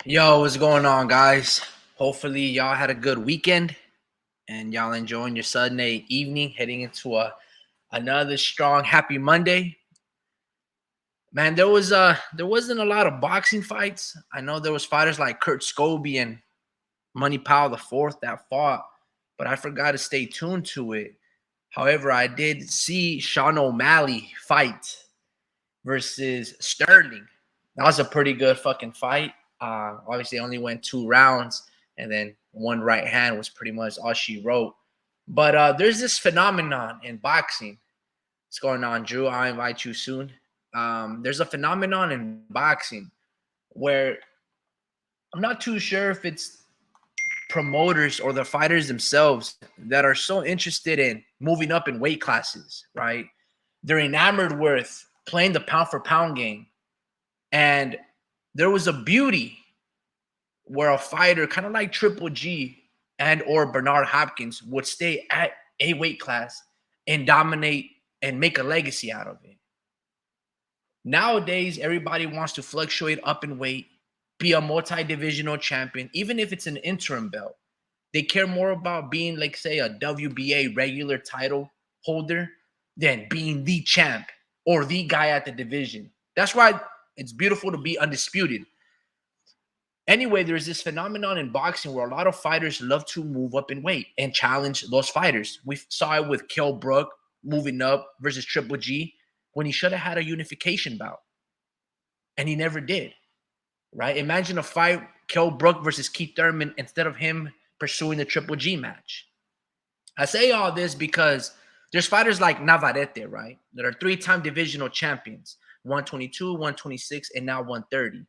Yo, what's going on, guys? Hopefully, y'all had a good weekend and y'all enjoying your Sunday evening, heading into another strong, happy Monday. Man, there wasn't a lot of boxing fights. I know there was fighters like Kurt Scobie and Money Powell the fourth that fought, but I forgot to stay tuned to it. However, I did see Sean O'Malley fight versus Sterling. That was a pretty good fucking fight. Obviously, only went 2 rounds, and then one right hand was pretty much all she wrote. But there's this phenomenon in boxing. What's going on, Drew? I'll invite you soon. There's a phenomenon in boxing where I'm not too sure if it's promoters or the fighters themselves that are so interested in moving up in weight classes, right? They're enamored with playing the pound for pound game. And there was a beauty where a fighter, kind of like Triple G and or Bernard Hopkins, would stay at a weight class and dominate and make a legacy out of it. Nowadays, everybody wants to fluctuate up in weight, be a multi-divisional champion, even if it's an interim belt. They care more about being, like, say, a WBA regular title holder than being the champ or the guy at the division. That's why it's beautiful to be undisputed. Anyway, there's this phenomenon in boxing where a lot of fighters love to move up in weight and challenge those fighters. We saw it with Kell Brook moving up versus Triple G when he should have had a unification bout, and he never did, right? Imagine a fight, Kell Brook versus Keith Thurman, instead of him pursuing the Triple G match. I say all this because there's fighters like Navarrete, right, that are 3-time divisional champions, 122, 126, and now 130.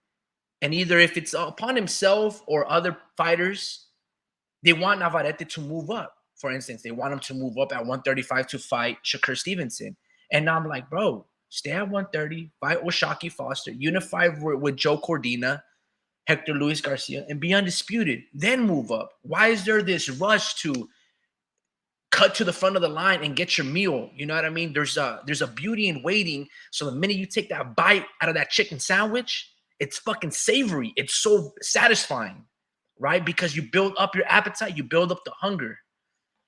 And either if it's upon himself or other fighters, they want Navarrete to move up. For instance, they want him to move up at 135 to fight Shakur Stevenson. And now I'm like, bro, stay at 130, fight Oshaki Foster, unify with Joe Cordina, Hector Luis Garcia, and be undisputed. Then move up. Why is there this rush to cut to the front of the line and get your meal? You know what I mean? There's a beauty in waiting. So the minute you take that bite out of that chicken sandwich, it's fucking savory. It's so satisfying, right? Because you build up your appetite, you build up the hunger.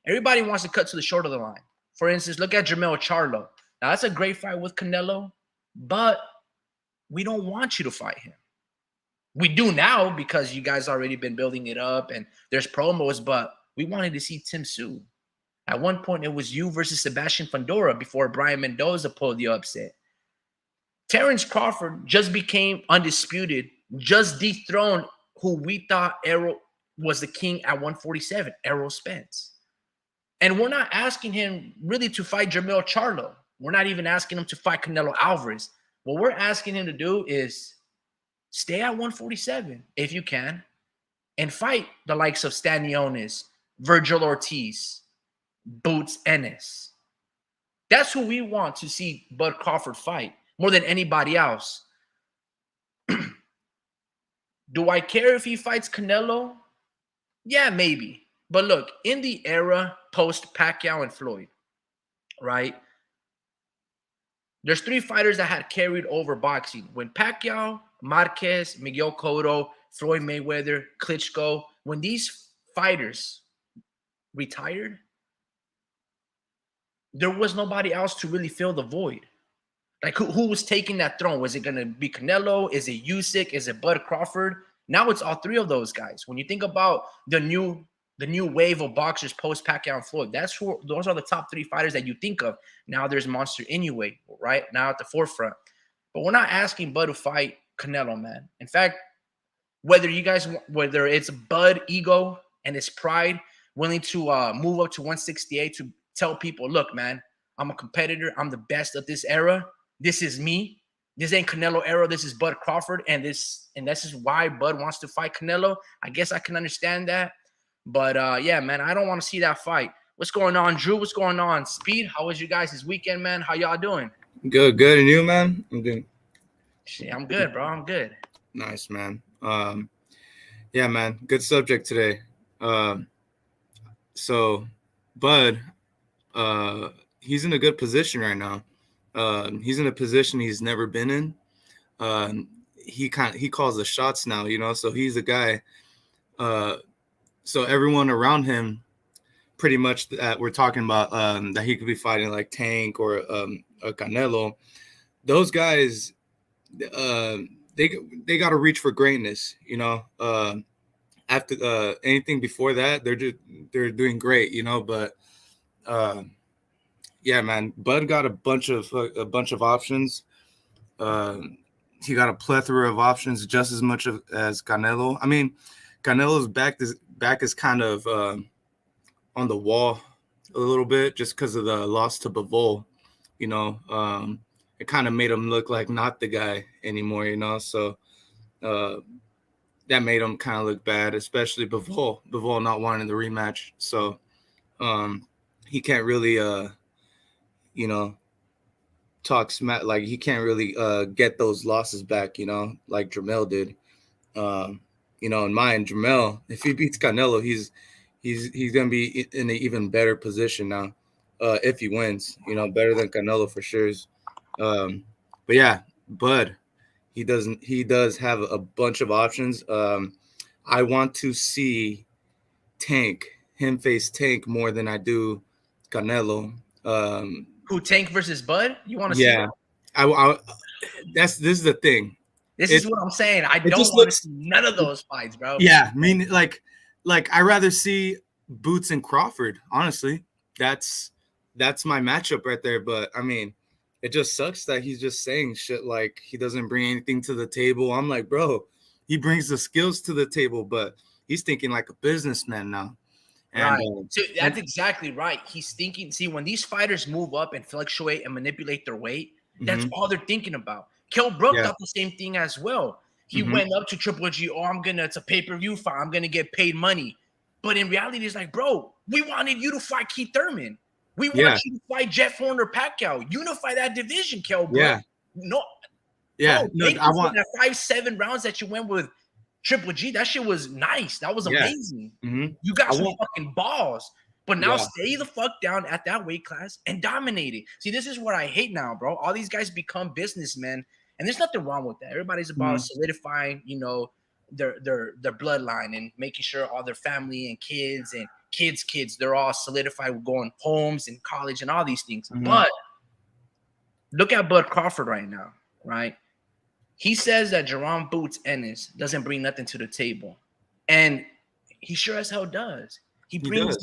Everybody wants to cut to the short of the line. For instance, look at Jermell Charlo. Now, that's a great fight with Canelo, but we don't want you to fight him. We do now because you guys already been building it up and there's promos, but we wanted to see Tim Tszyu. At one point, it was you versus Sebastian Fundora before Brian Mendoza pulled the upset. Terence Crawford just became undisputed, just dethroned who we thought Errol was the king at 147, Errol Spence. And we're not asking him really to fight Jermell Charlo. We're not even asking him to fight Canelo Alvarez. What we're asking him to do is stay at 147 if you can and fight the likes of Stanionis, Virgil Ortiz, Boots Ennis. That's who we want to see Bud Crawford fight more than anybody else. Do I care if he fights Canelo? Yeah, maybe. But look, in the era post Pacquiao and Floyd, right? There's 3 fighters that had carried over boxing. When Pacquiao, Marquez, Miguel Cotto, Floyd Mayweather, Klitschko, when these fighters retired, there was nobody else to really fill the void. Like, who was taking that throne? Was it going to be Canelo? Is it Usyk? Is it Bud Crawford? Now it's all 3 of those guys. When you think about the new wave of boxers post Pacquiao and Floyd, those are the top 3 fighters that you think of. Now there's Monster Inoue, right now at the forefront. But we're not asking Bud to fight Canelo, man. In fact, whether it's Bud ego and his pride, willing to move up to 168 to tell people, look, man, I'm a competitor. I'm the best of this era. This is me. This ain't Canelo era. This is Bud Crawford. And this is why Bud wants to fight Canelo. I guess I can understand that. But yeah, man, I don't want to see that fight. What's going on, Drew? What's going on? Speed, how was you guys this weekend, man? How y'all doing? Good. And you, man? I'm doing. Shit, I'm good, bro. I'm good. Nice, man. Yeah, man. Good subject today. So, Bud, he's in a good position right now. He's in a position he's never been in. he calls the shots now, so he's a guy. So everyone around him, pretty much that we're talking about, that he could be fighting like Tank or a Canelo. Those guys, they got to reach for greatness, After anything before that, they're doing great, But yeah, man, Bud got a bunch of options. He got a plethora of options, just as much as Canelo. I mean, Canelo's back is kind of on the wall a little bit just because of the loss to Bivol. It kind of made him look like not the guy anymore. So that made him kind of look bad, especially Bivol not wanting the rematch. So he can't really talk smack, like he can't really get those losses back, like Jermell did. In mind, Jermell, if he beats Canelo, he's gonna be in an even better position now. If he wins, better than Canelo for sure. But yeah, Bud, he does have a bunch of options. I want to see him face Tank more than I do Canelo. Who, Tank versus Bud? You want to see Yeah, this is the thing. This is what I'm saying. I don't want to see none of those fights, bro. Yeah, I mean, like I rather see Boots and Crawford. Honestly, that's my matchup right there. But I mean, it just sucks that he's just saying shit like he doesn't bring anything to the table. I'm like, bro, he brings the skills to the table, but he's thinking like a businessman now. And, right. So that's exactly right. He's thinking. See, when these fighters move up and fluctuate and manipulate their weight, that's all they're thinking about. Kell Brook thought the same thing as well. He went up to Triple G. Oh, it's a pay-per-view fight. I'm gonna get paid money. But in reality, it's like, bro, we wanted you to fight Keith Thurman. We want you to fight Jeff Horn or Pacquiao. Unify that division, Kell Brook. Yeah. No. Yeah. Bro, I want that 5-7 rounds that you went with Triple G. That shit was nice. That was amazing. You got some fucking balls. But now stay the fuck down at that weight class and dominate it. See, this is what I hate now, bro. All these guys become businessmen, and there's nothing wrong with that. Everybody's about solidifying, their bloodline and making sure all their family and kids and kids, they're all solidified with going homes and college and all these things. But look at Bud Crawford right now, right? He says that Jerome Boots Ennis doesn't bring nothing to the table, and he sure as hell does. He brings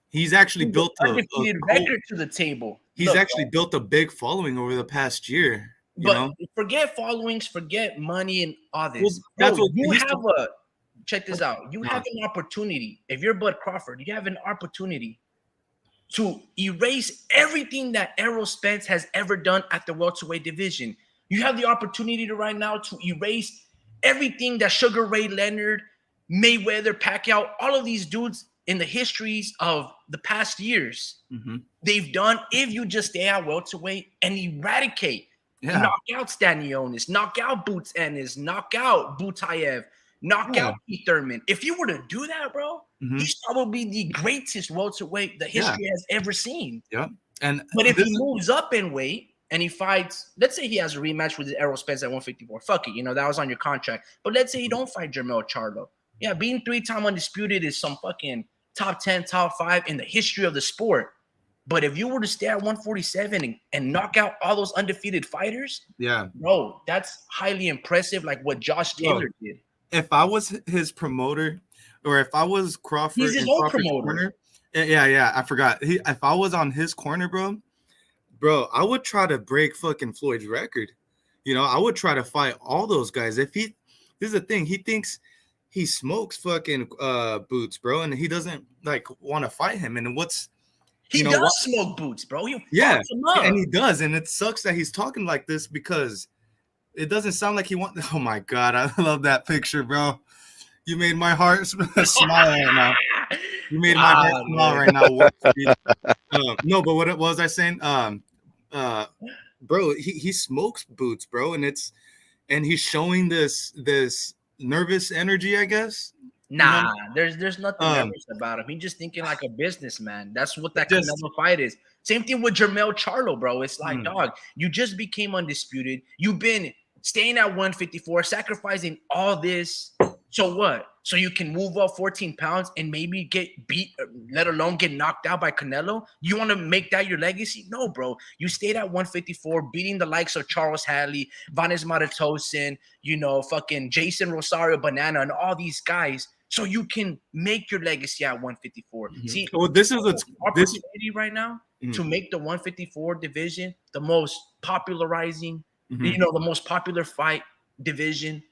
he's actually built a record to the table. He's actually built a big following over the past year. But forget followings, forget money and all this. Well, that's what you have check this out. You have an opportunity. If you're Bud Crawford, you have an opportunity to erase everything that Errol Spence has ever done at the welterweight division. You have the opportunity right now to erase everything that Sugar Ray Leonard, Mayweather, Pacquiao, all of these dudes in the histories of the past years, they've done if you just stay at welterweight and eradicate, knock out Stanionis, knock out Boots Ennis, knock out Butayev, knock out Keith Thurman. If you were to do that, bro, he's probably the greatest welterweight the history has ever seen. Yeah. But if he moves up in weight and he fights, let's say he has a rematch with Errol Spence at 154. Fuck it, that was on your contract. But let's say he don't fight Jermell Charlo. Yeah, being 3-time undisputed is some fucking top 10, top 5 in the history of the sport. But if you were to stay at 147 and knock out all those undefeated fighters, bro, that's highly impressive, like what Josh Taylor did. If I was his promoter, or if I was Crawford, he's his own promoter. Corner, I forgot. If I was on his corner, bro, I would try to break fucking Floyd's record. I would try to fight all those guys. This is the thing, he thinks he smokes fucking Boots, bro, and he doesn't want to fight him. And he does smoke Boots, bro. And he does, and it sucks that he's talking like this because it doesn't sound like he wants. Oh my god, I love that picture, bro. You made my heart smile right now. You made my heart smile right now. No, but what was I saying? Bro, he smokes Boots, bro, and he's showing this nervous energy, I guess. Nah, there's nothing nervous about him. He's just thinking like a businessman. That's what that Canelo fight is. Same thing with Jermell Charlo, bro. It's like, dog, you just became undisputed. You've been staying at 154, sacrificing all this. So what? So you can move up 14 pounds and maybe get beat, let alone get knocked out by Canelo? You want to make that your legacy? No, bro. You stayed at 154, beating the likes of Charles Hadley, Vanes Matatosin, fucking Jason Rosario Banana, and all these guys, so you can make your legacy at 154. Mm-hmm. See, well, this is opportunity right now to make the 154 division the most popularizing, the most popular fight division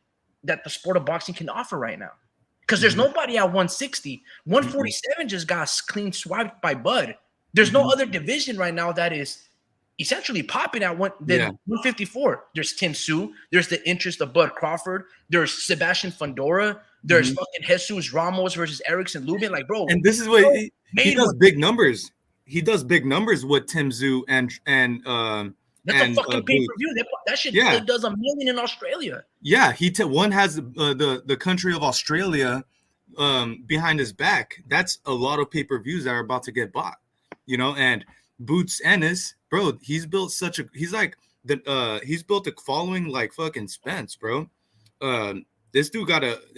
that the sport of boxing can offer right now. Because there's nobody at 160. 147 just got clean swiped by Bud. There's no other division right now that is essentially popping at 154. There's Tim Tszyu. There's the interest of Bud Crawford. There's Sebastian Fundora. There's fucking Jesus Ramos versus Erickson Lubin. Like, bro. And this is what he does big numbers. He does big numbers with Tim Tszyu and that's a fucking pay-per-view. That shit does $1 million in Australia. Yeah, one has the country of Australia behind his back. That's a lot of pay-per-views that are about to get bought. And Boots Ennis, bro, he's built he's built a following like fucking Spence, bro. This dude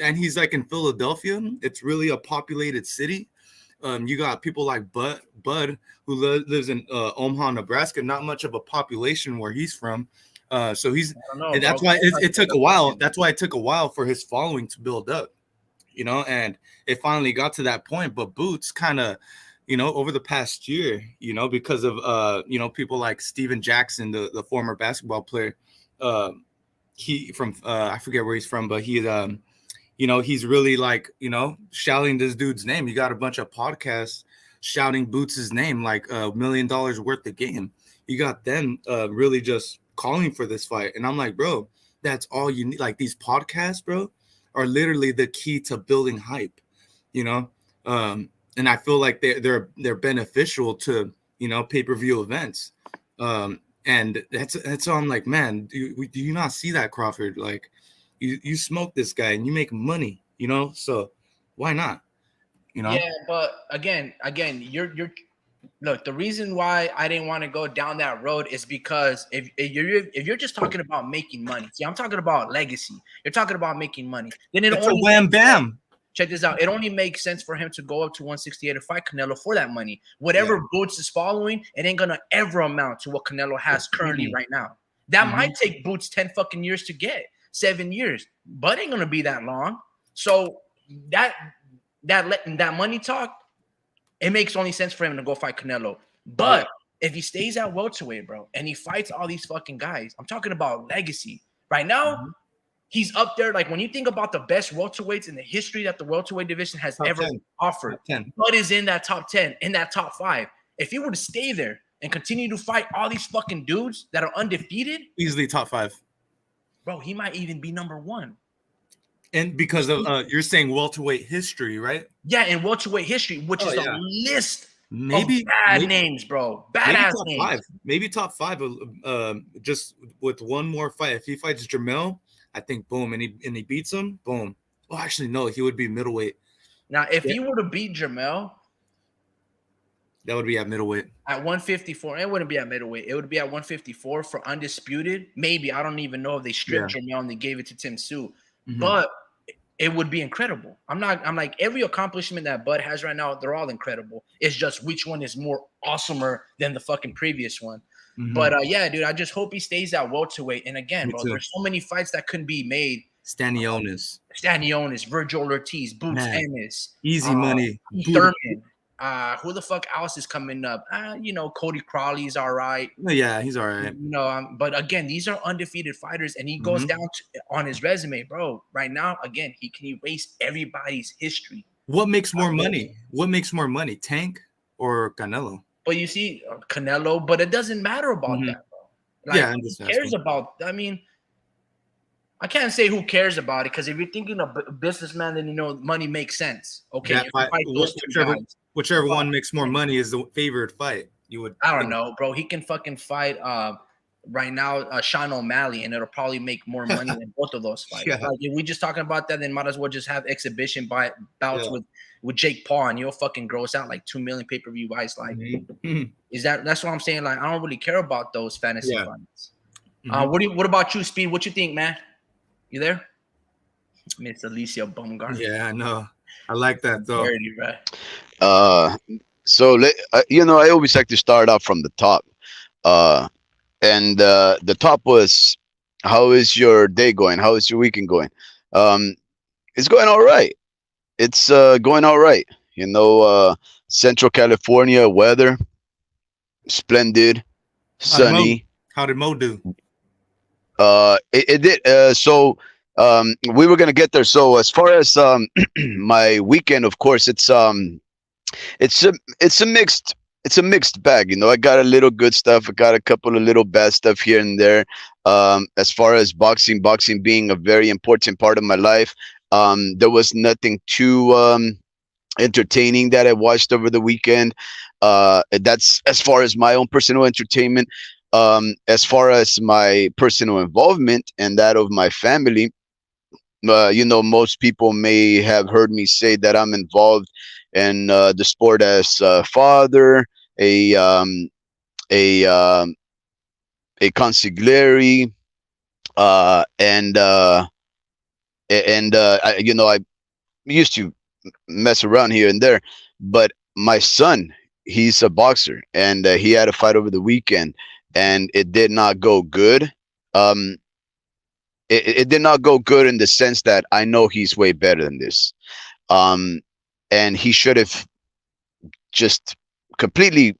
and he's like in Philadelphia. It's really a populated city. You got people like Bud who lives in Omaha, Nebraska. Not much of a population where he's from. So and that's why it took a while. That's why it took a while for his following to build up, and it finally got to that point. But Boots kind of, over the past year, because of, people like Steven Jackson, the former basketball player, he from, I forget where he's from, but he's really like, shouting this dude's name. You got a bunch of podcasts shouting Boots' name, like $1 million worth of game. You got them really just calling for this fight. And I'm like, bro, that's all you need. Like, these podcasts, bro, are literally the key to building hype, and I feel like they're beneficial to, pay-per-view events. And that's all I'm like, man, do you not see that, Crawford? Like, you smoke this guy and you make money, so why not? Yeah, but again, you're look, the reason why I didn't want to go down that road is because if you're just talking about making money, see, I'm talking about legacy. You're talking about making money. Then it's a wham bam. Check this out. It only makes sense for him to go up to 168 and fight Canelo for that money. Whatever Boots is following, it ain't gonna ever amount to what Canelo has currently right now. That might take Boots 10 fucking years to get. 7 years, but ain't gonna be that long. So that money talk, it makes only sense for him to go fight Canelo. But if he stays at welterweight, bro, and he fights all these fucking guys, I'm talking about legacy. Right now, he's up there. Like, when you think about the best welterweights in the history that the welterweight division has ever offered, Bud is in that top 10, in that top 5. If he were to stay there and continue to fight all these fucking dudes that are undefeated, easily top 5. Bro, he might even be number 1. And because of you're saying welterweight history, right? Yeah, in welterweight history, which is a list of bad names, bro. Badass names. 5. Maybe top 5. Just with one more fight. If he fights Jermell, I think boom, and he beats him, boom. Well, actually, no, he would be middleweight. Now, if he were to beat Jermell, that would be at middleweight. At 154, it wouldn't be at middleweight. It would be at 154 for undisputed. Maybe, I don't even know if they stripped Jermell and they gave it to Tim Tszyu. But it would be incredible. I'm like, every accomplishment that Bud has right now, they're all incredible. It's just which one is more awesomer than the fucking previous one. But yeah, dude, I just hope he stays at welterweight. And again, bro, there's so many fights that couldn't be made. Stanionis, Virgil Ortiz, Boots Ennis, Easy Money, Thurman. Who the fuck else is coming up? Cody Crawley's all right. Yeah, he's all right. But again, these are undefeated fighters, and he goes down on his resume, bro. Right now, again, he can erase everybody's history. What makes more money? What makes more money, Tank or Canelo? But you see, Canelo, but it doesn't matter about that, bro. Like, who cares about? I mean, I can't say who cares about it, because if you're thinking of a businessman, then money makes sense. Okay, whichever one makes more money is the favorite fight. I don't know, bro. He can fucking fight right now Sean O'Malley, and it'll probably make more money than both of those fights. Like, if we just talking about that, then might as well just have exhibition bouts with Jake Paul, and you'll fucking gross out like 2 million pay-per-view buys. Like, that's what I'm saying. Like, I don't really care about those fantasy fights. Mhm. What about you, Speed? What you think, man? You there? Miss Alicia Bumgarner. Yeah, I know. I like that though. Dirty, right? Uh, you know, I always like to start off from the top. Uh, and the top was, how is your day going? How is your weekend going? Um, it's going all right. It's going all right. You know, Central California weather, splendid, How did Mo? sunny. How did Mo do? It did. We were gonna get there. So as far as my weekend, of course, it's a mixed bag. You know, I got a little good stuff. I got a couple of little bad stuff here and there. As far as boxing being a very important part of my life, there was nothing too entertaining that I watched over the weekend. That's as far as my own personal entertainment. As far as my personal involvement and that of my family, you know, most people may have heard me say that I'm involved in the sport as a father, a um, a um, a consigliere, and you know, I used to mess around here and there, but my son, he's a boxer, and he had a fight over the weekend, and it did not go good. Um, it did not go good in the sense that I know he's way better than this. Um, and he should have just completely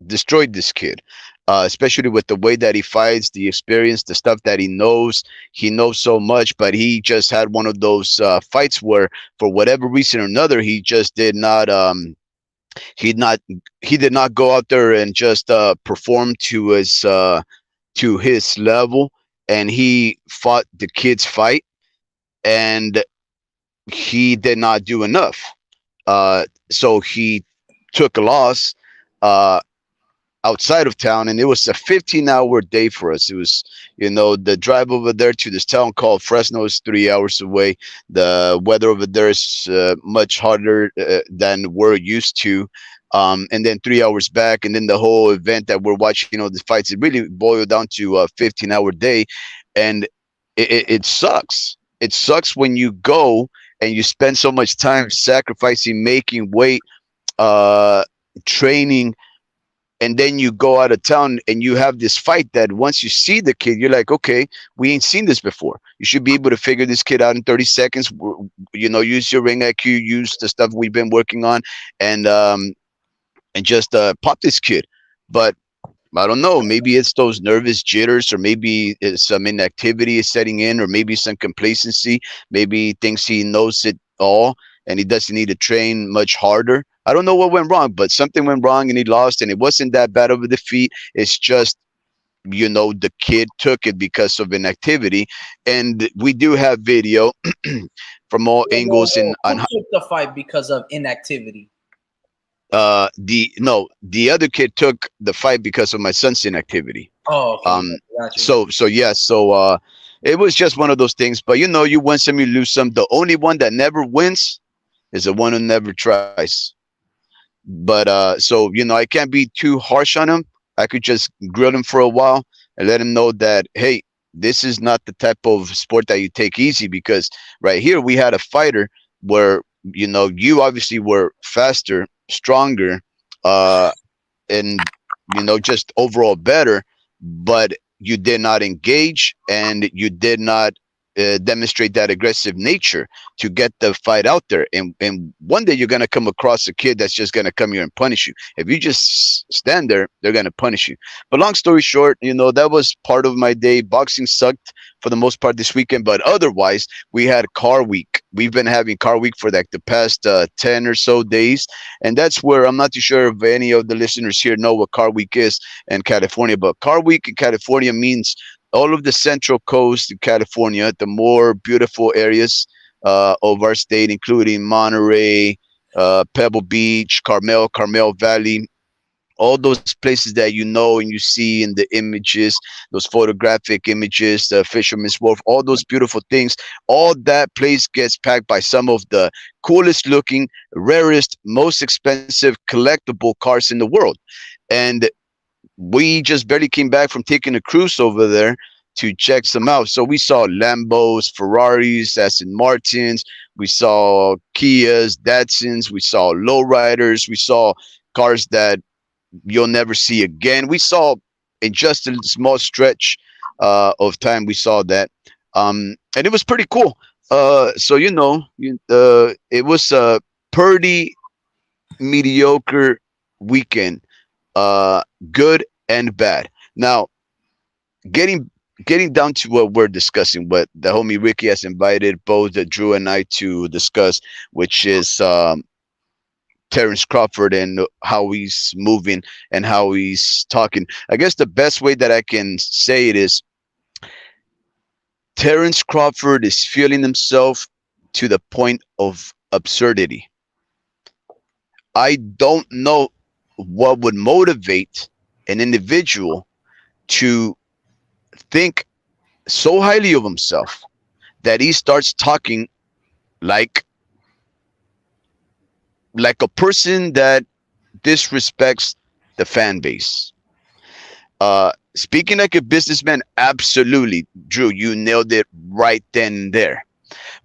destroyed this kid, especially with the way that he fights, the experience, the stuff that he knows. He knows so much, but he just had one of those fights where, for whatever reason or another, he just did not. He not he did not go out there and just perform to his level, and he fought the kid's fight, and he did not do enough. So he took a loss. Uh, Outside of town, and it was a 15-hour day for us. It was, you know, the drive over there to this town called Fresno is 3 hours away. The weather over there is much harder than we're used to. And then 3 hours back, and then the whole event that we're watching, you know, the fights, it really boiled down to a 15-hour day. And it sucks. It sucks when you go and you spend so much time sacrificing, making weight, training, and then you go out of town and you have this fight that once you see the kid, you're like, okay, we ain't seen this before. You should be able to figure this kid out in 30 seconds. You know, use your ring IQ, use the stuff we've been working on, and just pop this kid. But I don't know. Maybe it's those nervous jitters, or maybe it's some inactivity is setting in, or maybe some complacency. Maybe he thinks he knows it all and he doesn't need to train much harder. I don't know what went wrong, but something went wrong and he lost. And it wasn't that bad of a defeat. It's just, you know, the kid took it because of inactivity. And we do have video from all angles. Who On took the fight because of inactivity? the other kid took the fight because of my son's inactivity. Oh, okay. Gotcha. So it was just one of those things. But you know, you win some, you lose some. The only one that never wins is the one who never tries. But so, you know, I can't be too harsh on him. I could just grill him for a while and let him know that, hey, this is not the type of sport that you take easy, because right here we had a fighter where, you know, you obviously were faster, stronger, uh, and, you know, just overall better, but you did not engage and you did not demonstrate that aggressive nature to get the fight out there. And one day you're going to come across a kid that's just going to come here and punish you. If you just stand there, they're going to punish you. But long story short, you know, that was part of my day. Boxing sucked for the most part this weekend, but otherwise we had car week. We've been having car week for like the past 10 or so days. And that's where, I'm not too sure if any of the listeners here know what car week is in California, but car week in California means all of the central coast in California, the more beautiful areas of our state, including Monterey, Pebble Beach, Carmel Valley, all those places that you know and you see in the images, those photographic images, the Fisherman's Wharf, all those beautiful things. All that place gets packed by some of the coolest looking, rarest, most expensive collectible cars in the world. And we just barely came back from taking a cruise over there to check some out. So we saw Lambos, Ferraris, Aston Martins, we saw Kias, Datsuns, we saw lowriders, we saw cars that you'll never see again. We saw in just a small stretch of time, we saw that, and it was pretty cool. So it was a pretty mediocre weekend, good and bad. Now, getting getting down to what we're discussing, what the homie Ricky has invited both Drew and I to discuss, which is Terence Crawford and how he's moving and how he's talking. I guess the best way that I can say it is Terence Crawford is feeling himself to the point of absurdity. I don't know what would motivate an individual to think so highly of himself that he starts talking like a person that disrespects the fan base. Speaking like a businessman, absolutely, Drew, you nailed it right then and there.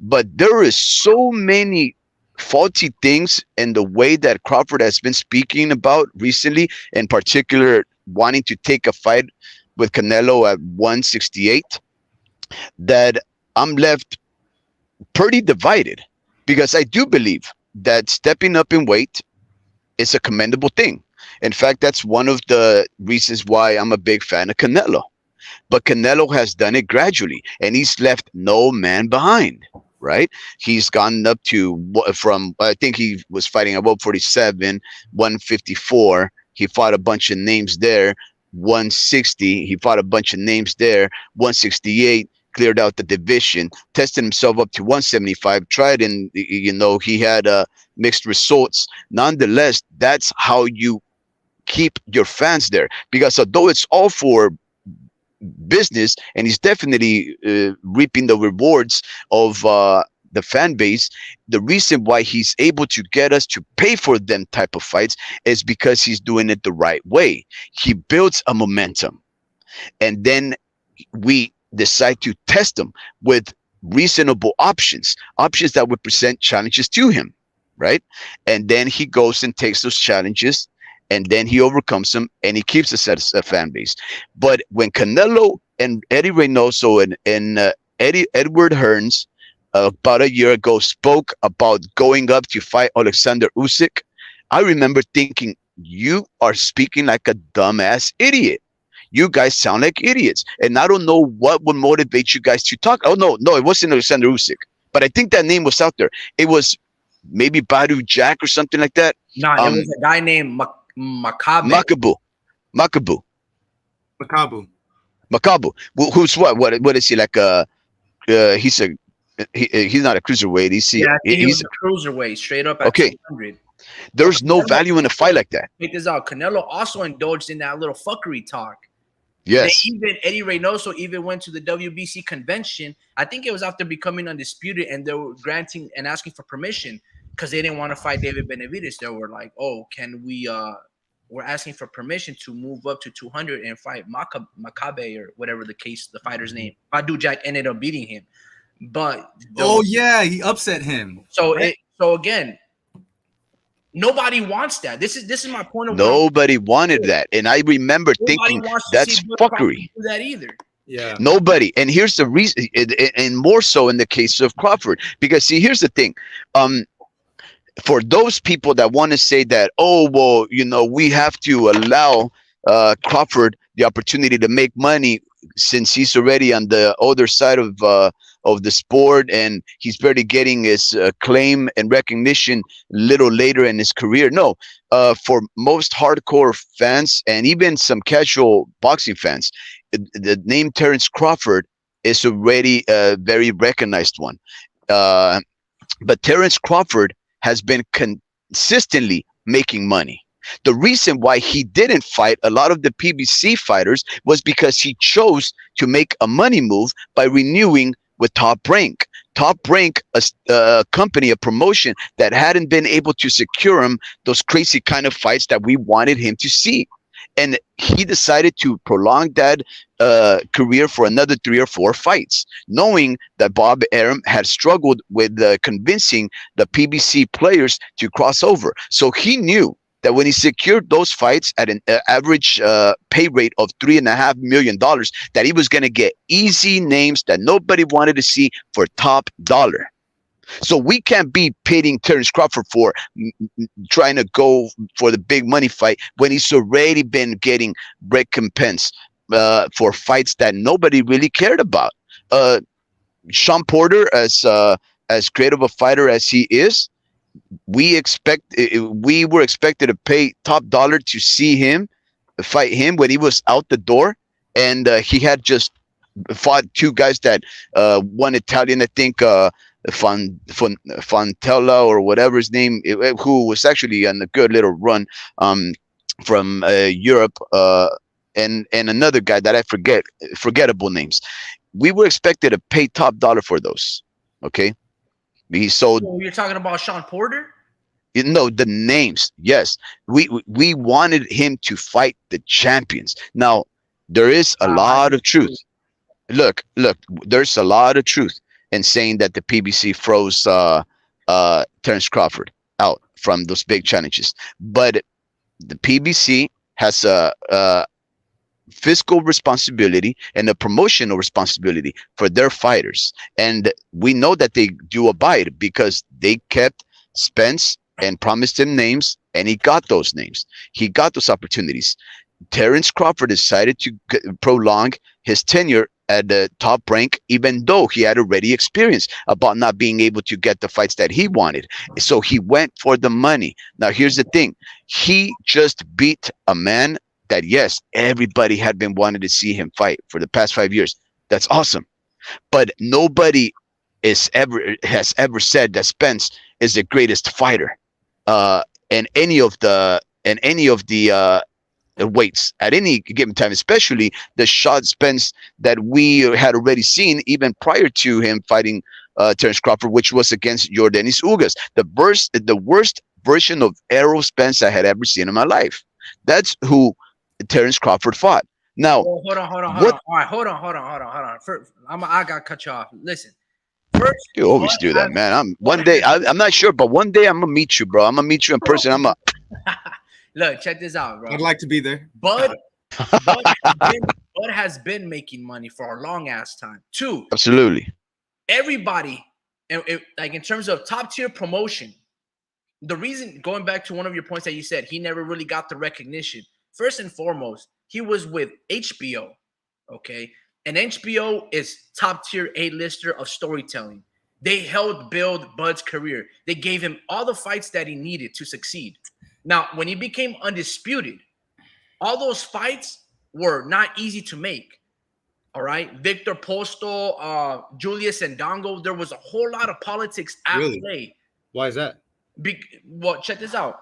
But there is so many faulty things in the way that Crawford has been speaking about recently, in particular wanting to take a fight with Canelo at 168, that I'm left pretty divided, because I do believe that stepping up in weight is a commendable thing. In fact, that's one of the reasons why I'm a big fan of Canelo. But Canelo has done it gradually, and he's left no man behind, right? He's gone up to from, I think he was fighting at 147, 154. He fought a bunch of names there. 160. He fought a bunch of names there. 168. Cleared out the division, tested himself up to 175, tried, and he had mixed results. Nonetheless, that's how you keep your fans there, because although it's all for business, and he's definitely reaping the rewards of the fan base, the reason why he's able to get us to pay for them type of fights is because he's doing it the right way. He builds a momentum, and then we decide to test them with reasonable options that would present challenges to him, right? And then he goes and takes those challenges, and then he overcomes them, and he keeps a fan base. But when Canelo and Eddie Reynoso and Edward Hearns about a year ago spoke about going up to fight Alexander Usyk, I remember thinking, you are speaking like a dumbass idiot. You guys sound like idiots. And I don't know what would motivate you guys to talk. Oh, no, it wasn't Alexander Usyk. But I think that name was out there. It was maybe Badu Jack or something like that. No, it was a guy named Makabu. Who's what? What is he, like he's not a cruiserweight. He's a cruiserweight, straight up at 200. There's no value in a fight like that. Check this out. Canelo also indulged in that little fuckery talk. Yes. Even Eddie Reynoso even went to the WBC convention. I think it was after becoming undisputed, and they were granting and asking for permission because they didn't want to fight David Benavidez. They were like, "Oh, can we? We're asking for permission to move up to 200 and fight Makabe or whatever the case, the fighter's name." Badu Jack ended up beating him, but he upset him. So again. Nobody wants that. This is my point of view. Nobody wanted that, and I remember thinking that's fuckery. Do that either. Yeah. Nobody. And here's the reason, and more so in the case of Crawford, because see, here's the thing. For those people that want to say that, oh well, we have to allow Crawford the opportunity to make money since he's already on the other side of the sport, and he's barely getting his claim and recognition a little later in his career. No, for most hardcore fans and even some casual boxing fans, the name Terence Crawford is already a very recognized one. But Terence Crawford has been consistently making money. The reason why he didn't fight a lot of the PBC fighters was because he chose to make a money move by renewing with Top Rank. Top Rank, a company, a promotion that hadn't been able to secure him those crazy kind of fights that we wanted him to see. and he decided to prolong that career for another 3 or 4 fights, knowing that Bob Arum had struggled with convincing the PBC players to cross over. So he knew that when he secured those fights at an average pay rate of $3.5 million, that he was going to get easy names that nobody wanted to see for top dollar. So we can't be pitting Terence Crawford for trying to go for the big money fight when he's already been getting recompense for fights that nobody really cared about. Sean Porter, as great of a fighter as he is, we were expected to pay top dollar to see him fight him when he was out the door, and he had just fought 2 guys that one Italian, I think, Fontella or whatever his name, who was actually on a good little run from Europe, and another guy that I forgettable names. We were expected to pay top dollar for those. Okay, he sold. So you're talking about Sean Porter? You know the names. Yes, we wanted him to fight the champions. Now there is a lot of truth. Look, there's a lot of truth in saying that the PBC froze Terence Crawford out from those big challenges, but the PBC has a fiscal responsibility and a promotional responsibility for their fighters, and we know that they do abide because they kept Spence and promised him names, and he got those names. He got those opportunities. Terence Crawford decided to prolong his tenure at the top rank, even though he had already experienced about not being able to get the fights that he wanted. So he went for the money. Now, here's the thing. He just beat a man that, yes, everybody had been wanting to see him fight for the past 5 years. That's awesome. But nobody has ever said that Spence is the greatest fighter in any of the weights at any given time, especially the shot Spence that we had already seen even prior to him fighting Terence Crawford, which was against Yordenis Ugas, the worst version of Errol Spence I had ever seen in my life. That's who Terence Crawford fought. Now, hold on. All right, hold on. First, I got to cut you off. Listen. First, you always do that, man. I'm not sure, but one day I'm gonna meet you, bro. I'm gonna meet you in person. Look, check this out, bro. I'd like to be there. Bud has been making money for a long ass time. 2, absolutely. Everybody, like in terms of top tier promotion, the reason, going back to one of your points that you said, he never really got the recognition. First and foremost, he was with HBO, okay? And HBO is top tier A-lister of storytelling. They helped build Bud's career. They gave him all the fights that he needed to succeed. Now, when he became undisputed, all those fights were not easy to make. All right. Victor Postol, Julius Ndongo, there was a whole lot of politics at play. Why is that? Well, check this out.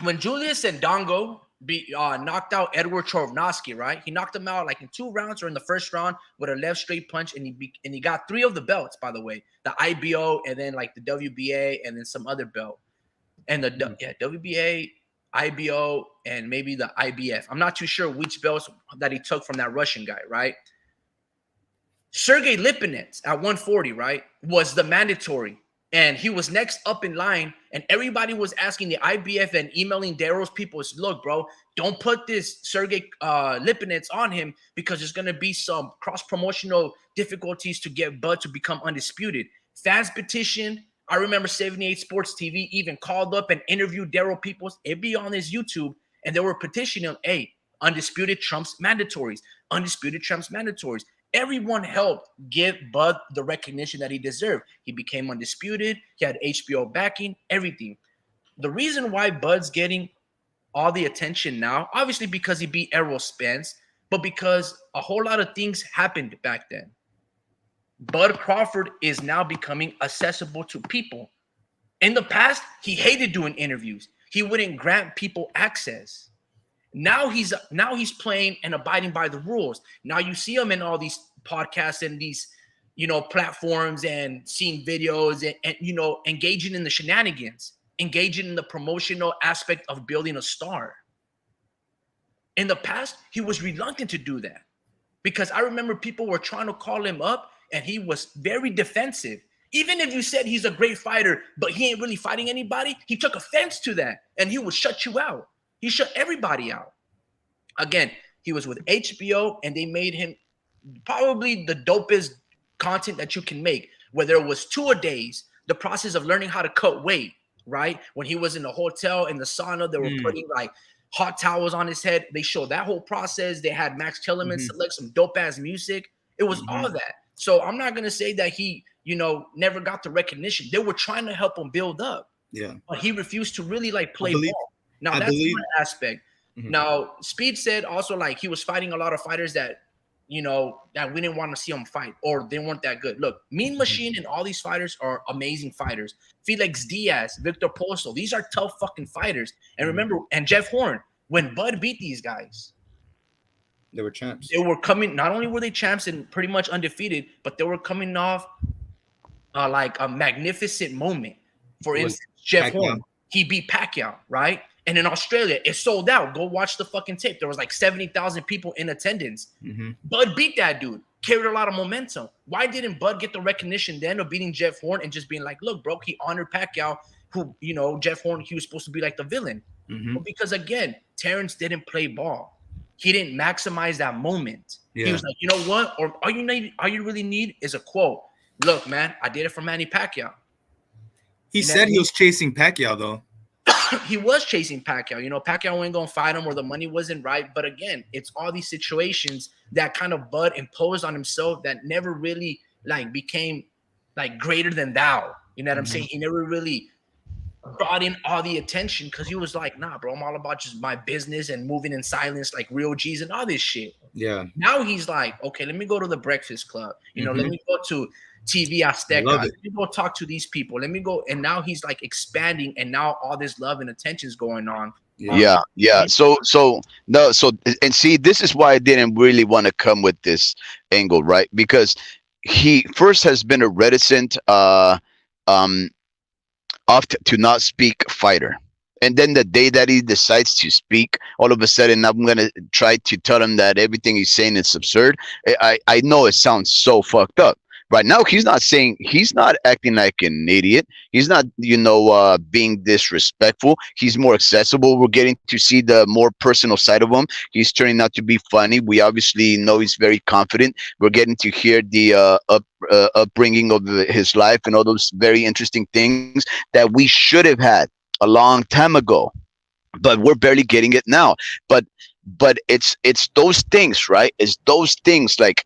When Julius Ndongo knocked out Edward Chovnosky, right? He knocked him out like in 2 rounds or in the first round with a left straight punch, and he got 3 of the belts, by the way, the IBO and then like the WBA and then some other belt, and the WBA, IBO, and maybe the IBF. I'm not too sure which belts that he took from that Russian guy, right? Sergey Lipinets at 140, right, was the mandatory. And he was next up in line, and everybody was asking the IBF and emailing Darrow's people, look, bro, don't put this Sergey Lipinets on him because there's going to be some cross-promotional difficulties to get Bud to become undisputed. Fans petition. I remember 78 Sports TV even called up and interviewed Darrow Peoples. It'd be on his YouTube, and they were petitioning him, hey, undisputed trumps mandatories. Undisputed trumps mandatories. Everyone helped give Bud the recognition that he deserved. He became undisputed. He had HBO backing, everything. The reason why Bud's getting all the attention now, obviously because he beat Errol Spence, but because a whole lot of things happened back then. Bud Crawford is now becoming accessible to people. In the past, he hated doing interviews. He wouldn't grant people access. Now he's playing and abiding by the rules. Now you see him in all these podcasts and these, platforms and seeing videos and engaging in the shenanigans, engaging in the promotional aspect of building a star. In the past, he was reluctant to do that because I remember people were trying to call him up and he was very defensive. Even if you said he's a great fighter, but he ain't really fighting anybody, he took offense to that and he would shut you out. He shut everybody out. Again, he was with HBO and they made him probably the dopest content that you can make, whether it was two-a-days, the process of learning how to cut weight, right? When he was in the hotel, in the sauna, they were putting like hot towels on his head. They showed that whole process. They had Max Kellerman select some dope-ass music. It was all that. So I'm not going to say that he, never got the recognition. They were trying to help him build up. Yeah. But he refused to really like play ball. Now, that's one aspect. Now, Speed said also like he was fighting a lot of fighters that, that we didn't want to see him fight or they weren't that good. Look, Mean Machine and all these fighters are amazing fighters. Felix Diaz, Victor Posto, these are tough fucking fighters. And remember, and Jeff Horn, when Bud beat these guys, they were champs. They were coming, not only were they champs and pretty much undefeated, but they were coming off like a magnificent moment. For instance, Jeff Horn, he beat Pacquiao, right? And in Australia, it sold out. Go watch the fucking tape. There was like 70,000 people in attendance. Bud beat that dude, carried a lot of momentum. Why didn't Bud get the recognition then of beating Jeff Horn and just being like, look, bro, he honored Pacquiao, who, Jeff Horn, he was supposed to be like the villain. But because, again, Terence didn't play ball. He didn't maximize that moment. He was like, you know what? Or all you really need is a quote. Look, man, I did it for Manny Pacquiao. He said he was chasing Pacquiao, though. He was chasing Pacquiao. Pacquiao ain't gonna fight him or the money wasn't right. But again, it's all these situations that kind of Bud imposed on himself that never really like became like greater than thou. You know what I'm saying? He never really brought in all the attention because he was like, nah, bro, I'm all about just my business and moving in silence like real G's and all this shit. Yeah. Now he's like, okay, let me go to the Breakfast Club. Let me go to TV Azteca. Let me go talk to these people. Let me go. And now he's like expanding and now all this love and attention is going on. Yeah. So and see, this is why I didn't really want to come with this angle, right? Because he first has been a reticent oft to not speak fighter. And then the day that he decides to speak, all of a sudden I'm going to try to tell him that everything he's saying is absurd. I know it sounds so fucked up. Right now, he's not acting like an idiot. He's not, being disrespectful. He's more accessible. We're getting to see the more personal side of him. He's turning out to be funny. We obviously know he's very confident. We're getting to hear the upbringing of his life and all those very interesting things that we should have had a long time ago, but we're barely getting it now. But it's those things, right? It's those things like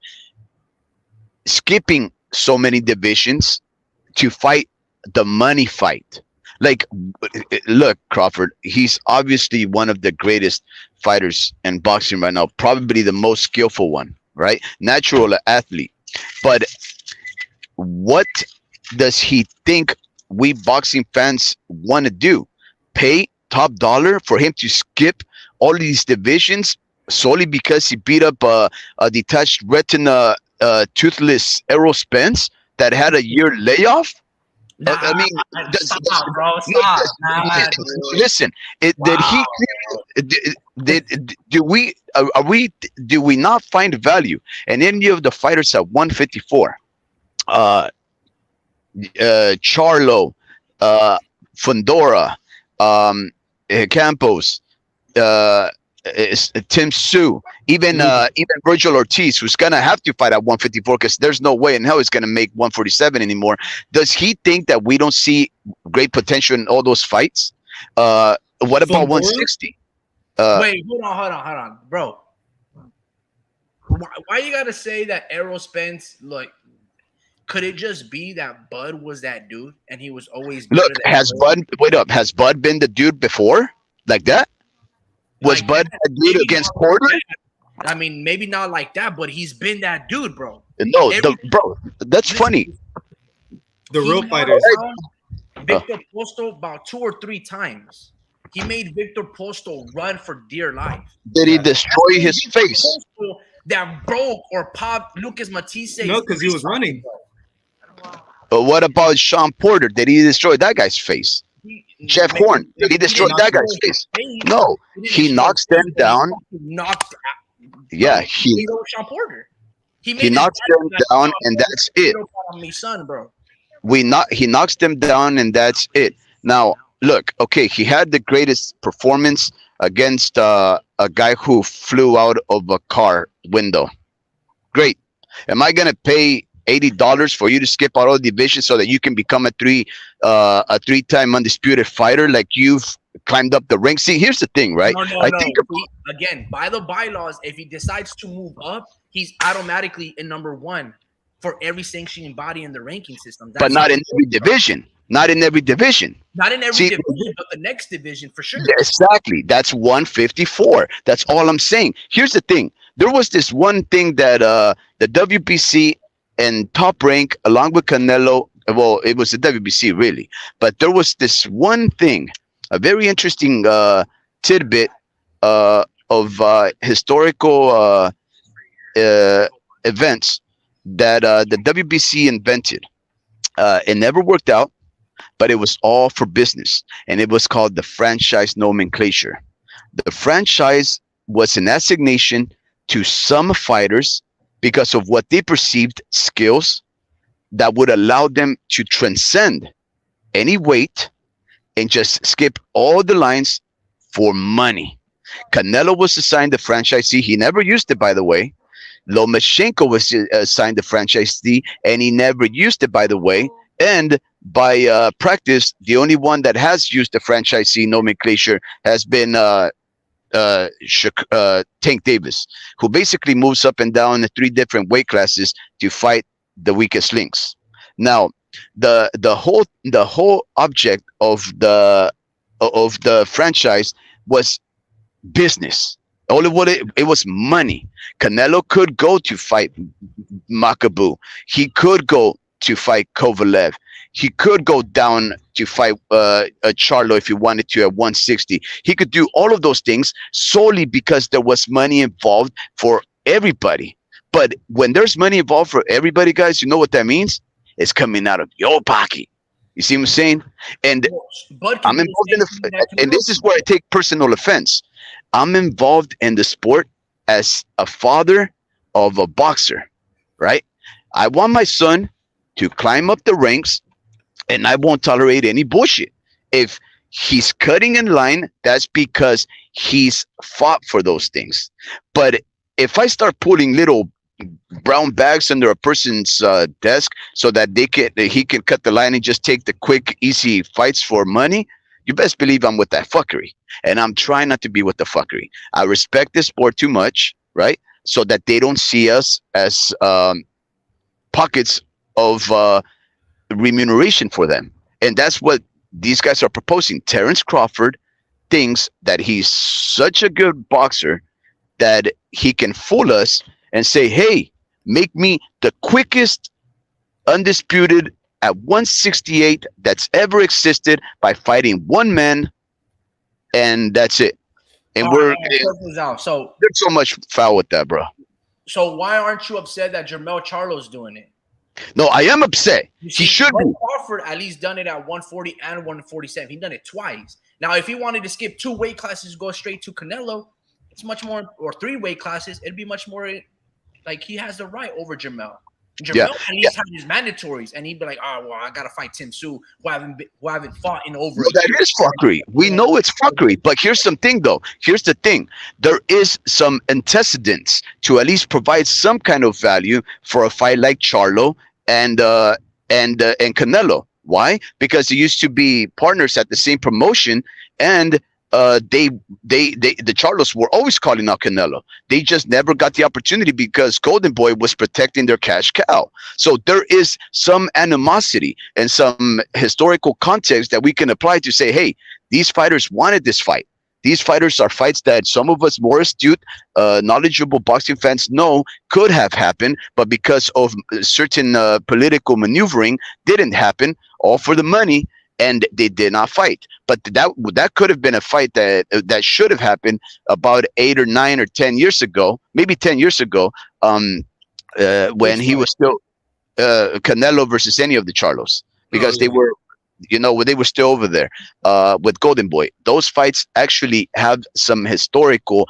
skipping so many divisions to fight the money fight. Like, look, Crawford, he's obviously one of the greatest fighters in boxing right now, probably the most skillful one, right? Natural athlete. But what does he think we boxing fans want to do? Pay top dollar for him to skip all these divisions solely because he beat up a detached retina toothless Errol Spence that had a year layoff? Nah, I mean, stop, bro. Stop. Listen, do we not find value in any of the fighters at 154? Charlo, Fundora, Campos, Tim Sue, even Virgil Ortiz, who's gonna have to fight at 154 because there's no way in hell he's gonna make 147 anymore. Does he think that we don't see great potential in all those fights? What about 160? Wait, hold on, bro. Why you gotta say that Errol Spence? Like, could it just be that Bud was that dude and he was always look? Has Bud been the dude before like that? Was Bud a dude against Porter? I mean, maybe not like that, but he's been that dude, bro. No, bro, that's funny. The real fighters. Victor Posto about 2 or 3 times. He made Victor Posto run for dear life. Did he destroy his face? Posto that broke or popped Lucas Matisse. No, because he was running. But what about Sean Porter? Did he destroy that guy's face? Jeff maybe Horn. Did he didn't destroy that guy's destroy his face? face. No, He didn't he destroy his knocks them face, but he down. fucking knocked Yeah, he over Sean Porter. He he made his knocks dad them like, down, oh, and bro, that's it. you don't on me, son, bro. He knocks them down, and that's it. Now, look, okay, he had the greatest performance against a guy who flew out of a car window. Great. Am I gonna pay $80 for you to skip out all the divisions so that you can become a three-time undisputed fighter like you've climbed up the rank? See, here's the thing, right? I No. think Again, by the bylaws, if he decides to move up, he's automatically in number one for every sanctioning body in the ranking system. but That's not how in it every works, bro. division. Not in every division. Not in every See, division, but the next division for sure. exactly. That's 154. That's all I'm saying. Here's the thing. There was this one thing that the WBC and Top Rank, along with Canelo, well, it was the WBC really, but there was this one thing, a very interesting tidbit of historical events that the WBC invented. It never worked out, but it was all for business, and it was called the franchise nomenclature. The franchise was an assignation to some fighters because of what they perceived skills that would allow them to transcend any weight and just skip all the lines for money. Canelo was assigned the franchisee. He never used it, by the way. Lomachenko was assigned the franchisee, and he never used it, by the way. And by practice, the only one that has used the franchisee nomenclature has been Tank Davis, who basically moves up and down the three different weight classes to fight the weakest links. Now, the whole object of the franchise was business. All it was money. Canelo could go to fight Makabu. He could go to fight Kovalev. He could go down to fight Charlo if he wanted to at 160. He could do all of those things solely because there was money involved for everybody. But when there's money involved for everybody, guys, you know what that means? It's coming out of your pocket. You see what I'm saying? And I'm involved in and this is where I take personal offense. I'm involved in the sport as a father of a boxer, right? I want my son to climb up the ranks, and I won't tolerate any bullshit. If he's cutting in line, that's because he's fought for those things. But if I start putting little brown bags under a person's desk so that he can cut the line and just take the quick, easy fights for money, you best believe I'm with that fuckery. And I'm trying not to be with the fuckery. I respect this sport too much, right? So that they don't see us as pockets of remuneration for them. And that's what these guys are proposing. Terence Crawford thinks that he's such a good boxer that he can fool us and say, hey, make me the quickest undisputed at 168 that's ever existed by fighting one man, and that's it. And so there's so much foul with that, bro. So why aren't you upset that Jermell Charlo's doing it? No, I am upset. He should be. Crawford at least done it at 140 and 147. He done it twice. Now, if he wanted to skip 2 weight classes, go straight to Canelo, it's much more, or 3 weight classes, it'd be much more like he has the right over Jermell. Jermell at least had his mandatories, and he'd be like, "Oh, well, I gotta fight Tim Tszyu, who haven't fought in over." Well, that is fuckery. We know it's fuckery, but here's something though. Here's the thing: there is some antecedents to at least provide some kind of value for a fight like Charlo and Canelo. Why? Because they used to be partners at the same promotion, and the Charlos were always calling out Canelo. They just never got the opportunity because Golden Boy was protecting their cash cow. So there is some animosity and some historical context that we can apply to say, hey, these fighters wanted this fight. These fighters are fights that some of us more astute, knowledgeable boxing fans know could have happened, but because of certain political maneuvering, didn't happen, all for the money. And they did not fight, but that could have been a fight that should have happened about 8 or 9 or 10 years ago, maybe 10 years ago, when he was still Canelo versus any of the Charlos, because they were when they were still over there with Golden Boy. Those fights actually have some historical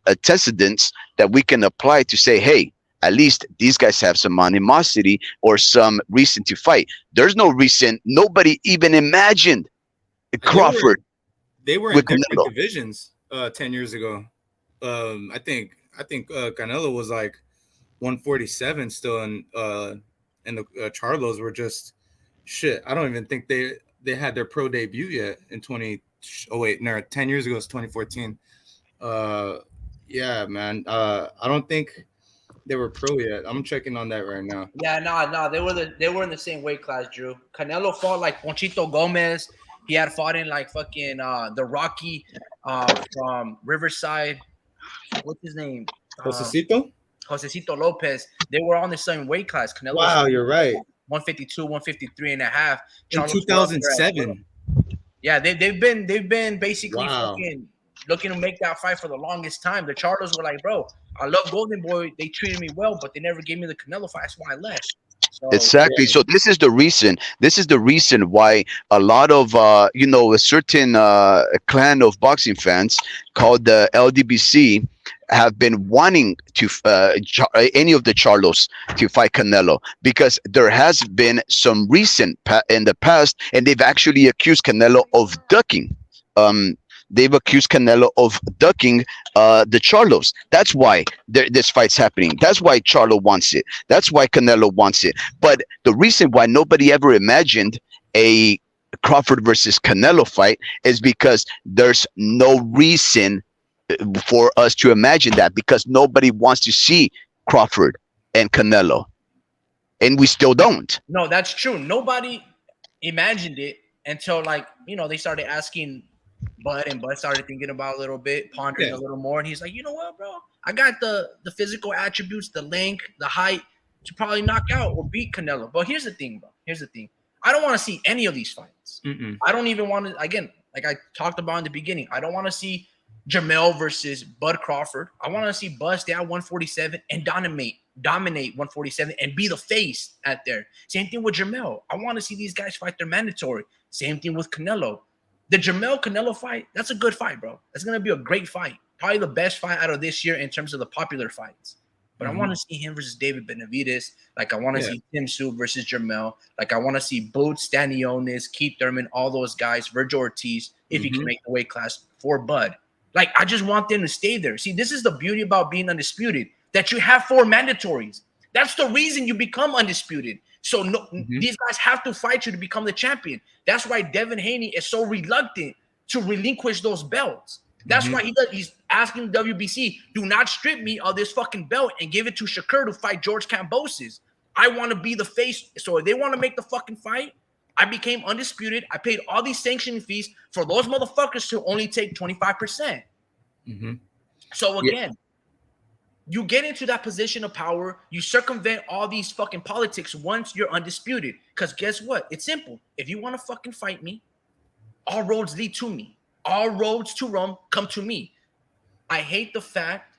antecedents that we can apply to say, hey, at least these guys have some animosity or some reason to fight. There's no reason. Nobody even imagined And Crawford they were in with different Canelo. divisions 10 years ago. I think Canelo was like 147 still, and the Charlos were just shit. I don't even think they had their pro debut yet in 20. Oh wait, no, 10 years ago it's 2014. Yeah, man. I don't think they were pro yet. I'm checking on that right now. Yeah, no, they were in the same weight class, Drew. Canelo fought like Ponchito Gomez. He had fought in like fucking the Rocky from Riverside. What's his name? Josecito? Josecito Lopez. They were on the same weight class. Canelo Wow, you're right. 152, 153 and a half. In 2007. Yeah, they've been basically Wow. fucking looking to make that fight for the longest time. The Charlos were like, bro, I love Golden Boy. They treated me well, but they never gave me the Canelo fight. That's why I left. So Exactly. Yeah. So this is the reason. This is the reason why a lot of a certain clan of boxing fans called the LDBC have been wanting to any of the Charlos to fight Canelo, because there has been some recent in the past, and they've actually accused Canelo of ducking. They've accused Canelo of ducking the Charlos. That's why this fight's happening. That's why Charlo wants it. That's why Canelo wants it. But the reason why nobody ever imagined a Crawford versus Canelo fight is because there's no reason for us to imagine that, because nobody wants to see Crawford and Canelo, and we still don't. no, that's true. Nobody imagined it until they started asking Bud, and Bud started thinking about it a little bit, pondering Yeah. a little more, and he's like, you know what, bro? I got the physical attributes, the length, the height to probably knock out or beat Canelo. But here's the thing, bro. Here's the thing. I don't want to see any of these fights. Mm-mm. I don't even want to, again, like I talked about in the beginning, I don't want to see Jamel versus Bud Crawford. I want to see Bud stay at 147 and dominate 147 and be the face at there. Same thing with Jamel. I want to see these guys fight their mandatory. Same thing with Canelo. The Jamel Canelo fight, that's a good fight, bro. That's going to be a great fight. Probably the best fight out of this year in terms of the popular fights. But I want to see him versus David Benavidez. Like, I want to see Tim Tszyu versus Jamel. Like, I want to see Boots, Stanionis, Keith Thurman, all those guys, Virgil Ortiz, if he can make the weight class for Bud. Like, I just want them to stay there. See, this is the beauty about being undisputed, that you have 4 mandatories. That's the reason you become undisputed. So these guys have to fight you to become the champion. That's why Devin Haney is so reluctant to relinquish those belts. That's why he's asking the WBC, do not strip me of this fucking belt and give it to Shakur to fight George Kambosos. I want to be the face. So if they want to make the fucking fight, I became undisputed. I paid all these sanctioning fees for those motherfuckers to only take 25%. So again, you get into that position of power, you circumvent all these fucking politics once you're undisputed. Because guess what? It's simple. If you want to fucking fight me, all roads lead to me. All roads to Rome come to me. I hate the fact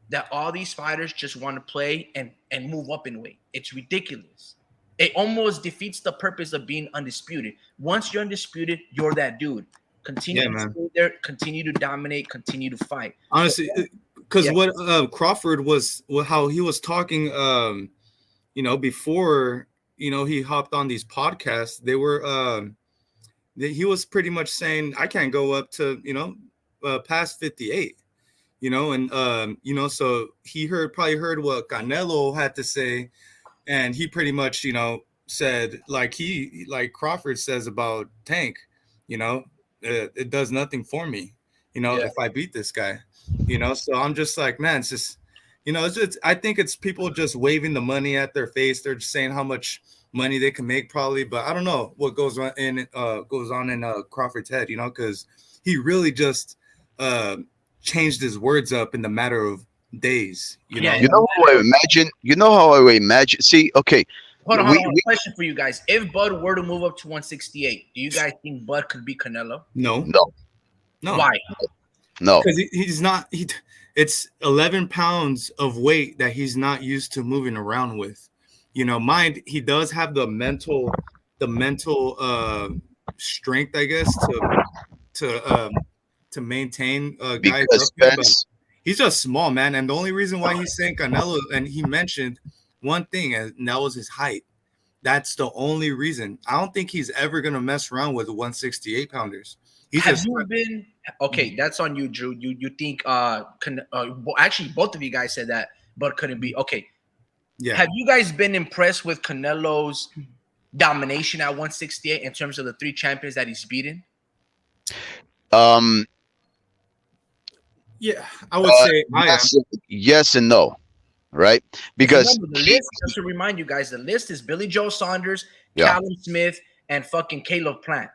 that all these fighters just want to play and move up in weight. It's ridiculous. It almost defeats the purpose of being undisputed. Once you're undisputed, you're that dude. Continue to stay there, continue to dominate, continue to fight. Honestly, because what Crawford was, how he was talking, before, he hopped on these podcasts, they were, he was pretty much saying, I can't go up to, past 58, so he probably heard what Canelo had to say. And he pretty much, said, like Crawford says about Tank, it does nothing for me, if I beat this guy, so I'm just like, man, it's just, I think it's people just waving the money at their face. They're just saying how much money they can make probably, but I don't know what goes on in Crawford's head, because he really just changed his words up in the matter of days. You know how I imagine. See, okay. Hold on. Question for you guys: if Bud were to move up to 168, do you guys think Bud could beat Canelo? No. Why? No, because he's not. It's 11 pounds of weight that he's not used to moving around with. Mind he does have the mental the mental strength, I guess, to maintain a guy Because up there, but Spence, he's just small, man. And the only reason why he's saying Canelo, and he mentioned one thing, and that was his height. That's the only reason. I don't think he's ever gonna mess around with 168 pounders. He's Have just you been okay? That's on you, Drew. You think actually both of you guys said that, but couldn't be okay. yeah. Have you guys been impressed with Canelo's domination at 168 in terms of the 3 champions that he's beaten? um, Yeah, I would say I am. yes and no, right? Because Remember, the list, just to remind you guys, the list is Billy Joe Saunders, Yeah. Callum Smith, and fucking Caleb Plant.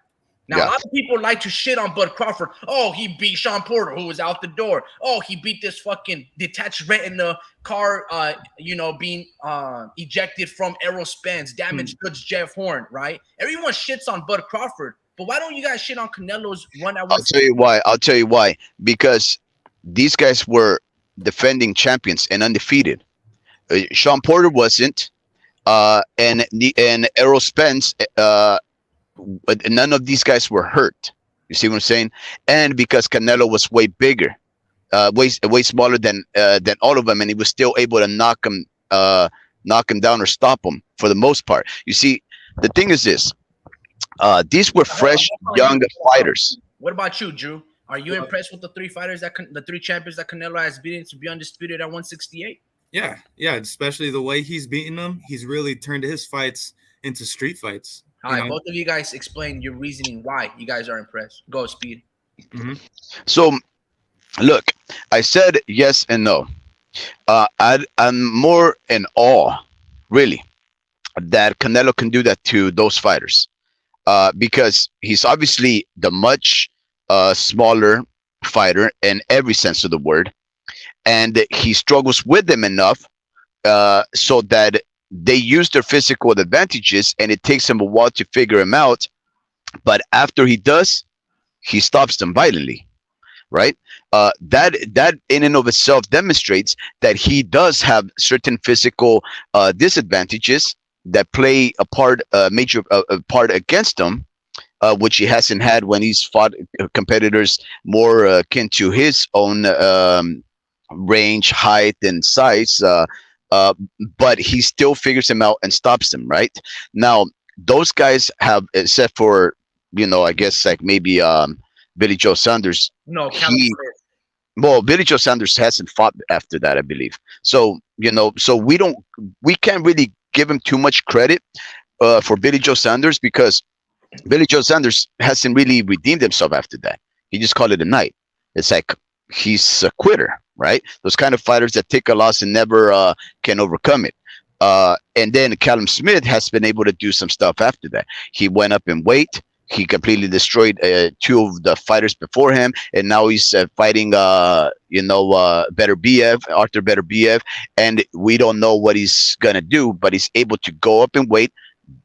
Now, Yeah. a lot of people like to shit on Bud Crawford. Oh, he beat Sean Porter, who was out the door. Oh, he beat this fucking detached retina car, being ejected from Errol Spence, damaged goods Jeff Horn, right? Everyone shits on Bud Crawford. But why don't you guys shit on Canelo's run at I'll tell you why. I'll tell you why. Because these guys were defending champions and undefeated. Sean Porter wasn't, and Errol Spence. But none of these guys were hurt. You see what I'm saying? And because Canelo was way bigger, way smaller than all of them, and he was still able to knock him down or stop him for the most part. You see, the thing is this: these were fresh, young fighters. What about you, Drew? Are you impressed with the 3 fighters the 3 champions that Canelo has beaten to be undisputed at 168? Yeah, especially the way he's beating them. He's really turned his fights into street fights. All right, both of you guys explain your reasoning why you guys are impressed. Go, Speed. Mm-hmm. So, look, I said yes and no. I'm more in awe, really, that Canelo can do that to those fighters, because he's obviously the much smaller fighter in every sense of the word, and he struggles with them enough so that they use their physical advantages, and it takes him a while to figure him out. But after he does, he stops them violently, right? That in and of itself demonstrates that he does have certain physical disadvantages that play a major part against him, which he hasn't had when he's fought competitors more akin to his own range, height, and size. But he still figures him out and stops them. Right now, those guys have, except for I guess like maybe Billy Joe Saunders. No, Billy Joe Saunders hasn't fought after that, I believe. So so we can't really give him too much credit for Billy Joe Saunders, because Billy Joe Saunders hasn't really redeemed himself after that. He just called it a night. It's like he's a quitter. Right, those kind of fighters that take a loss and never can overcome it. And then Callum Smith has been able to do some stuff after that. He went up in weight. He completely destroyed 2 of the fighters before him, and now he's fighting, Better BF, Arthur Better BF, and we don't know what he's gonna do, but he's able to go up in weight,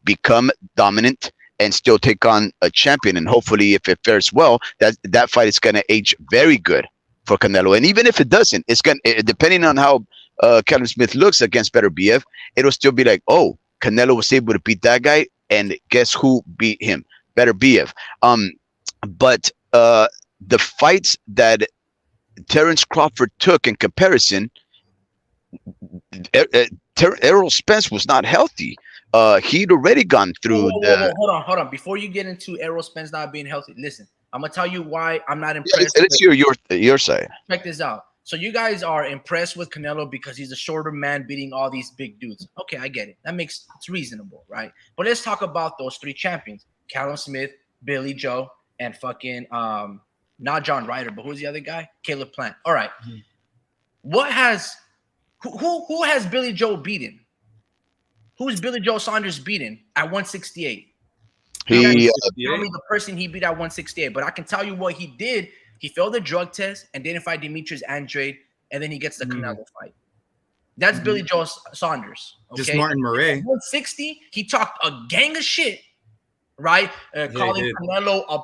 become dominant, and still take on a champion. And hopefully, if it fares well, that fight is gonna age very good for Canelo. And even if it doesn't, it's gonna, depending on how Callum Smith looks against Better BF, it'll still be like, oh, Canelo was able to beat that guy, and guess who beat him? Better BF. But the fights that Terence Crawford took in comparison, Errol Spence was not healthy. He'd already gone through hold on. Before you get into Errol Spence not being healthy, listen. I'm gonna tell you why I'm not impressed. Let's hear your side. Check this out. So you guys are impressed with Canelo because he's a shorter man beating all these big dudes. Okay, I get it. It's reasonable, right? But let's talk about those 3 champions: Callum Smith, Billy Joe, and fucking not John Ryder, but who's the other guy? Caleb Plant. All right. Who has Billy Joe beaten? Who's Billy Joe Saunders beaten at 168? Tell me the person he beat at 168. But I can tell you what he did. He failed the drug test and didn't fight Demetrius Andrade, and then he gets the Canelo fight. That's Billy Joe Saunders. Okay? Just Martin Murray. At 160, he talked a gang of shit, right? Calling Canelo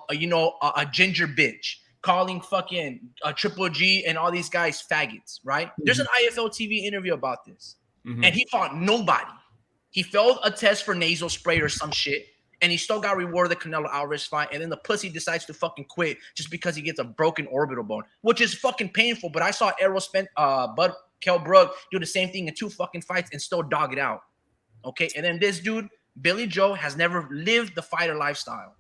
a ginger bitch, calling fucking Triple G and all these guys faggots, right? There's an IFL TV interview about this, and he fought nobody. He failed a test for nasal spray or some shit. and he still got rewarded the Canelo Alvarez fight, and then the pussy decides to fucking quit just because he gets a broken orbital bone, which is fucking painful. But I saw Errol Spence, Bud Kell Brook do the same thing in 2 fucking fights and still dog it out. Okay, and then this dude, Billy Joe, has never lived the fighter lifestyle.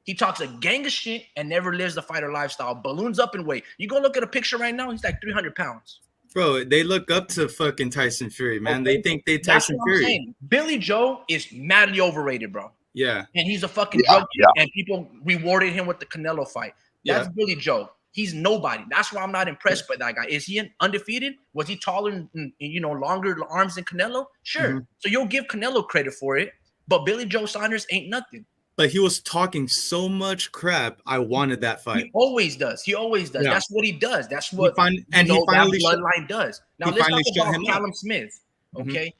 He talks a gang of shit and never lives the fighter lifestyle. Balloons up in weight. You go look at a picture right now, he's like 300 pounds. Bro, they look up to fucking Tyson Fury, man. Okay. They think they Tyson Fury. Billy Joe is madly overrated, bro. Yeah. And he's a fucking drug and people rewarded him with the Canelo fight. That's Billy Joe. He's nobody. That's why I'm not impressed by that guy. Is he undefeated? Was he taller and, longer arms than Canelo? Sure. Mm-hmm. So you'll give Canelo credit for it, but Billy Joe Saunders ain't nothing. But he was talking so much crap. I wanted that fight. He always does. Yeah. That's what he does. That's what he finally that bloodline does. Now let's talk about Callum Smith. Okay.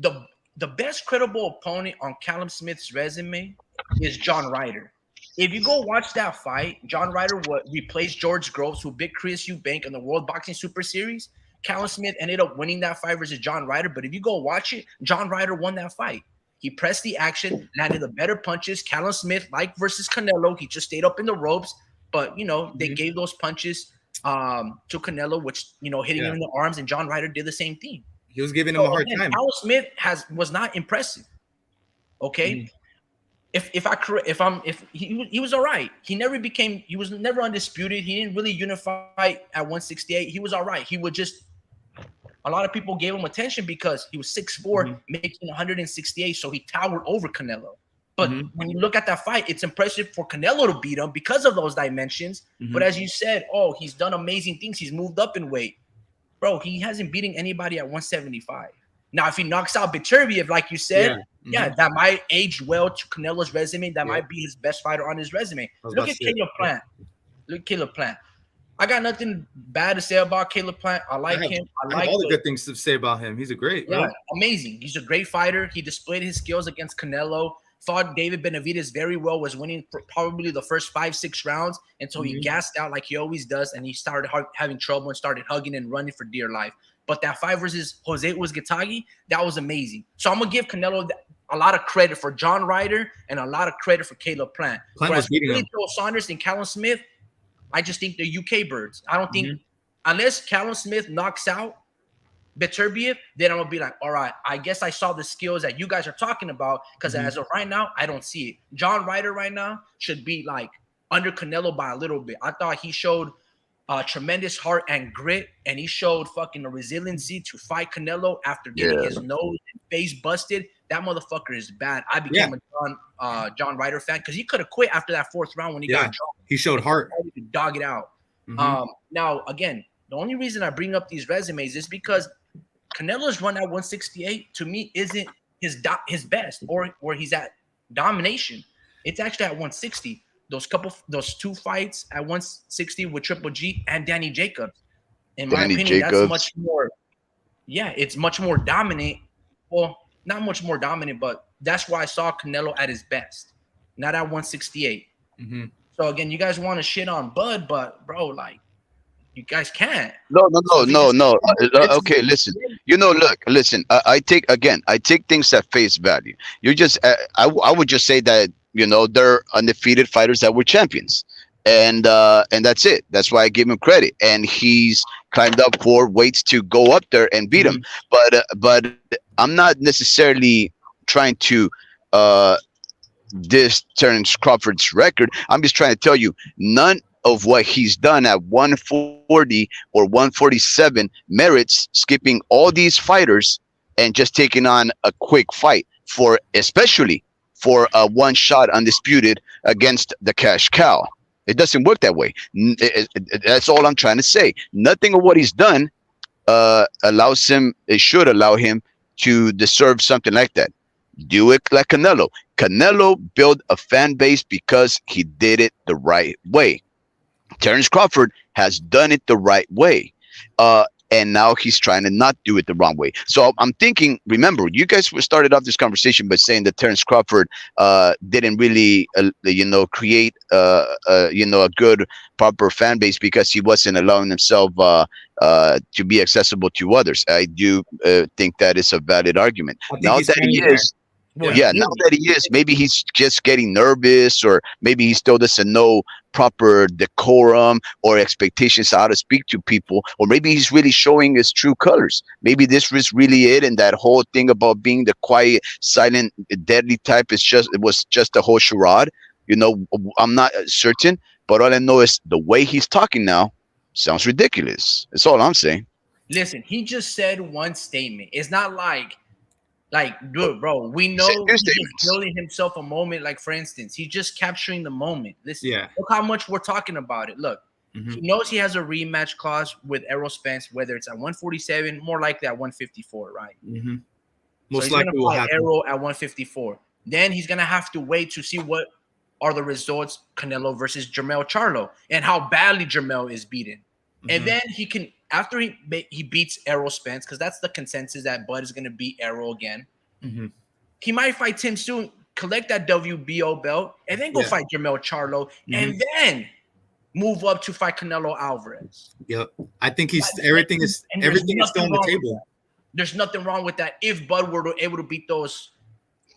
Mm-hmm. The best credible opponent on Callum Smith's resume is John Ryder. If you go watch that fight, John Ryder replaced George Groves, who beat Chris Eubank in the World Boxing Super Series. Callum Smith ended up winning that fight versus John Ryder. But if you go watch it, John Ryder won that fight. He pressed the action, landed the better punches. Callum Smith, like versus Canelo, he just stayed up in the ropes. But, they gave those punches to Canelo, which, hitting him in the arms. And John Ryder did the same thing. He was giving him a hard time. Callum Smith was not impressive. Okay. If he was all right. He was never undisputed. He didn't really unify at 168. He was all right. He would just, a lot of people gave him attention because he was 6'4", making 168. So he towered over Canelo. But when you look at that fight, it's impressive for Canelo to beat him because of those dimensions. But as you said, he's done amazing things. He's moved up in weight. Bro, he hasn't beaten anybody at 175. Now, if he knocks out Beterbiev, like you said, that might age well to Canelo's resume. That might be his best fighter on his resume. Look at Caleb Plant. Look at Caleb Plant. I got nothing bad to say about Caleb Plant. I like him. I like all the good things to say about him. He's a great, amazing. He's a great fighter. He displayed his skills against Canelo. Fought David Benavidez very well. Was winning probably the first 5-6 rounds until he gassed out like he always does, and he started having trouble and started hugging and running for dear life. But that fight versus Jose Uzcategui, that was amazing. So I'm gonna give Canelo a lot of credit for John Ryder and a lot of credit for Caleb Plant. Was beating him. Joe Saunders and Callum Smith, I just think they're UK birds. I don't think unless Callum Smith knocks out Beterbiev, then I'm gonna be like, all right, I guess I saw the skills that you guys are talking about, because as of right now, I don't see it. John Ryder right now should be like under Canelo by a little bit. I thought he showed tremendous heart and grit, and he showed fucking the resiliency to fight Canelo after getting his nose and face busted. That motherfucker is bad. I became a John Ryder fan because he could have quit after that 4th round when he got dropped. He showed heart. He could dog it out. Now, again, the only reason I bring up these resumes is because Canelo's run at 168 to me isn't his best or where he's at domination. It's actually at 160. Those 2 fights at 160 with Triple G and Danny Jacobs. In my opinion, that's much more. Yeah, it's much more dominant. Well, not much more dominant, but that's why I saw Canelo at his best, not at 168. So again, you guys want to shit on Bud, but bro, like, you guys can't. No. Okay, listen. Listen. I take things at face value. You just, I would just say that they're undefeated fighters that were champions, and that's it. That's why I give him credit. And he's climbed up 4 weights to go up there and beat him. But I'm not necessarily trying to diss Terence Crawford's record. I'm just trying to tell you, none of what he's done at 140 or 147 merits skipping all these fighters and just taking on a quick fight especially for a one-shot undisputed against the cash cow. It doesn't work that way. That's all I'm trying to say. Nothing of what he's done should allow him to deserve something like that. Do it like Canelo. Canelo built a fan base because he did it the right way. Terence Crawford has done it the right way. And now he's trying to not do it the wrong way. So I'm thinking, remember, you guys started off this conversation by saying that Terence Crawford didn't really, create, a good, proper fan base because he wasn't allowing himself to be accessible to others. I do think that is a valid argument. Now that he is, Well, Yeah. Yeah, now that he is, maybe he's just getting nervous, or maybe he still doesn't know proper decorum or expectations how to speak to people, or maybe he's really showing his true colors. Maybe this was really it, and that whole thing about being the quiet, silent, deadly type it was just a whole charade. You know, I'm not certain, but all I know is the way he's talking now sounds ridiculous. That's all I'm saying. listen, he just said one statement. It's not like, dude, bro, we He said know two he's just statements. building himself a moment. Like, for instance, he's just capturing the moment. Listen, Yeah. look how much we're talking about it. Look, he knows he has a rematch clause with Errol Spence, whether it's at 147, more likely at 154, right? Mm-hmm. So Most he's gonna likely will fight happen. Errol at 154. Then he's gonna have to wait to see what are the results Canelo versus Jermell Charlo and how badly Jermell is beaten. And then he can, after he beats Errol Spence, because that's the consensus that Bud is gonna beat Errol again. Mm-hmm. He might fight Tim soon, collect that WBO belt, and then go Yeah. fight Jermell Charlo, and then move up to fight Canelo Alvarez. Yep. I think everything is still on the table. There's nothing wrong with that if Bud were able to beat those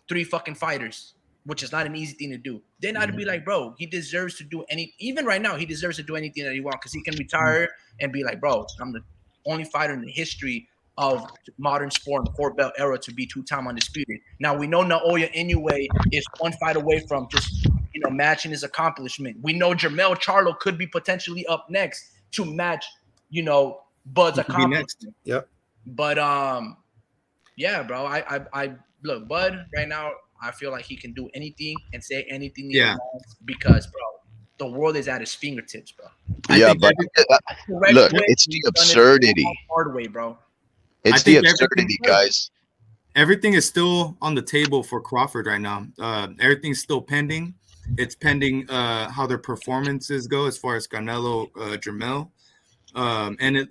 3 fucking fighters, which is not an easy thing to do. Then I'd be like, bro, he deserves to do even right now, he deserves to do anything that he wants, because he can retire and be like, bro, I'm the only fighter in the history of modern sport in the 4-belt era to be 2-time undisputed. Now we know Naoya Inoue is 1 fight away from just matching his accomplishment. We know Jermell Charlo could be potentially up next to match, Bud's accomplishment. Yep. But yeah, bro. I look, Bud right now. I feel like he can do anything and say anything he wants because, bro, the world is at his fingertips, bro. Yeah, but look, it's the absurdity. Hard way, bro. It's the absurdity, guys. Everything is still on the table for Crawford right now. Everything's still pending. It's pending how their performances go as far as Canelo, Jermell, and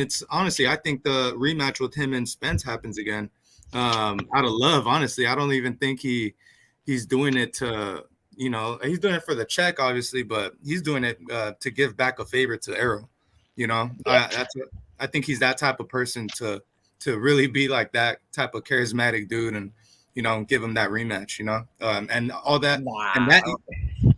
it's honestly, I think the rematch with him and Spence happens again out of love. Honestly, I don't even think he's doing it to he's doing it for the check, obviously, but he's doing it to give back a favor to Errol. I think he's that type of person to really be like that type of charismatic dude and give him that rematch, and all that. Wow. And that,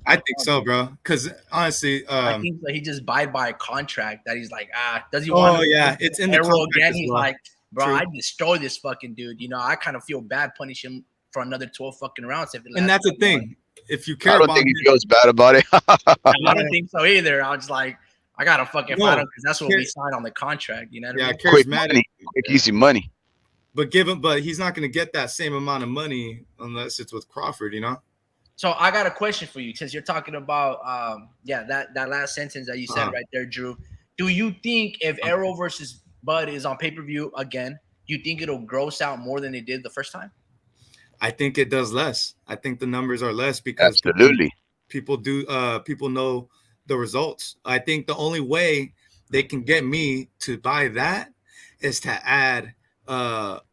I think so, bro. Because honestly, I think that he just abide by a contract that he's like, does he want? Oh yeah, it's in the Errol contract again? as He's well. like, bro, True. I destroy this fucking dude. I kind of feel bad punishing him for another 12 fucking rounds. And that's the thing. If you care, I don't think he feels bad about it. I don't think so either. I was like, I gotta fucking fight him because that's what we signed on the contract. You know what I mean? Quick money, quick easy money. But he's not going to get that same amount of money unless it's with Crawford, So I got a question for you, since you're talking about that last sentence that you said right there, Drew. Do you think if Errol versus Bud is on pay-per-view again, you think it'll gross out more than it did the first time? I think it does less. I think the numbers are less because absolutely people know the results. I think the only way they can get me to buy that is to add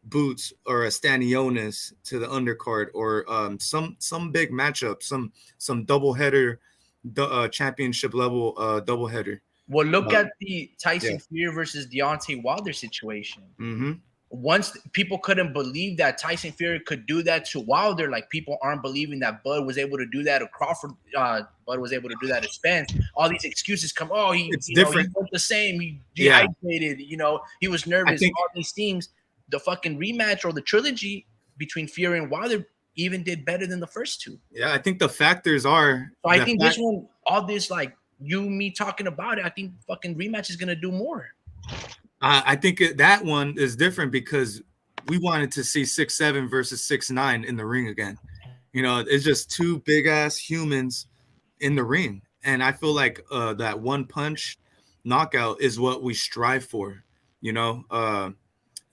Boots or a Stanionis to the undercard, or some big matchup, some doubleheader, championship level doubleheader. Well, look at the Tyson Fury versus Deontay Wilder situation. Mm-hmm. Once people couldn't believe that Tyson Fury could do that to Wilder, like people aren't believing that Bud was able to do that to Crawford. Bud was able to do that to Spence. All these excuses come. Oh, it's different. He looked the same. He dehydrated. He was nervous. All these things. The fucking rematch or the trilogy between Fury and Wilder even did better than the first two. Yeah, I think the factors are. So I think this one, all this like me talking about it, I think fucking rematch is gonna do more. I think that one is different because we wanted to see 6'7" versus 6'9" in the ring again. It's just two big ass humans in the ring, and I feel like that one punch knockout is what we strive for.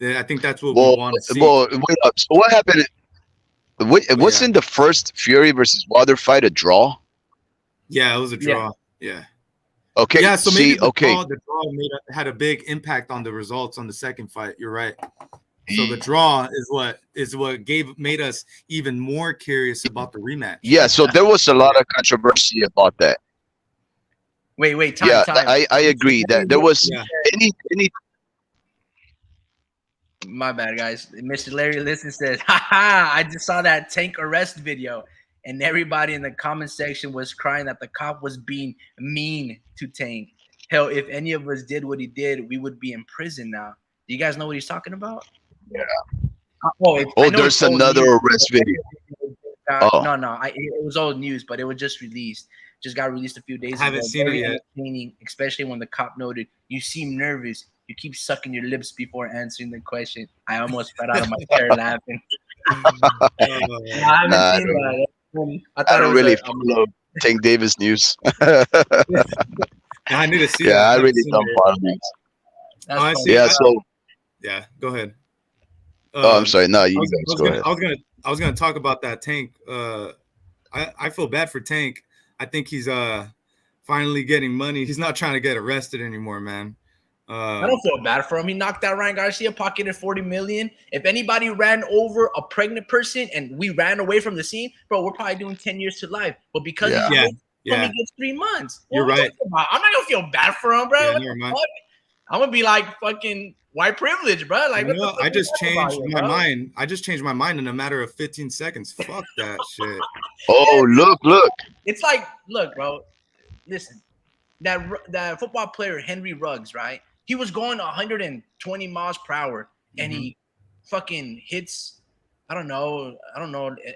I think that's what we want to see. Well, wait up. So what happened? Wasn't the first Fury versus Wilder fight a draw? Yeah, it was a draw. Yeah. Okay. Yeah, so maybe the draw had a big impact on the results on the second fight. You're right. So the draw is what made us even more curious about the rematch. Yeah, so there was a lot of controversy about that. Wait, time. I agree that there was any My bad, guys. Mr. Larry Listen says, haha, I just saw that Tank arrest video. And everybody in the comment section was crying that the cop was being mean to Tank. Hell, if any of us did what he did, we would be in prison now. Do you guys know what he's talking about? Yeah. I know There's it's old another news. arrest video. No. It was old news, but it was just released. Just got released a few days ago. I haven't seen it yet. Especially when the cop noted, "You seem nervous. You keep sucking your lips before answering the question." I almost fell out of my chair laughing. I haven't seen that. I don't really follow Tank Davis news. I need to see. Yeah, I really don't follow news. Yeah, go ahead. I'm sorry. No, you guys go ahead. I was gonna talk about that Tank. I feel bad for Tank. I think he's finally getting money. He's not trying to get arrested anymore, man. I don't feel bad for him. He knocked out Ryan Garcia, pocketed $40 million. If anybody ran over a pregnant person and we ran away from the scene, bro, we're probably doing 10 years to life. But because he gets 3 months. You're right. I'm not gonna feel bad for him, bro. Yeah, I'm gonna be like fucking white privilege, bro. Like, I just changed my mind. I just changed my mind in a matter of 15 seconds. Fuck that shit. Oh, look. It's like, look, bro. Listen, that football player Henry Ruggs, right? He was going 120 miles per hour, and he fucking hits. I don't know,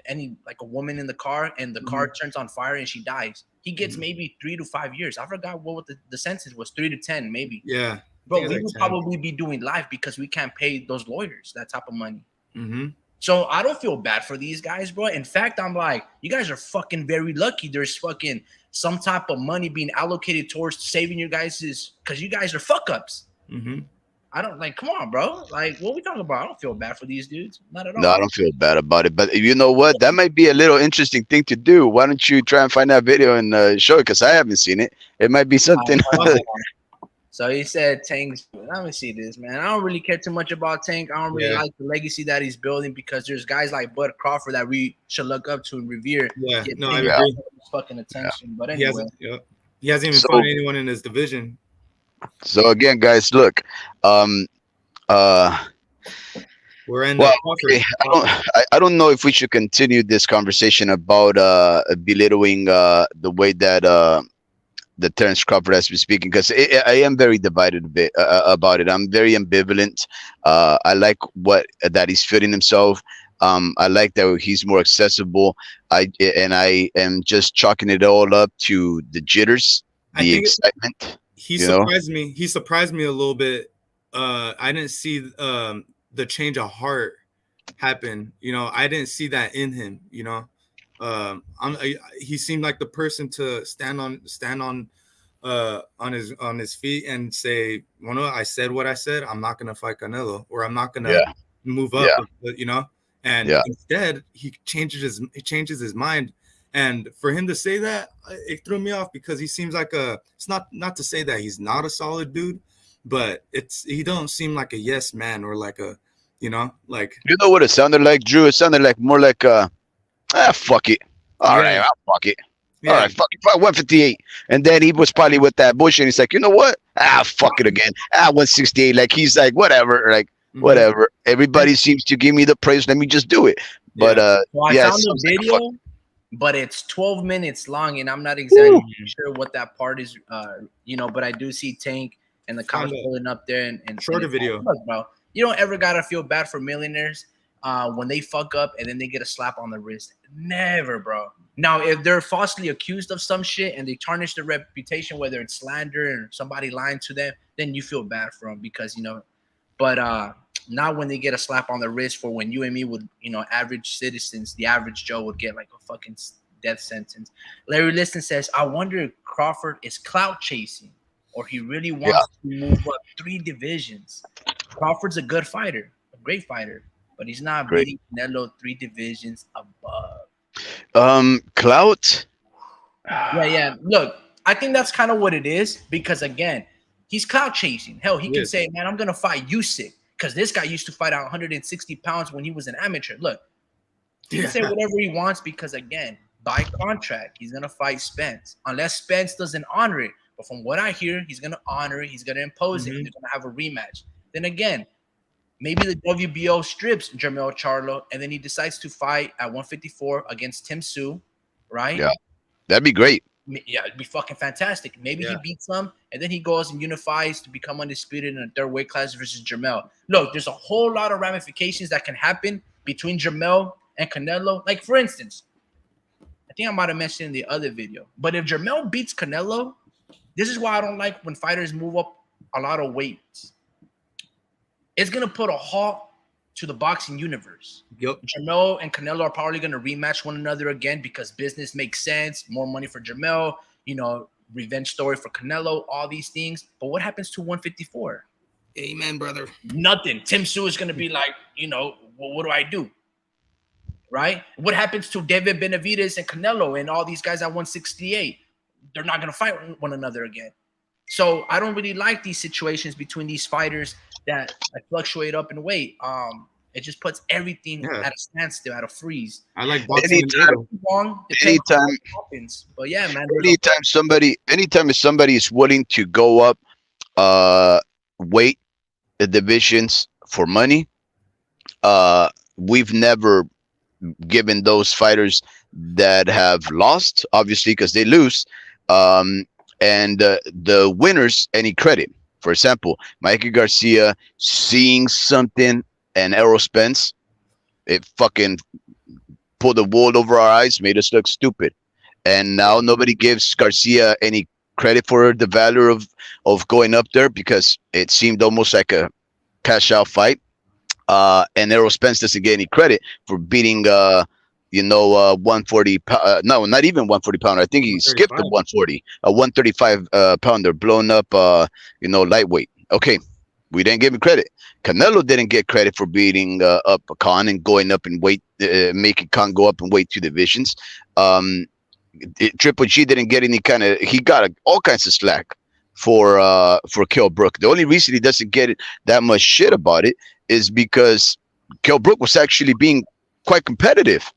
any like a woman in the car, and the car turns on fire and she dies. He gets maybe 3 to 5 years. I forgot what the sentence was, 3 to 10, maybe. Yeah. But we would probably be doing life because we can't pay those lawyers that type of money. Mm-hmm. So I don't feel bad for these guys, bro. In fact, I'm like, you guys are fucking very lucky. There's fucking some type of money being allocated towards saving you guys because you guys are fuck ups. Mm-hmm. I don't like, come on, bro. Like, what we talking about? I don't feel bad for these dudes. Not at all. No, I don't feel bad about it. But you know what? That might be a little interesting thing to do. Why don't you try and find that video and show it? Because I haven't seen it. It might be something. So he said Tank's. Let me see this, man. I don't really care too much about Tank. I don't really like the legacy that he's building because there's guys like Bud Crawford that we should look up to and revere. Yeah, no, I agree. Fucking attention, but anyway, he hasn't even fought anyone in his division. So again, guys, look, we're in. Okay. I don't know if we should continue this conversation about belittling the way that the Terence Crawford has been speaking, because I am very divided a bit about it. I'm very ambivalent. I like that he's fitting himself. I like that he's more accessible. I am just chalking it all up to the jitters, the excitement. He surprised me. He surprised me a little bit. I didn't see the change of heart happen. I didn't see that in him. He seemed like the person to stand on his feet and say, "Well, no, I said what I said. I'm not gonna fight Canelo, or I'm not gonna move up." And instead, he changes his mind. And for him to say that, it threw me off because he seems like it's not to say that he's not a solid dude, but he don't seem like a yes man or like a, like. You know what it sounded like, Drew? It sounded like more like fuck it. All right, I'll fuck it. Yeah. All right, fuck it. 158. And then he was probably with that bush and he's like, you know what? Fuck it again. 168. Like, he's like, whatever. Like, whatever. Everybody seems to give me the praise. Let me just do it. But, I found the video, but it's 12 minutes long, and I'm not exactly sure what that part is, but I do see Tank and the cops pulling up there. And shorter video. Look, bro, you don't ever got to feel bad for millionaires when they fuck up and then they get a slap on the wrist. Never, bro. Now, if they're falsely accused of some shit and they tarnish their reputation, whether it's slander or somebody lying to them, then you feel bad for them because, but not when they get a slap on the wrist for when you and me would, average citizens, the average Joe would get like a fucking death sentence. Larry Liston says, I wonder if Crawford is clout chasing or he really wants to move up 3 divisions. Crawford's a good fighter, a great fighter, but he's not beating Canelo 3 divisions above. Clout? Yeah. Look, I think that's kind of what it is because, again, he's clout chasing. Hell, he can say, man, I'm going to fight Usyk because this guy used to fight at 160 pounds when he was an amateur. Look, he can say whatever he wants because, again, by contract, he's going to fight Spence unless Spence doesn't honor it. But from what I hear, he's going to honor it. He's going to impose it. He's going to have a rematch. Then again, Maybe the WBO strips Jermell Charlo, and then he decides to fight at 154 against Tim Tszyu, right? Yeah, that'd be great. Yeah, it'd be fucking fantastic. Maybe he Yeah. beats him, and then he goes and unifies to become undisputed in a third weight class versus Jermell. Look, there's a whole lot of ramifications that can happen between Jermell and Canelo. Like, for instance, I think I might have mentioned in the other video, but if Jermell beats Canelo, this is why I don't like when fighters move up a lot of weights. It's gonna put a halt to the boxing universe. Yep. Jermell and Canelo are probably gonna rematch one another again because business makes sense, more money for Jermell, revenge story for Canelo, all these things. But what happens to 154? Amen, brother. Nothing. Tim Tszyu is gonna be like, well, what do I do? Right? What happens to David Benavidez and Canelo and all these guys at 168? They're not gonna fight one another again. So I don't really like these situations between these fighters that fluctuate up in weight. It just puts everything at a standstill, at a freeze. I like boxing. Anytime, happens. But yeah, man. Anytime somebody is willing to go up weight divisions for money, we've never given those fighters that have lost, obviously, because they lose. And the winners any credit. For example, Mikey Garcia seeing something and Errol Spence, it fucking pulled the wool over our eyes, made us look stupid. And now nobody gives Garcia any credit for the value of going up there because it seemed almost like a cash out fight. And Errol Spence doesn't get any credit for beating 140 no, not even 140 pounder. I think he skipped the 140, a 135 pounder, blown up lightweight. Okay, we didn't give him credit. Canelo didn't get credit for beating up Khan and going up in weight, making Khan go up in weight 2 divisions. Triple G didn't get any kind of, he got all kinds of slack for Kell Brook. The only reason he doesn't get that much shit about it is because Kell Brook was actually being quite competitive.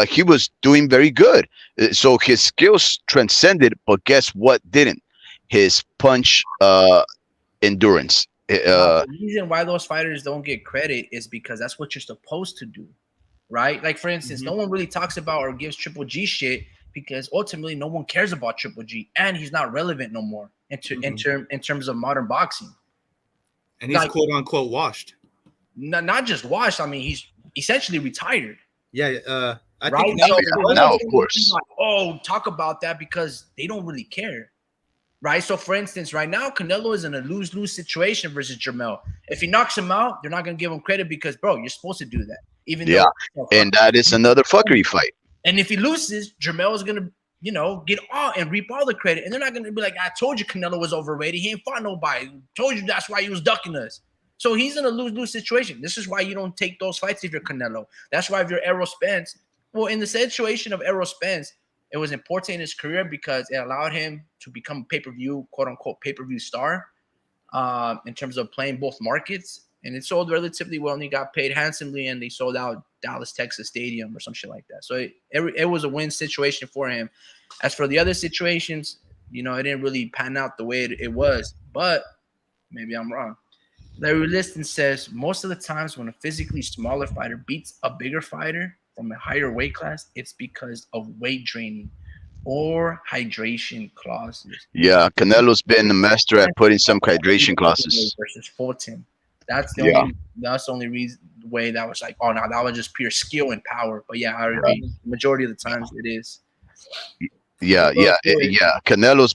He was doing very good. So his skills transcended, but guess what didn't? His punch endurance. The reason why those fighters don't get credit is because that's what you're supposed to do, right? Like, for instance, no one really talks about or gives Triple G shit because ultimately no one cares about Triple G, and he's not relevant no more in terms of modern boxing. And he's quote unquote washed. Not just washed. I mean, he's essentially retired. Yeah, I right think now, of course. Like, talk about that because they don't really care, right? So, for instance, right now, Canelo is in a lose-lose situation versus Jermell. If he knocks him out, they're not gonna give him credit because, bro, you're supposed to do that. And that is another fuckery fight. And if he loses, Jermell is gonna, get all and reap all the credit, and they're not gonna be like, "I told you Canelo was overrated. He ain't fought nobody. Told you that's why he was ducking us." So he's in a lose-lose situation. This is why you don't take those fights if you're Canelo. That's why if you're Errol Spence, well, in the situation of Errol Spence, it was important in his career because it allowed him to become a pay-per-view, quote-unquote, pay-per-view star in terms of playing both markets. And it sold relatively well, and he got paid handsomely, and they sold out Dallas, Texas Stadium or some shit like that. So it was a win situation for him. As for the other situations, it didn't really pan out the way it was. But maybe I'm wrong. Larry Liston says most of the times when a physically smaller fighter beats a bigger fighter from a higher weight class, it's because of weight training or hydration clauses. Yeah, Canelo's been a master at putting some hydration clauses. Versus Fulton. That's the only reason way that was like, oh no, that was just pure skill and power. But yeah, I agree. The majority of the times it is. Yeah. Canelo's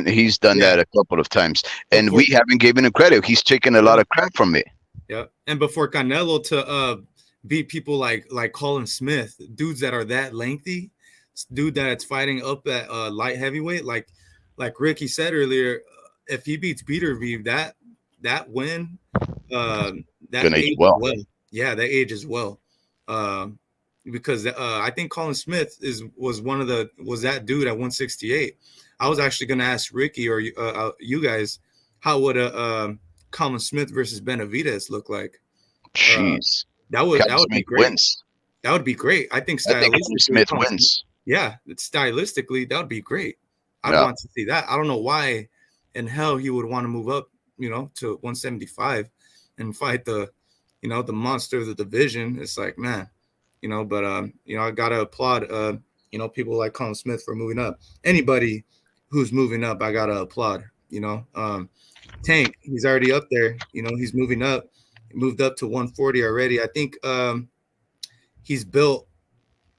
he's done that a couple of times, and we haven't given him credit. He's taken a lot of crap from it. Yeah, and before Canelo to beat people like Colin Smith, dudes that are that lengthy, dude that's fighting up at light heavyweight, like Ricky said earlier, if he beats Beterbiev, that win, that age well. Yeah, that age as well. Because I think Colin Smith was that dude at 168. I was actually going to ask Ricky or you guys, how would a Colin Smith versus Benavidez look like? Jeez, that would be great. Wins. That would be great. I think Smith wins. Yeah, stylistically that would be great. I'd want to see that. I don't know why in hell he would want to move up, to 175 and fight the the monster of the division. It's like, man, but I gotta applaud people like Colin Smith for moving up. Anybody who's moving up, I gotta applaud. Tank, he's already up there. He's moving up. He moved up to 140 already. I think he's built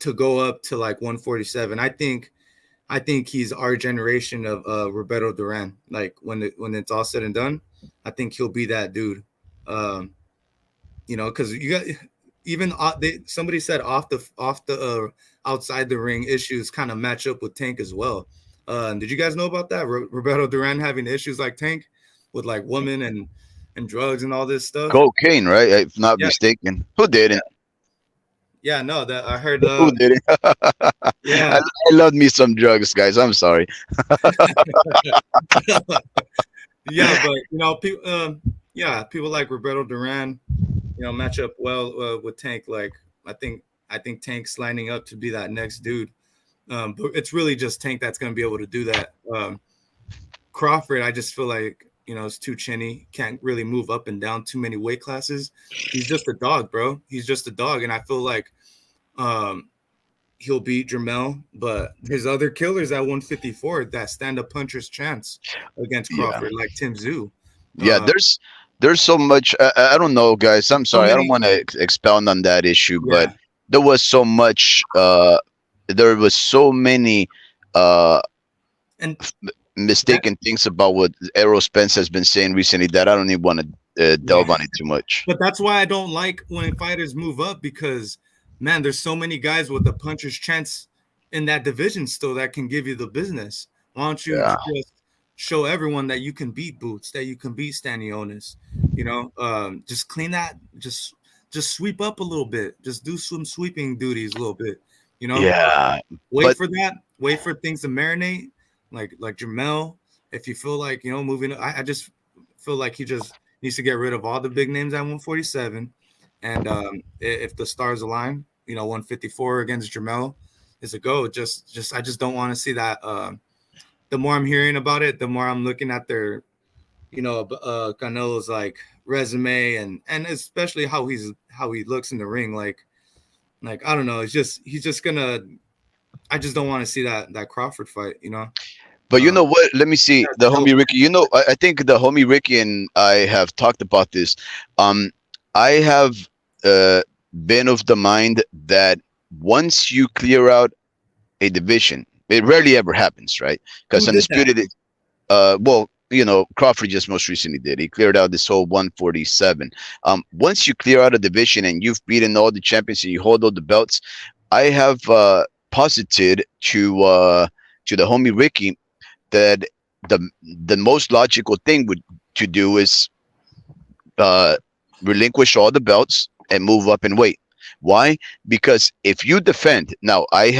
to go up to like 147. I think he's our generation of Roberto Duran. Like when it's all said and done, I think he'll be that dude. Because you got even somebody said off the outside the ring issues kind of match up with Tank as well. Did you guys know about that? Roberto Duran having issues like Tank with like women and drugs and all this stuff. Cocaine, right? If not mistaken. Who didn't? Yeah, no, that I heard. Who didn't? Yeah, I love me some drugs, guys. I'm sorry. yeah, but people like Roberto Duran, match up well with Tank. Like I think Tank's lining up to be that next dude. But it's really just Tank that's going to be able to do that. Crawford, I just feel like it's too chinny. Can't really move up and down too many weight classes. He's just a dog, bro. He's just a dog, and I feel like he'll beat Jermell, but his other killers at 154 that stand up puncher's chance against Crawford, like Tim Tszyu. Yeah, there's so much. I don't know, guys. I'm sorry. I don't want to expound on that issue, but there was so much. There was so many and mistaken things about what Errol Spence has been saying recently that I don't even want to delve on it too much. But that's why I don't like when fighters move up, because man, there's so many guys with a puncher's chance in that division still that can give you the business. Why don't you just show everyone that you can beat Boots, that you can beat Stanionis? Just clean that, just sweep up a little bit, just do some sweeping duties a little bit. Wait for that. Wait for things to marinate. Like Jermell, if you feel like moving, I just feel like he just needs to get rid of all the big names at 147, and if the stars align, 154 against Jermell is a go. I just don't want to see that. The more I'm hearing about it, the more I'm looking at their, Canelo's like resume and especially how he looks in the ring. Like I don't know. He's just gonna. I just don't want to see that Crawford fight, But you know what? Let me see the homie Ricky. I think the homie Ricky and I have talked about this. I have been of the mind that once you clear out a division, it rarely ever happens, right? Because Undisputed, Crawford just most recently did. He cleared out this whole 147. Once you clear out a division and you've beaten all the champions and you hold all the belts, I have posited to the homie Ricky that the most logical thing to do is relinquish all the belts and move up in weight. Why? Because if you defend, now I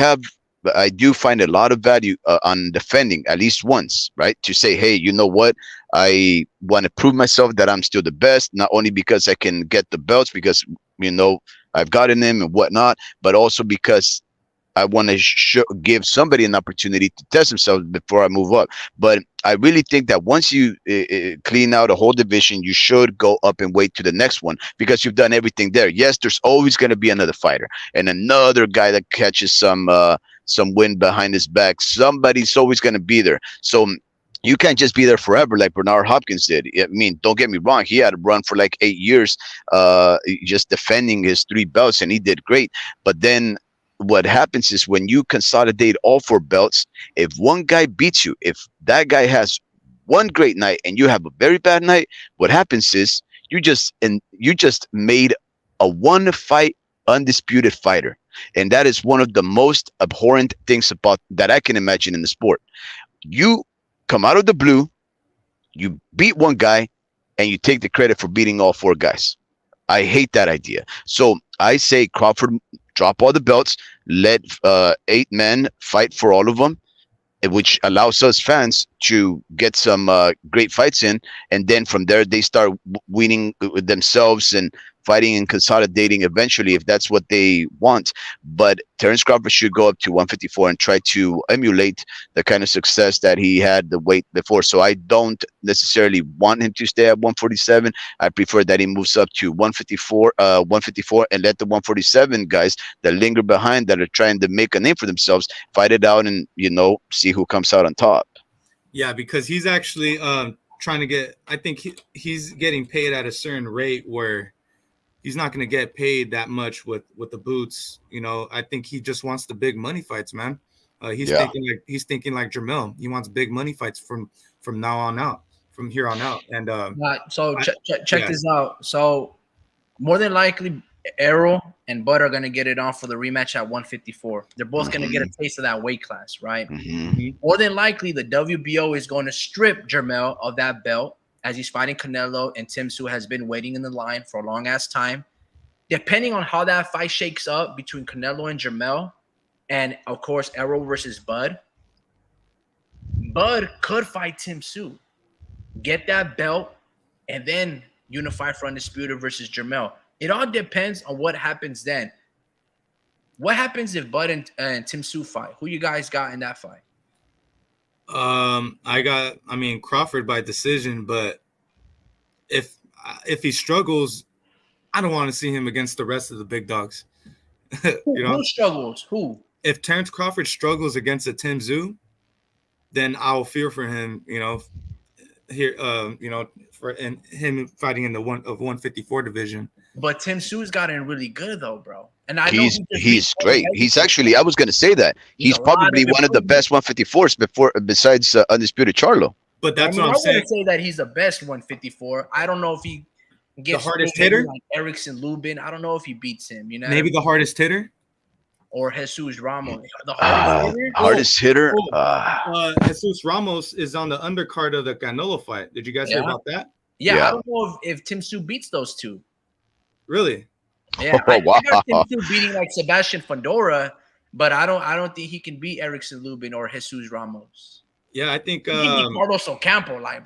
do find a lot of value on defending at least once, right? To say, hey, you know what? I want to prove myself that I'm still the best, not only because I can get the belts, because I've gotten them and whatnot, but also because I want to give somebody an opportunity to test themselves before I move up. But I really think that once you clean out a whole division, you should go up and wait to the next one, because you've done everything there. Yes, there's always going to be another fighter and another guy that catches some wind behind his back. Somebody's always going to be there. So you can't just be there forever like Bernard Hopkins did. I mean, don't get me wrong. He had to run for like 8 years just defending his 3 belts, and he did great. But then what happens is when you consolidate all 4 belts, if one guy beats you, if that guy has one great night and you have a very bad night, what happens is you just made a 1-fight undisputed fighter. And that is one of the most abhorrent things about that I can imagine in the sport. You come out of the blue, you beat one guy, and you take the credit for beating all 4 guys. I hate that idea. So I say Crawford, drop all the belts, let 8 men fight for all of them, which allows us fans to get some great fights in, and then from there they start winning with themselves and fighting and consolidating eventually if that's what they want. But Terence Crawford should go up to 154 and try to emulate the kind of success that he had the weight before. So I don't necessarily want him to stay at 147. I prefer that he moves up to 154, and let the 147 guys that linger behind, that are trying to make a name for themselves, fight it out and see who comes out on top. Yeah, because he's actually trying to get. I think he's getting paid at a certain rate where he's not going to get paid that much with the boots. I think he just wants the big money fights, man. He's thinking like Jermell. He wants big money fights from now on out, from here on out. And check this out. So more than likely, Errol and Bud are going to get it on for the rematch at 154. They're both going to get a taste of that weight class, right? More than likely, the WBO is going to strip Jermell of that belt as he's fighting Canelo, and Tim Tszyu has been waiting in the line for a long ass time. Depending on how that fight shakes up between Canelo and Jermell, and of course Errol versus Bud could fight Tim Tszyu, get that belt, and then unify for Undisputed versus Jermell. It all depends on what happens then. What happens if Bud and Tim Tszyu fight? Who you guys got in that fight? Crawford by decision, but if he struggles, I don't want to see him against the rest of the big dogs. Who struggles? Who? If Terence Crawford struggles against a Tim Tszyu, then I'll fear for him. Here, for him fighting in the 154 division. But Tim Tszyu's gotten really good though, bro. And I know he's great. He's actually, I was going to say that he's probably one of the best 154s besides Undisputed Charlo. But that's what I'm saying. I wouldn't say that he's the best 154. I don't know if he gets the hardest hitter like Erickson Lubin. I don't know if he beats him. Maybe the hardest hitter. Or Jesus Ramos. The hardest hitter. Jesus Ramos is on the undercard of the Canelo fight. Did you guys hear about that? Yeah, I don't know if Tim Tszyu beats those two. Really? Yeah, I heard Tim Tszyu beating like Sebastian Fundora, but I don't think he can beat Erickson Lubin or Jesus Ramos. Yeah, I think Carlos Ocampo, I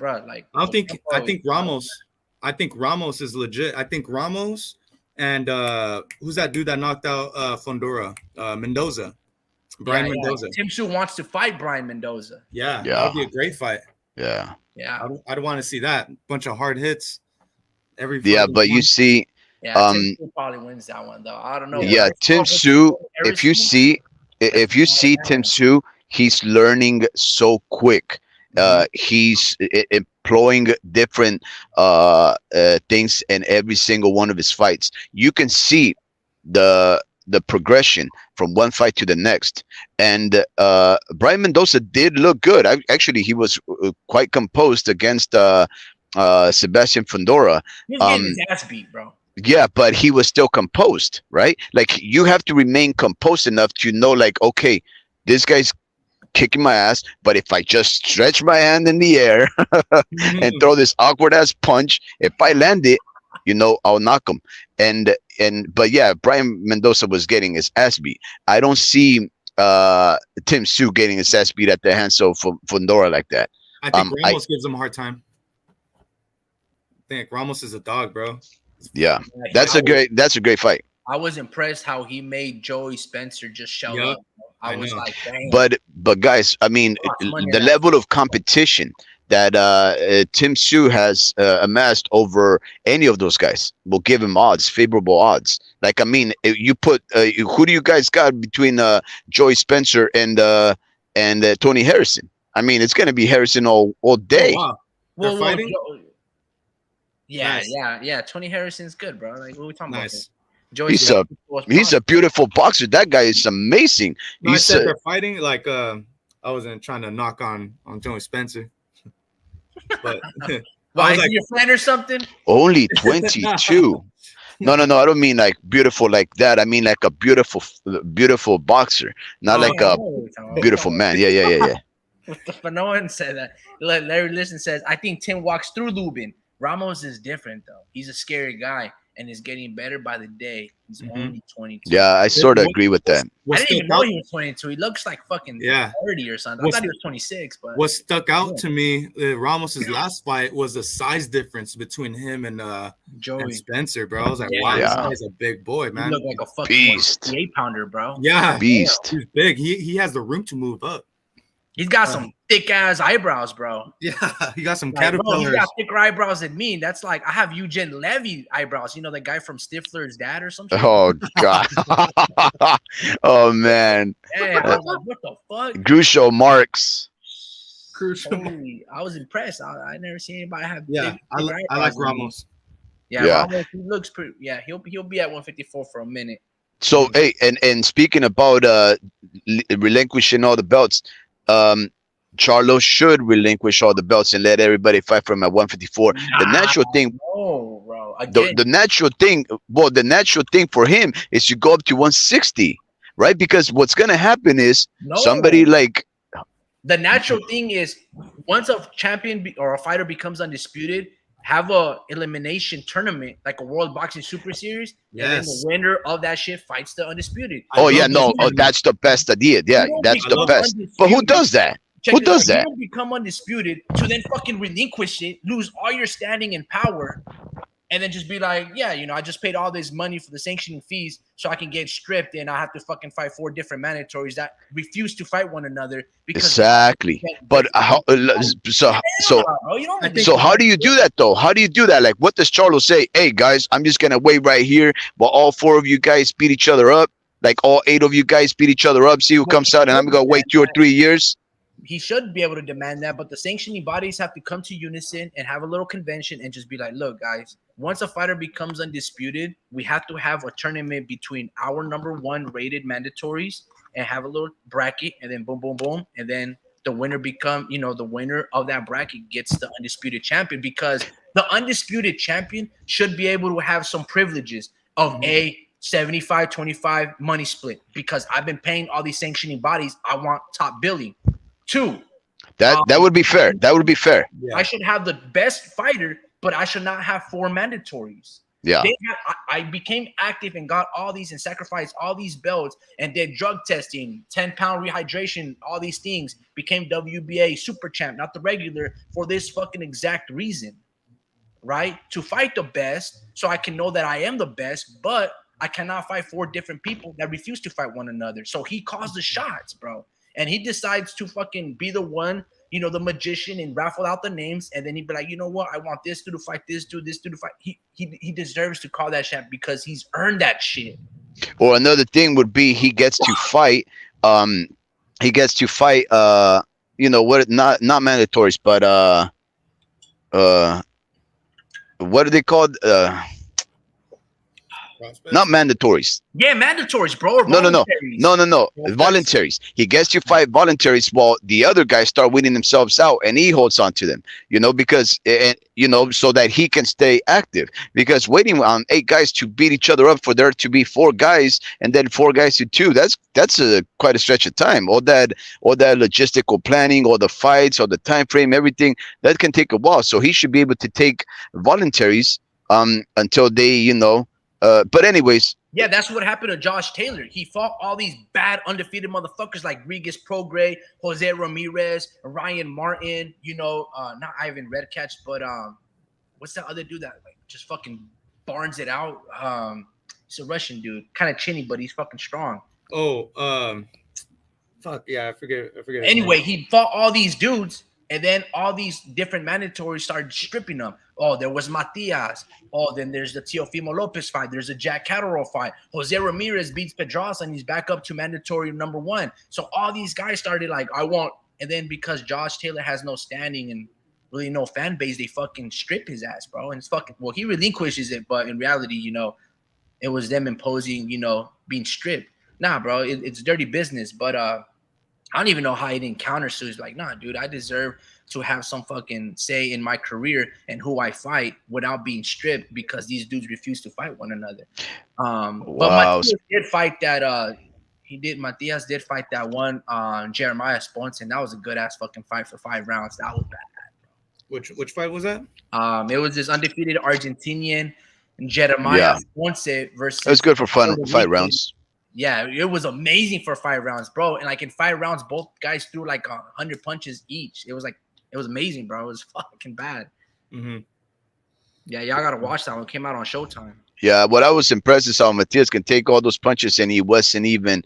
think Ramos is legit. I think Ramos. And who's that dude that knocked out Fundora? Mendoza. Brian Mendoza. Tim Tszyu wants to fight Brian Mendoza. Yeah. That would be a great fight. Yeah. I'd want to see that. Bunch of hard hits. But you see, Tim Tszyu probably wins that one though. I don't know. Yeah, Tim Tszyu. If you see Tim Tszyu, he's learning so quick. He's employing different things in every single one of his fights. You can see the progression from one fight to the next. And Brian Mendoza did look good. Actually, he was quite composed against Sebastian Fundora. He was getting his ass beat, bro. Yeah, but he was still composed, right? Like, you have to remain composed enough to know, like, okay, this guy's kicking my ass, but if I just stretch my hand in the air and throw this awkward ass punch, if I land it, I'll knock him. But yeah, Brian Mendoza was getting his ass beat. I don't see Tim Tszyu getting his ass beat at the hands of Fundora like that. I think Ramos gives him a hard time. I think Ramos is a dog, bro. Yeah, that's a great fight. I was impressed how he made Joey Spencer just show up. I was like, dang. But guys, I mean, the level of competition that Tim Tszyu has amassed over any of those guys will give him favorable odds. Like, I mean, you put who do you guys got between Joey Spencer and Tony Harrison? I mean, it's gonna be Harrison all day. Oh, wow. They're fighting? Yeah, nice. yeah. Tony Harrison's good, bro. Like, what are we talking about? He's a beautiful boxer. That guy is amazing. No, I said they're fighting. Like, I wasn't trying to knock on Joey Spencer, but why is he a friend or something? Only 22. No. I don't mean like beautiful like that. I mean like a beautiful boxer, not like a beautiful man. Yeah. But no one said that. Larry Listen says, I think Tim walks through Lubin. Ramos is different though. He's a scary guy. and is getting better by the day. He's Mhm. only 22. Yeah, I sort of agree with that. I What didn't even stuck know out? he was 22. He looks like fucking Yeah. 30 or something. I What's- thought he was 26, but What stuck out Yeah. to me, Ramos's last fight was the size difference between him and Joey, Spencer, bro. I was like, Yeah, wow, yeah. this guy's a big boy, he man. looked like a fucking Beast. 8 pounder, bro. Yeah, Beast. he's big. He has the room to move up. He's got some thick ass eyebrows, bro. Yeah, he got some Like, bro, he caterpillars. got thicker eyebrows than me. That's like I have Eugene Levy eyebrows. You know the guy from Stifler's dad or something. Oh God. Oh man. Yeah, I was like, what the fuck? Groucho Marx. Crucial. Holy, I was impressed. I never seen anybody have. Yeah, big, I big like eyebrows than me. Ramos. Yeah, Yeah. Ramos, he looks pretty. Yeah, he'll be at 154 for a minute. So hey, and speaking about relinquishing all the belts, Charlo should relinquish all the belts and let everybody fight from at 154. The natural thing, Oh, bro. Again, the natural thing, the natural thing for him is to go up to 160, right? Because what's gonna happen is no. somebody like The natural thing is once a champion or a fighter becomes undisputed, have a elimination tournament like a World Boxing Super Series, and then Yes. the winner of that shit fights the undisputed. oh I yeah, love no, this. that's the best idea. Yeah, You don't that's the become best. But who undisputed. does that? Check Who this does out. that? You don't become undisputed to then fucking relinquish it, lose all your standing and power, and then just be like, yeah, you know, I just paid all this money for the sanctioning fees so I can get stripped and I have to fucking fight 4 different mandatories that refuse to fight one another because Exactly. But how, so bro, you don't I think- so how do you do that though? How do you do that? Like, what does Charlo say? Hey guys, I'm just gonna wait right here while all 4 of you guys beat each other up. Like all 8 of you guys beat each other up. See who comes out, and I'm gonna wait 2 or 3 years. he should be able to demand that, but the sanctioning bodies have to come to unison and have a little convention and just be like, look, guys, once a fighter becomes undisputed, we have to have a tournament between our number 1 rated mandatories and have a little bracket, and then boom, boom, boom, and then the winner become, you know, the winner of that bracket gets the undisputed champion, because the undisputed champion should be able to have some privileges of a 75-25 money split, because I've been paying all these sanctioning bodies. I want top billing. 2, That would be fair. That would be fair. Yeah. I should have the best fighter, but I should not have 4 mandatories. Yeah. I became active and got all these and sacrificed all these belts and did drug testing, 10-pound rehydration, all these things, became WBA super champ, not the regular, for this fucking exact reason, right? To fight the best so I can know that I am the best, but I cannot fight 4 different people that refuse to fight one another. So he calls the shots, bro. And he decides to fucking be the one, you know, the magician, and raffle out the names. And then he'd be like, you know what? I want this dude to fight this dude, this dude to fight. He deserves to call that shit because he's earned that shit. Or another thing would be he gets to fight. He gets to fight. You know what? Not mandatories, but what are they called? Not mandatories. Yeah, mandatories, bro. Or No. voluntaries. No. Voluntaries. He gets to fight voluntaries while the other guys start winning themselves out, and he holds on to them. You know, because so that he can stay active. Because waiting on 8 guys to beat each other up for there to be 4 guys and then 4 guys to 2. That's quite a stretch of time. All that logistical planning, all the fights, all the time frame, everything that can take a while. So he should be able to take voluntaries until they but anyways, Yeah, that's what happened to Josh Taylor. He fought all these bad undefeated motherfuckers like Regis Prograis, Jose Ramirez, Ryan Martin, not Ivan Redcatch, but what's that other dude that like just fucking barns it out? He's a Russian dude, kind of chinny, but he's fucking strong. Fuck yeah, I forget. Anyway, he fought all these dudes, and then all these different mandatories started stripping them. Oh, there was Matias. Oh, then there's the Teofimo Lopez fight. There's a Jack Catterall fight. Jose Ramirez beats Pedraza, and he's back up to mandatory number 1. So all these guys started like, I want. And then because Josh Taylor has no standing and really no fan base, they fucking strip his ass, bro. And it's fucking, well, he relinquishes it, but in reality, it was them imposing, being stripped. Nah, bro, it's dirty business. But I don't even know how he didn't counter. So he's like, nah, dude, I deserve to have some fucking say in my career and who I fight without being stripped because these dudes refuse to fight one another. But Matias did fight that. Matias did fight that one Jeremiah Sponson. That was a good ass fucking fight for 5 rounds. That was bad. Which fight was that? It was this undefeated Argentinian. And Jeremiah Yeah, Ponce it was versus good for fun Puerto 5 rounds. Rican. Yeah, it was amazing for 5 rounds, bro. And like in 5 rounds, both guys threw like 100 punches each. It was amazing, bro. It was fucking bad. Mm-hmm. Yeah, y'all gotta watch that one. It came out on Showtime. Yeah, what I was impressed is how Matias can take all those punches and he wasn't even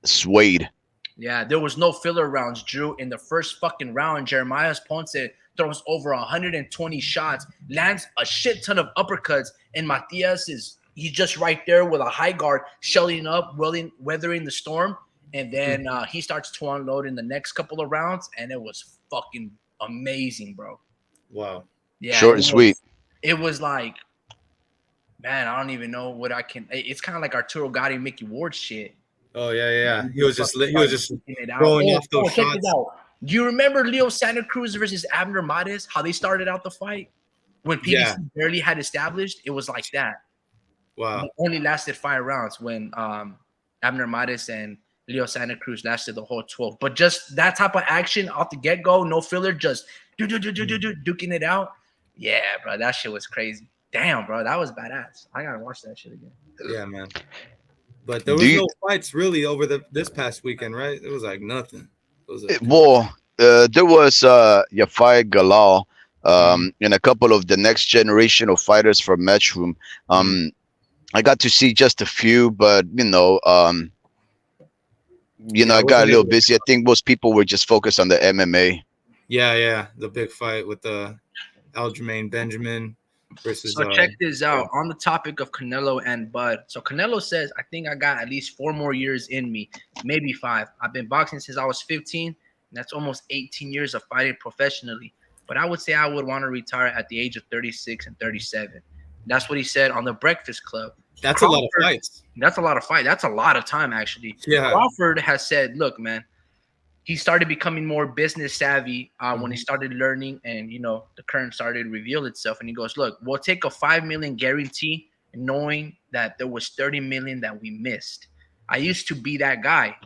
swayed. Yeah, there was no filler rounds, Drew. In the first fucking round, Jeremiah Ponce throws over 120 shots, lands a shit ton of uppercuts, and Matias he's just right there with a high guard, shelling up, weathering the storm. And then he starts to unload in the next couple of rounds, and it was fucking amazing, bro. Wow. Yeah, Short and sweet. It was like, man, I don't even know what I can. It's kind of like Arturo Gotti, Mickey Ward shit. Oh yeah. He was just it out. throwing off those check shots. it out. Do you remember Leo Santa Cruz versus Abner Mares? How they started out the fight when PBC barely had established? It was like that. Wow. It only lasted 5 rounds when Abner Mares and Leo Santa Cruz lasted the whole 12. But just that type of action off the get go, no filler, just duking it out. Yeah, bro, that shit was crazy. Damn, bro, that was badass. I gotta watch that shit again. Yeah, man. But there was no fights really over this past weekend, right? It was like nothing. There was Yafai Galal and a couple of the next generation of fighters from Matchroom. I got to see just a few, but I got a little busy. I think most people were just focused on the MMA. Yeah, the big fight with Aljamain Benjamin versus. So check this out on the topic of Canelo and Bud. So Canelo says, I think I got at least 4 more years in me, maybe 5. I've been boxing since I was 15, and that's almost 18 years of fighting professionally. But I would say I would want to retire at the age of 36 and 37. That's what he said on the Breakfast Club. That's Crawford, a lot of fights. That's a lot of fight. That's a lot of time, actually. Yeah. Crawford has said, look, man, he started becoming more business savvy when he started learning, and the current started to reveal itself. And he goes, look, we'll take a $5 million guarantee, knowing that there was $30 million that we missed. I used to be that guy.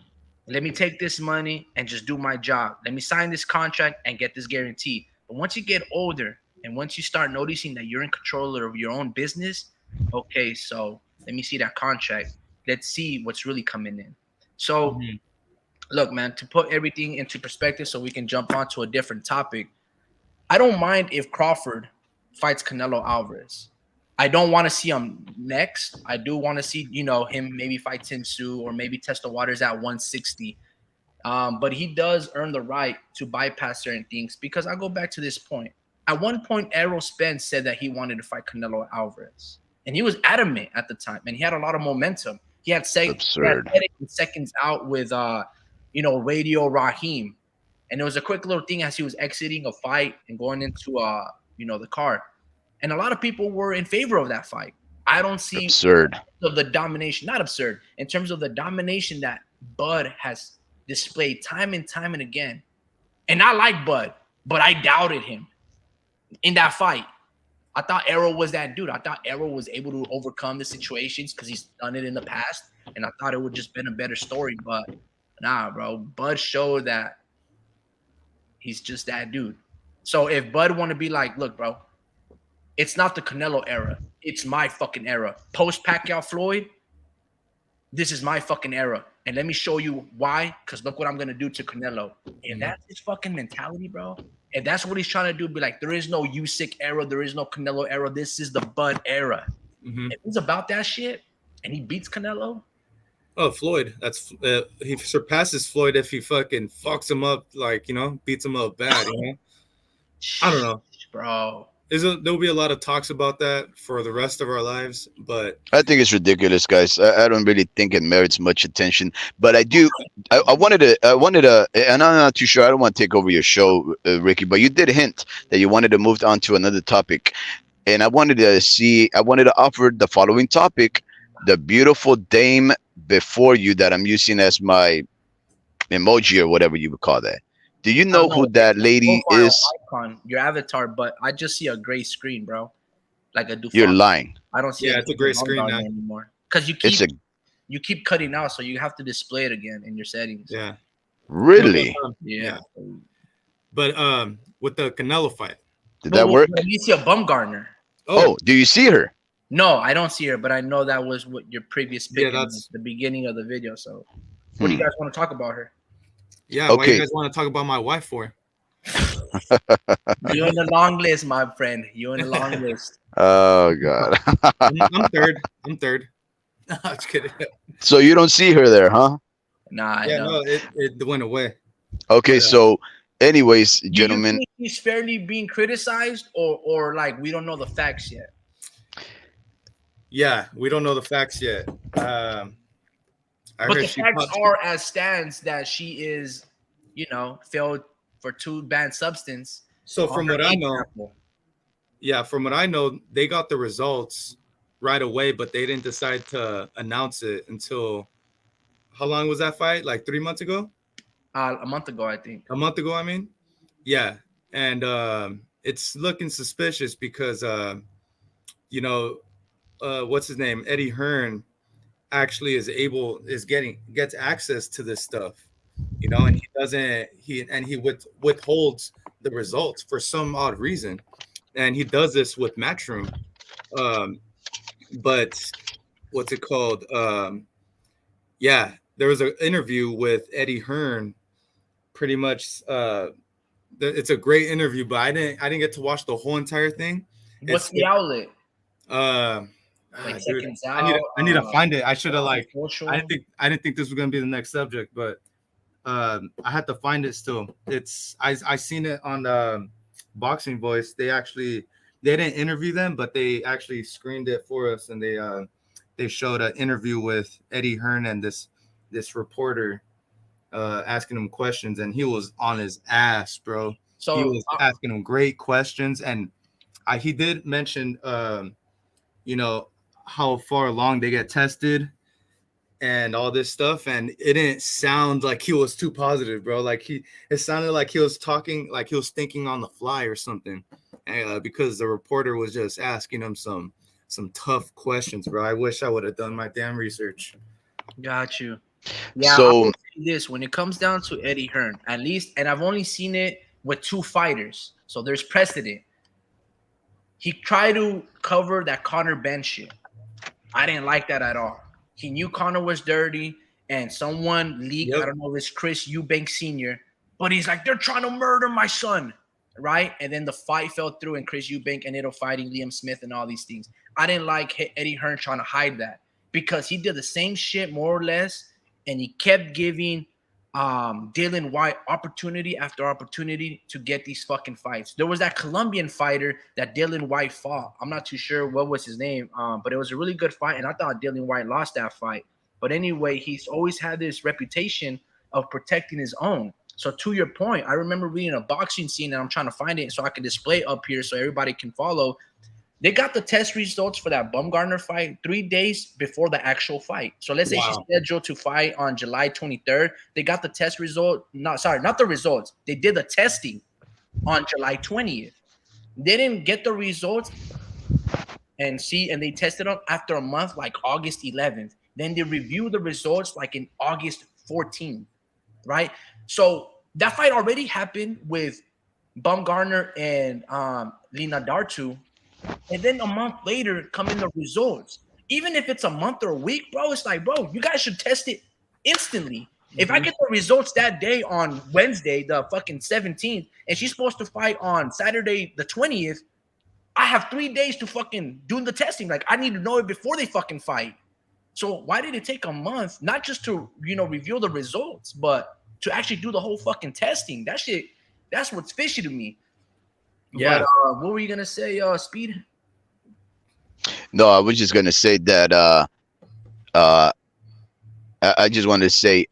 Let me take this money and just do my job. Let me sign this contract and get this guarantee. But once you get older and once you start noticing that you're in control of your own business, okay, so let me see that contract. Let's see what's really coming in. So look, man, to put everything into perspective so we can jump on to a different topic, I don't mind if Crawford fights Canelo Alvarez. I don't want to see him next. I do want to see, him maybe fight Tim Tszyu or maybe test the waters at 160. But he does earn the right to bypass certain things, because I go back to this point. At one point, Errol Spence said that he wanted to fight Canelo Alvarez. And he was adamant at the time, and he had a lot of momentum. He had seconds out with Radio Raheem. And it was a quick little thing as he was exiting a fight and going into the car. And a lot of people were in favor of that fight. I don't see absurd of the domination, not absurd, in terms of the domination that Bud has displayed time and time and again. And I like Bud, but I doubted him in that fight. I thought Errol was that dude. I thought Errol was able to overcome the situations because he's done it in the past. And I thought it would just been a better story. But nah, bro. Bud showed that he's just that dude. So if Bud want to be like, look, bro, it's not the Canelo era. It's my fucking era. Post Pacquiao Floyd, this is my fucking era. And let me show you why, because look what I'm going to do to Canelo. And that's his fucking mentality, bro. And that's what he's trying to do, be like, there is no Usyk era. There is no Canelo era. This is the Bud era. If it's about that shit and he beats Canelo. Oh, Floyd. That's he surpasses Floyd if he fucking fucks him up, beats him up bad, I don't know. Bro. There'll be a lot of talks about that for the rest of our lives, but I think it's ridiculous, guys. I don't really think it merits much attention, but I do. I wanted to, and I'm not too sure. I don't want to take over your show, Ricky, but you did hint that you wanted to move on to another topic, and I wanted to offer the following topic: the beautiful dame before you that I'm using as my emoji or whatever you would call that. Do you know who that lady is? Icon, your avatar, but I just see a gray screen, bro. Like a Dufon. You're lying. I don't see. Yeah, it's a gray screen now anymore. Because you keep cutting out, so you have to display it again in your settings. Yeah. Really? Yeah. But with the Canelo fight, did that work? Alicia Bumgarner. Oh, do you see her? No, I don't see her, but I know that was what your previous pick Yeah, in that's the beginning of the video. So, what do you guys want to talk about her? yeah. Why you Okay. guys want to talk about my wife for? You in the long list, my friend. You in the long list. Oh God. I'm third. I'm third. I'm just kidding. So you don't see her there, huh? Nah, I Yeah, don't. no, it went away. Okay. But, So, anyways, Do you gentlemen, think he's fairly being criticized, or like we don't know the facts yet? yeah, we don't know the facts yet. I But heard the she facts popped. are as stands that she is, failed for 2 banned substance. So on from her what I age know, sample. yeah, from what I know, they got the results right away, but they didn't decide to announce it until how long was that fight? Like 3 months ago? A month ago, I think. A month ago, I mean. Yeah, and it's looking suspicious because you know, what's his name, Eddie Hearn, actually gets access to this stuff, and he doesn't he withholds the results for some odd reason, and he does this with Matchroom. Um, but what's it called? Yeah, there was an interview with Eddie Hearn. Pretty much, it's a great interview, but I didn't get to watch the whole entire thing. What's the outlet? Uh, Like dude, Seconds I need Out. to, I need to find it. I should have Social. I didn't think this was gonna be the next subject, but I had to find it still. I seen it on Boxing Voice. They didn't interview them, but they actually screened it for us, and they showed an interview with Eddie Hearn and this reporter asking him questions, and he was on his ass, bro. So He was asking him great questions, and he did mention how far along they get tested and all this stuff, and it didn't sound like he was too positive, bro. It sounded like he was talking like he was thinking on the fly or something, because the reporter was just asking him some tough questions, bro. I wish I would have done my damn research. got you. Yeah, I so will say this when it comes down to Eddie Hearn, at least, and I've only seen it with 2 fighters, so there's precedent. He tried to cover that Conor Ben shit. I didn't like that at all. He knew Conor was dirty, and someone leaked. Yep. I don't know if it's Chris Eubank Sr., but he's like, they're trying to murder my son, right? And then the fight fell through, and Chris Eubank ended up fighting Liam Smith and all these things. I didn't like Eddie Hearn trying to hide that because he did the same shit more or less, and he kept giving Dylan White opportunity after opportunity to get these fucking fights. There was that Colombian fighter that Dylan White fought. I'm not too sure what was his name, but it was a really good fight, and I thought Dylan White lost that fight. But anyway, he's always had this reputation of protecting his own. So to your point, I remember reading a boxing scene, and I'm trying to find it so I can display it up here so everybody can follow. They got the test results for that Bumgarner fight 3 days before the actual fight. So let's say she's scheduled to fight on July 23rd. They got the test result. Not the results. They did the testing on July 20th. They didn't get the results and they tested them after a month, like August 11th. Then they reviewed the results like in August 14th, right? So that fight already happened with Bumgarner and Lina Dartu. And then a month later come in the results. Even if it's a month or a week, bro, it's like, bro, you guys should test it instantly. If I get the results that day on Wednesday, the fucking 17th, and she's supposed to fight on Saturday, the 20th, I have 3 days to fucking do the testing. Like, I need to know it before they fucking fight. So why did it take a month? Not just to, reveal the results, but to actually do the whole fucking testing. That shit, that's what's fishy to me. Yeah. But, what were you gonna say, Speed? no, I was just gonna say that I just wanted to say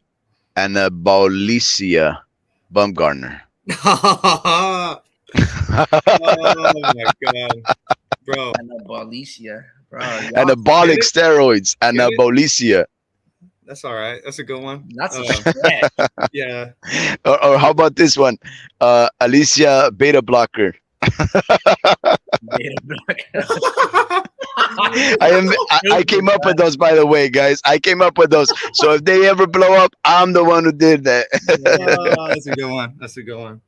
Anabolicia Bumgarner. Oh my god, bro! Anabolicia, bro. Anabolic steroids. Anabolicia. That's all right. That's a good one. That's a stretch. Yeah. Or how about this one? Alicia Beta Blocker. Beta blocker. I came up with those, by the way, guys. I came up with those. So if they ever blow up, I'm the one who did that. That's a good one. That's a good one.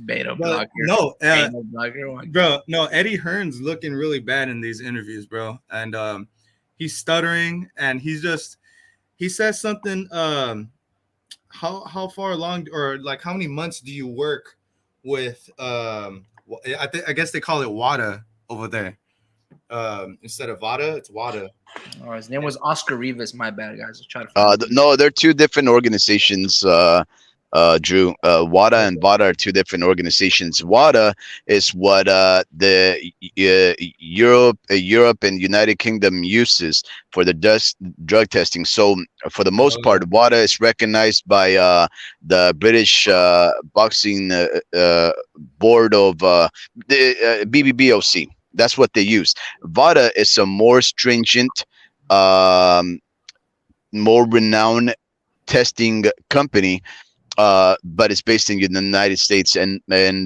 Beta But blocker. no, Beta blocker. One. bro, no, Eddie Hearn's looking really bad in these interviews, bro. And he's stuttering and he says something how far along or like how many months do you work with I guess they call it WADA over there. Instead of VADA, it's WADA. Oh, his name was Oscar Rivas. My bad, guys. I'll try to find it. No, they're two different organizations. Drew, WADA and VADA are two different organizations. WADA is what the Europe and United Kingdom uses for the drug testing. So for the most part, WADA is recognized by the British boxing board of the BBBOC. That's what they use. VADA is a more stringent, more renowned testing company, but it's based in the United States, and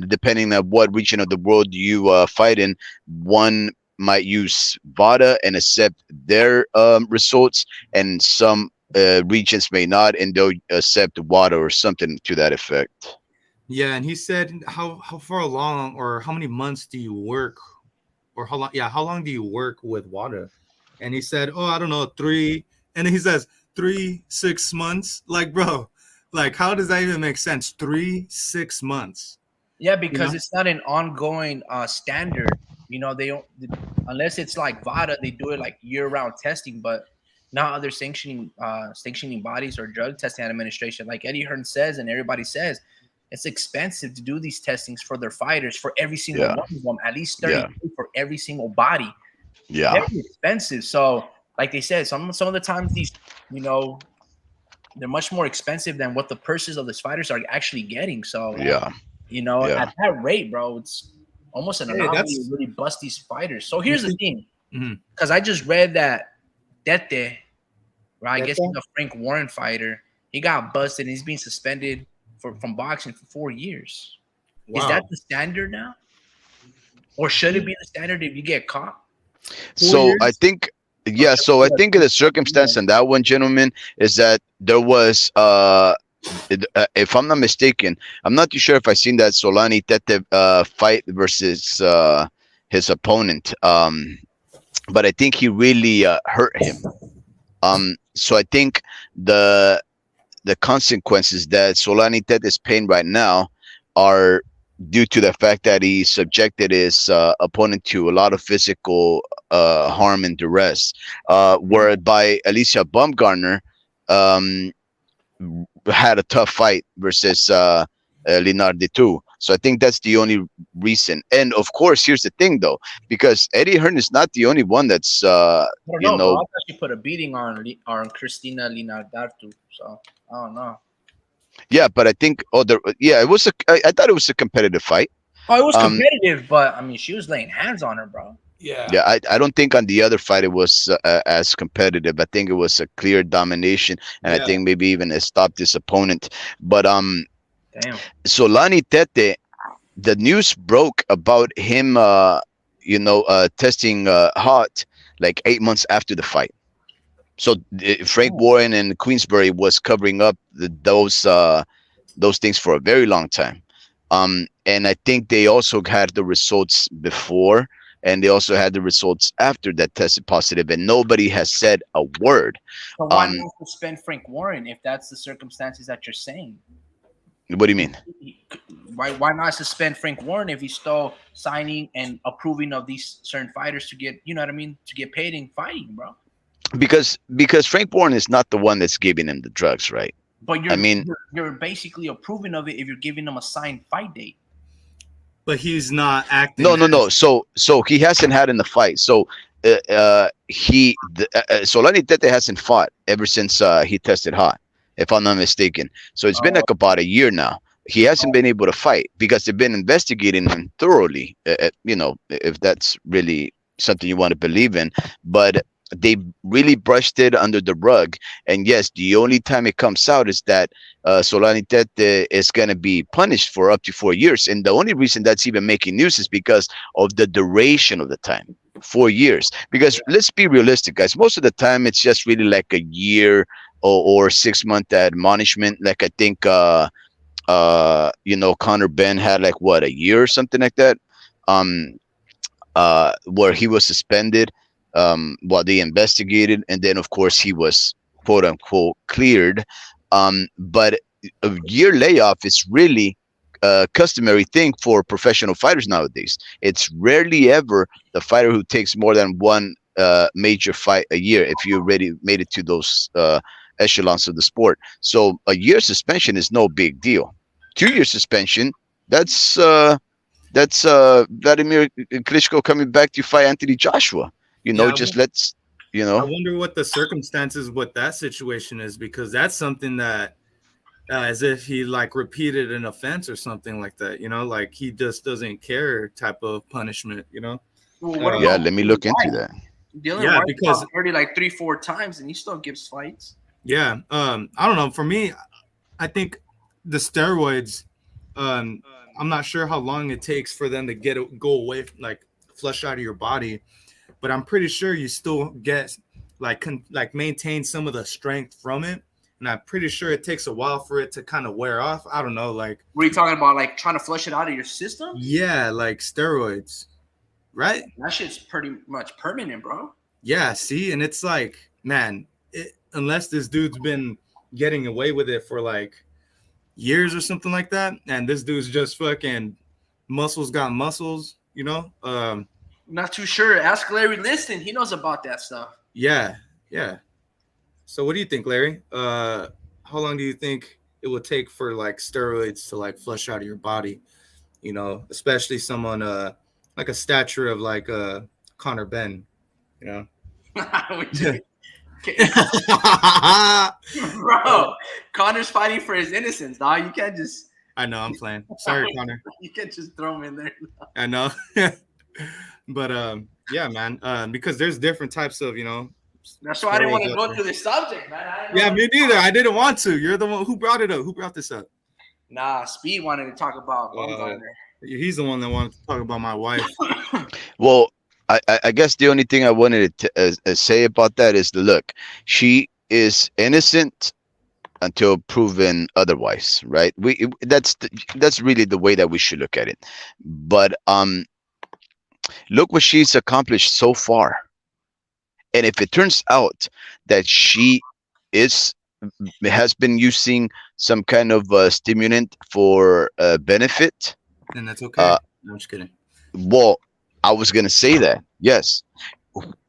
depending on what region of the world you fight in, one might use VADA and accept their results, and some regions may not, and they'll accept WADA or something to that effect. Yeah, and he said how far along or how many months do you work, or how long do you work with WADA? And he said, oh, I don't know, 3, and then he says 3-6 months. Like, bro. Like, how does that even make sense? 3-6 months. Yeah, because it's not an ongoing standard. You know, they don't unless it's like VADA, they do it like year-round testing, but not other sanctioning bodies or drug testing administration. Like Eddie Hearn says, and everybody says, it's expensive to do these testings for their fighters for every single one of them, at least 30 for every single body. Yeah, very expensive. So, like they said, some of the times these, you know, they're much more expensive than what the purses of these fighters are actually getting. So, you know, at that rate, bro, it's almost an anomaly to really bust these fighters. So here's the thing, because I just read that Tete, right? I guess he's a Frank Warren fighter. He got busted and he's being suspended from boxing for 4 years. Wow. Is that the standard now? Or should it be the standard if you get caught? So I think, so I think the circumstance in that one, gentlemen, is that there was, if I'm not mistaken, I'm not too sure if I seen that Solani Tete fight versus his opponent, but I think he really hurt him. So I think the consequences that Solani Tete is paying right now are due to the fact that he subjected his opponent to a lot of physical harm and duress, whereby Alicia Baumgartner had a tough fight versus Linar Ditu. So I think that's the only reason. And of course, here's the thing, though, because Eddie Hearn is not the only one that's I thought she put a beating on Christina Linar Ditu. So I don't know. Yeah, but I think it was I thought it was a competitive fight. Oh, it was competitive, but I mean, she was laying hands on her, bro. Yeah. I don't think on the other fight it was as competitive. I think it was a clear domination, and I think maybe even it stopped his opponent. But damn. Solani Tete, the news broke about him, testing hot like 8 months after the fight. So Frank Warren and Queensbury was covering up those things for a very long time. And I think they also had the results before, and they also had the results after that tested positive, and nobody has said a word. But why not suspend Frank Warren if that's the circumstances that you're saying? What do you mean? Why not suspend Frank Warren if he's still signing and approving of these certain fighters to get, you know what I mean, to get paid in fighting, bro? Because Frank Warren is not the one that's giving him the drugs, right? But you're basically approving of it if you're giving him a signed fight date. But he's not acting. No. So he hasn't had in the fight. So Solani Tete hasn't fought ever since he tested hot, if I'm not mistaken. So it's been like about a year now. He hasn't been able to fight because they've been investigating him thoroughly. If that's really something you want to believe in, but they really brushed it under the rug. And yes, the only time it comes out is that Solani Tete is going to be punished for up to 4 years. And the only reason that's even making news is because of the duration of the time, 4 years. Because let's be realistic, guys. Most of the time, it's just really like a year or 6 month admonishment. Like I think Connor Ben had like what, a year or something like that. Um, where he was suspended while they investigated, and then of course he was quote unquote cleared. But a year layoff is really a customary thing for professional fighters nowadays. It's rarely ever the fighter who takes more than one major fight a year if you already made it to those echelons of the sport. So a year suspension is no big deal. 2 year suspension, that's Vladimir Klitschko coming back to fight Anthony Joshua. Yeah, Just let's you I know. wonder what the circumstances with that situation is, because that's something that, as if he like repeated an offense or something like that. Like he just doesn't care type of punishment. Well, what Uh, Yeah, about let me Dylan look into White? that. Dylan yeah, White because got dirty like 3-4 times, and he still gives fights. yeah, I don't know. For me, I think the steroids. Um, I'm not sure how long it takes for them to go away, like flush out of your body, but I'm pretty sure you still get like maintain some of the strength from it, and I'm pretty sure it takes a while for it to kind of wear off. I don't know, like What are you talking about? Like trying to flush it out of your system? yeah, like steroids, right? That shit's pretty much permanent, bro. Yeah, see, and it's like, man, unless this dude's been getting away with it for like years or something like that, and this dude's just fucking muscles got muscles, Not too sure. Ask Larry Liston. He knows about that stuff. yeah, yeah. So what do you think, Larry? How long do you think it would take for like steroids to like flush out of your body? Especially someone like a stature of like Connor Ben, you know. Bro, Connor's fighting for his innocence, dog. You can't just I know, I'm playing. Sorry, Connor. you can't just throw him in there. I know. But yeah, man. Because there's different types of, That's why I didn't want to steroids out go there. to this subject, man. I didn't Yeah, know. me neither. I didn't want to. You're the one who brought it up. Who brought this up? Nah, Speed wanted to talk about Uh, Bumgarner. he's the one that wanted to talk about my wife. Well, I guess the only thing I wanted to say about that is the look. She is innocent until proven otherwise, right? That's really the way that we should look at it. But look what she's accomplished so far. And if it turns out that she is has been using some kind of stimulant for benefit, And that's okay. uh, I'm just kidding. well, I was gonna say that yes,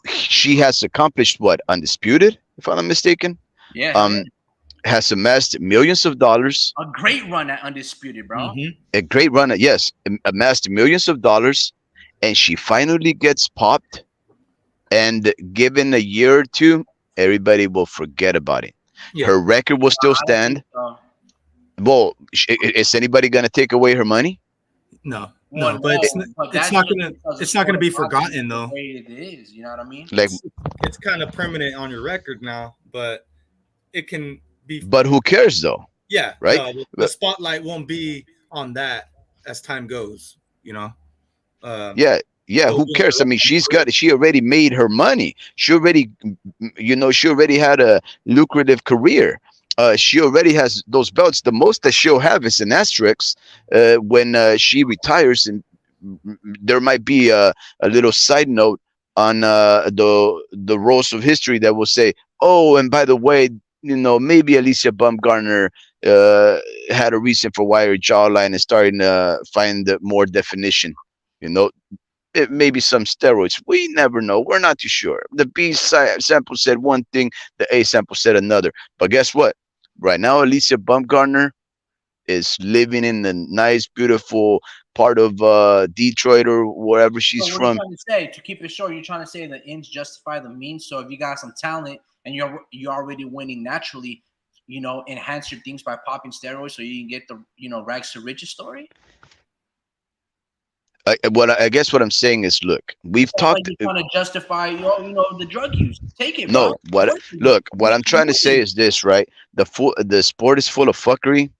she has accomplished what, undisputed, if I'm not mistaken. Yeah, Um, has amassed millions of dollars, a great run at Undisputed, bro. Mm-hmm. a great run. Yes, amassed millions of dollars, and she finally gets popped. And given a year or two, everybody will forget about it. Yeah. Her record will still I don't think stand. so. Well, is anybody gonna take away her money? No, Well, but it's but it's that's not just gonna because it's not gonna be sport of boxing forgotten is though. the way it is, you know what I mean? Like, It's kind of permanent on your record now, but it can be. but who cares though, Yeah, right? no, the But spotlight won't be on that as time goes. yeah, yeah, It'll who be on cares? I the mean, record. she already made her money. She already had a lucrative career. She already has those belts. The most that she'll have is an asterisk when she retires, and there might be a little side note on the rolls of history that will say, "Oh, and by the way, maybe Alicia Bumgarner uh, had a reason for why her jawline is starting to find more definition." You know, it may be some steroids. We never know. We're not too sure. The sample said one thing, the A sample said another. But guess what? Right now, Alicia Bumgarner is living in the nice, beautiful part of Detroit or wherever So she's what are you from. trying to say? To keep it short, you're trying to say the ends justify the means. So if you got some talent and you're already winning naturally, enhance your things by popping steroids so you can get the rags to riches story. I guess what I'm saying is, look, It we've sounds like talked. you're trying to justify the drug use. Take it, bro. No, what I'm trying to say is this, right? The sport is full of fuckery,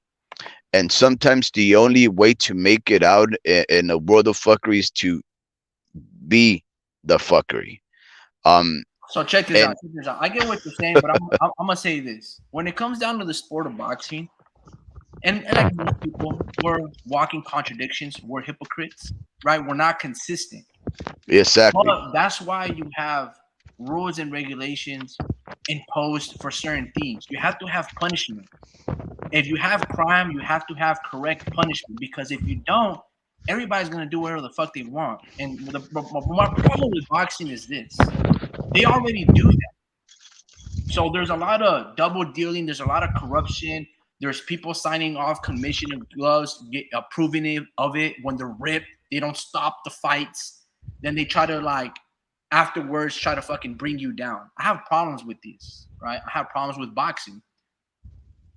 and sometimes the only way to make it out in a world of fuckery is to be the fuckery. Um, So check this and out. Check this out. I get what you're saying, but I'm gonna say this: when it comes down to the sport of boxing, And like most people, we're walking contradictions. We're hypocrites, right? We're not consistent. Exactly. But that's why you have rules and regulations imposed for certain things. You have to have punishment. If you have crime, you have to have correct punishment because if you don't, everybody's gonna do whatever the fuck they want. And my problem with boxing is this: they already do that. So there's a lot of double dealing. There's a lot of corruption. There's people signing off commission of gloves, approving of it when they're ripped. They don't stop the fights. Then they try to like afterwards try to fucking bring you down. I have problems with these, right? I have problems with boxing.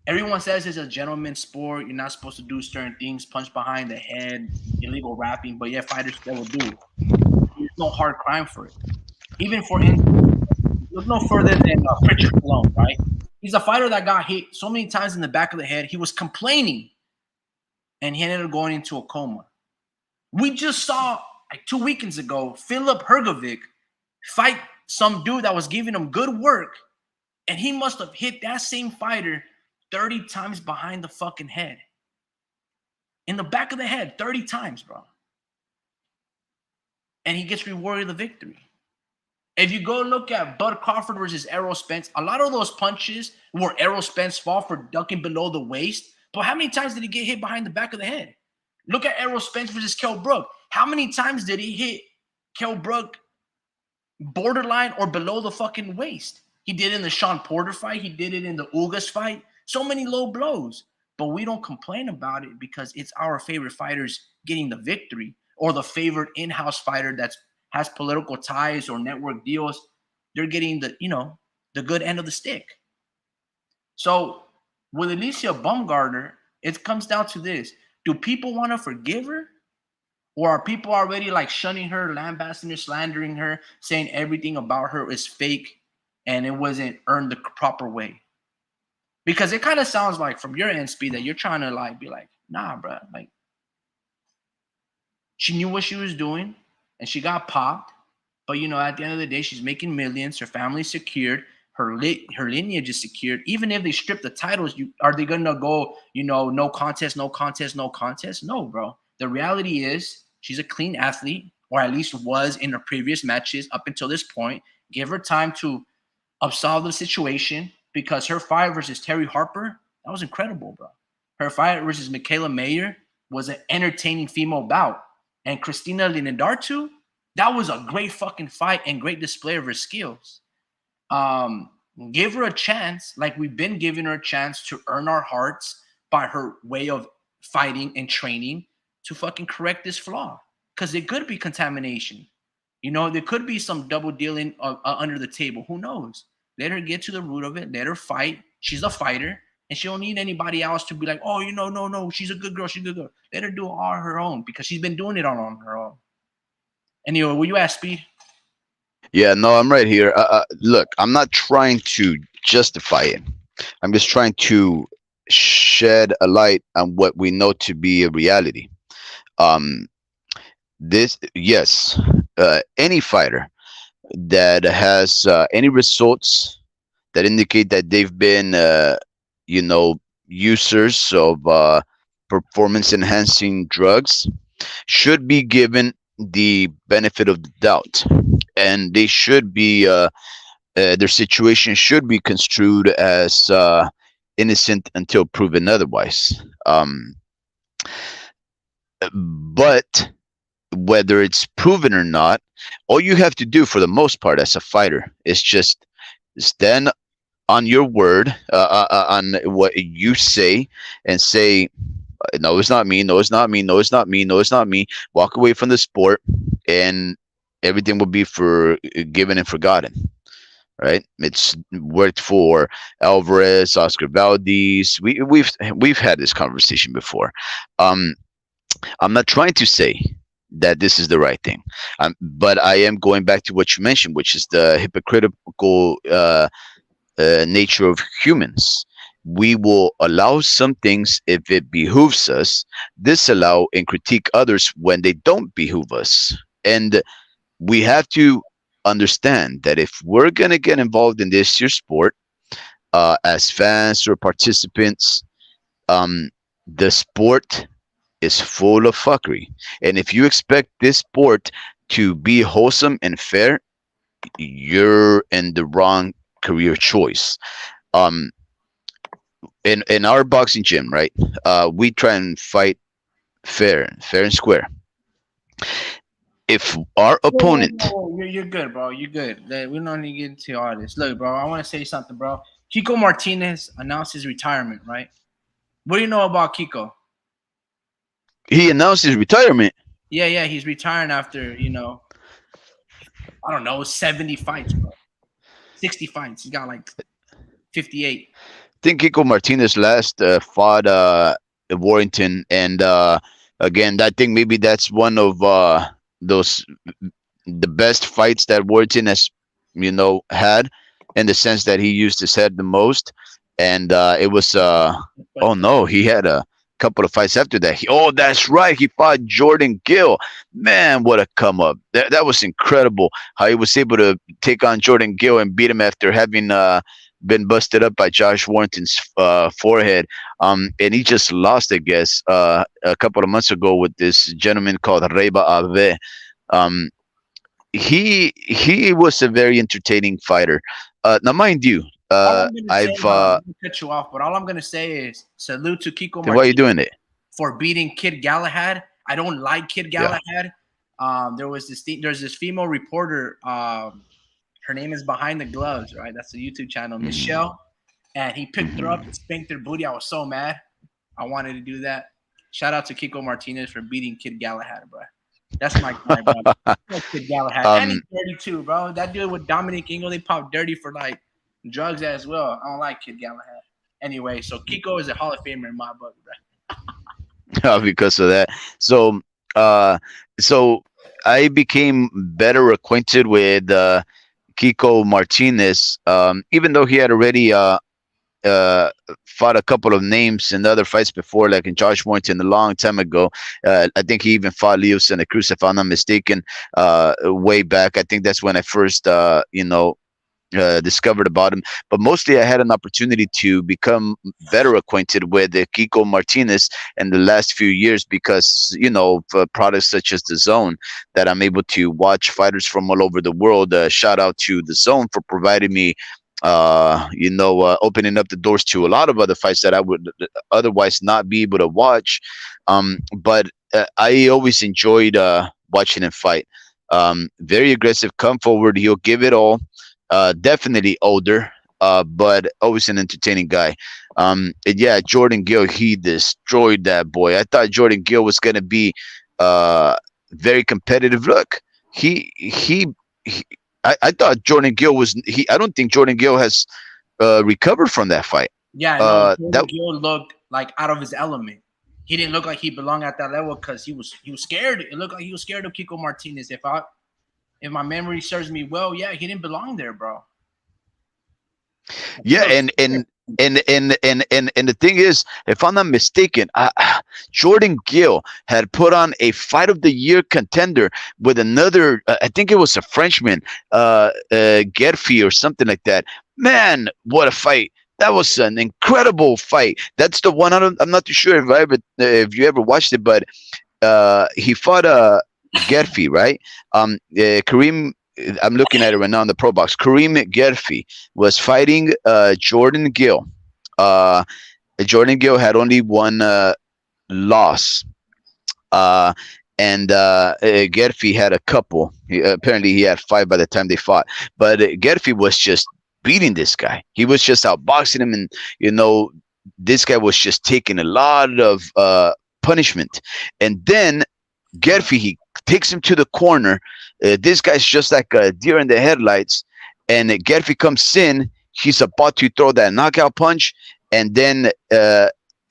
Everyone says it's a gentleman's sport. You're not supposed to do certain things, punch behind the head, illegal rapping, but yet fighters still will do. There's no hard crime for it. Even for instance, look no further than Pritchard Cologne, right? He's a fighter that got hit so many times in the back of the head. He was complaining, and he ended up going into a coma. We just saw like 2 weekends ago Philip Hergovic fight some dude that was giving him good work, and he must have hit that same fighter 30 times behind the fucking head. In the back of the head, 30 times, bro. And he gets rewarded the victory. If you go look at Bud Crawford versus Errol Spence, a lot of those punches were Errol Spence fault for ducking below the waist. But how many times did he get hit behind the back of the head? Look at Errol Spence versus Kell Brook. How many times did he hit Kell Brook borderline or below the fucking waist? He did it in the Sean Porter fight. He did it in the Ugas fight. So many low blows. But we don't complain about it because it's our favorite fighters getting the victory or the favorite in-house fighter that's has political ties or network deals. They're getting the good end of the stick. So with Alicia Baumgartner, it comes down to this. Do people want to forgive her? Or are people already like shunning her, lambasting her, slandering her, saying everything about her is fake and it wasn't earned the proper way? Because it kind of sounds like from your end, Speed, that you're trying to like be like, nah, bro. Like, she knew what she was doing and she got popped. But, at the end of the day, she's making millions. Her family's secured. Her lineage is secured. Even if they strip the titles, are they going to go, no contest, no contest, no contest? No, bro. The reality is she's a clean athlete, or at least was in her previous matches up until this point. Give her time to absolve the situation because her fight versus Terry Harper, that was incredible, bro. Her fight versus Michaela Mayer was an entertaining female bout. And Christina Linadartu, that was a great fucking fight and great display of her skills. Give her a chance, like we've been giving her a chance to earn our hearts by her way of fighting and training to fucking correct this flaw. Because it could be contamination. There could be some double dealing under the table. Who knows? Let her get to the root of it. Let her fight. She's a fighter. And she don't need anybody else to be like, oh, no, she's a good girl. She's a good girl. Let her do it all her own because she's been doing it all on her own. Anyway, will you ask Speed? Yeah, no, I'm right here. Look, I'm not trying to justify it. I'm just trying to shed a light on what we know to be a reality. Yes, any fighter that has any results that indicate that they've been, users of performance enhancing drugs should be given the benefit of the doubt, and they should be their situation should be construed as innocent until proven otherwise. But whether it's proven or not, all you have to do for the most part as a fighter is just stand on your word, on what you say, and say, no, it's not me. No, it's not me. No, it's not me. No, it's not me. Walk away from the sport, and everything will be forgiven and forgotten. Right? It's worked for Alvarez, Oscar Valdez. We've had this conversation before. I'm not trying to say that this is the right thing, but I am going back to what you mentioned, which is the hypocritical nature of humans. We will allow some things if it behooves us, disallow and critique others when they don't behoove us. And we have to understand that if we're going to get involved in this year's sport as fans or participants, the sport is full of fuckery. And if you expect this sport to be wholesome and fair, you're in the wrong career choice. Um, in our boxing gym, right? We try and fight fair and square. If our Whoa, whoa, opponent, whoa, whoa. You're good, bro. You're good. We don't need to get into all this. Look, bro, I want to say something, bro. Kiko Martinez announced his retirement, right? What do you know about Kiko? he announced his retirement, Yeah, yeah, he's retiring after, I don't know, 70 fights, bro. 60 fights. He got like 58. I think Kiko Martinez last fought Warrington, and again, I think maybe that's one of those the best fights that Warrington has, had, in the sense that he used his head the most, and it was But oh no, he had a couple of fights after that. Oh, that's right, he fought Jordan Gill. Man, what a come up! That was incredible how he was able to take on Jordan Gill and beat him after having been busted up by Josh Warrington's forehead. And he just lost, I guess, a couple of months ago with this gentleman called Reba Ave. Um, he was a very entertaining fighter. Now, mind you, all I'm gonna say, I've bro, I'm gonna cut you off, but all I'm gonna say is salute to Kiko then why are you Martinez doing it? for beating Kid Galahad. I don't like Kid Yeah. Galahad. There's this female reporter. Her name is Behind the Gloves, right? That's a YouTube channel, Mhm. Michelle. And he picked her up Mhm. and spanked her booty. I was so mad. I wanted to do that. Shout out to Kiko Martinez for beating Kid Galahad, bro. That's my guy, bro. I like Kid Galahad. And he's um, dirty too, bro. That dude with Dominic Ingle, they pop dirty for like drugs as well. I don't like Kid Galahad. Anyway, so Kiko is a Hall of Famer in my book, bro. because of that. So, uh, so I became better acquainted with Kiko Martinez, even though he had already uh, fought a couple of names in other fights before, like in Josh Warrington a long time ago. I think he even fought Leo Santa Cruz, if I'm not mistaken, way back. I think that's when I first, discovered about him. But mostly, I had an opportunity to become better acquainted with Kiko Martinez in the last few years because, for products such as the Zone, that I'm able to watch fighters from all over the world. Shout out to the Zone for providing me opening up the doors to a lot of other fights that I would otherwise not be able to watch. But I always enjoyed watching him fight. Very aggressive, come forward, he'll give it all. Definitely older, but always an entertaining guy. And yeah, Jordan Gill, he destroyed that boy. I thought Jordan Gill was gonna be uh, very competitive. Look, he I thought Jordan Gill was he. I don't think Jordan Gill has recovered from that fight. Yeah, no, Jordan That Gill looked like out of his element. He didn't look like he belonged at that level because he was scared. It looked like he was scared of Kiko Martinez. If my memory serves me well, yeah, he didn't belong there, bro. He yeah, looked scared. and the thing is, if I'm not mistaken, Jordan Gill had put on a Fight of the Year contender with another. I think it was a Frenchman, Gerfi or something like that. Man, what a fight! That was an incredible fight. That's the one. I'm not too sure if you ever watched it, but he fought Gerfi, right? Kareem. I'm looking at it right now in the pro box. Kareem Gerfi was fighting Jordan Gill. Uh, Jordan Gill had only one loss, uh, and Gerfi had a couple. Apparently, he had five by the time they fought. But Gerfi was just beating this guy. He was just outboxing him, and this guy was just taking a lot of punishment. And then Gerfi, he takes him to the corner. This guy's just like a deer in the headlights. And Gerfi comes in. He's about to throw that knockout punch. And then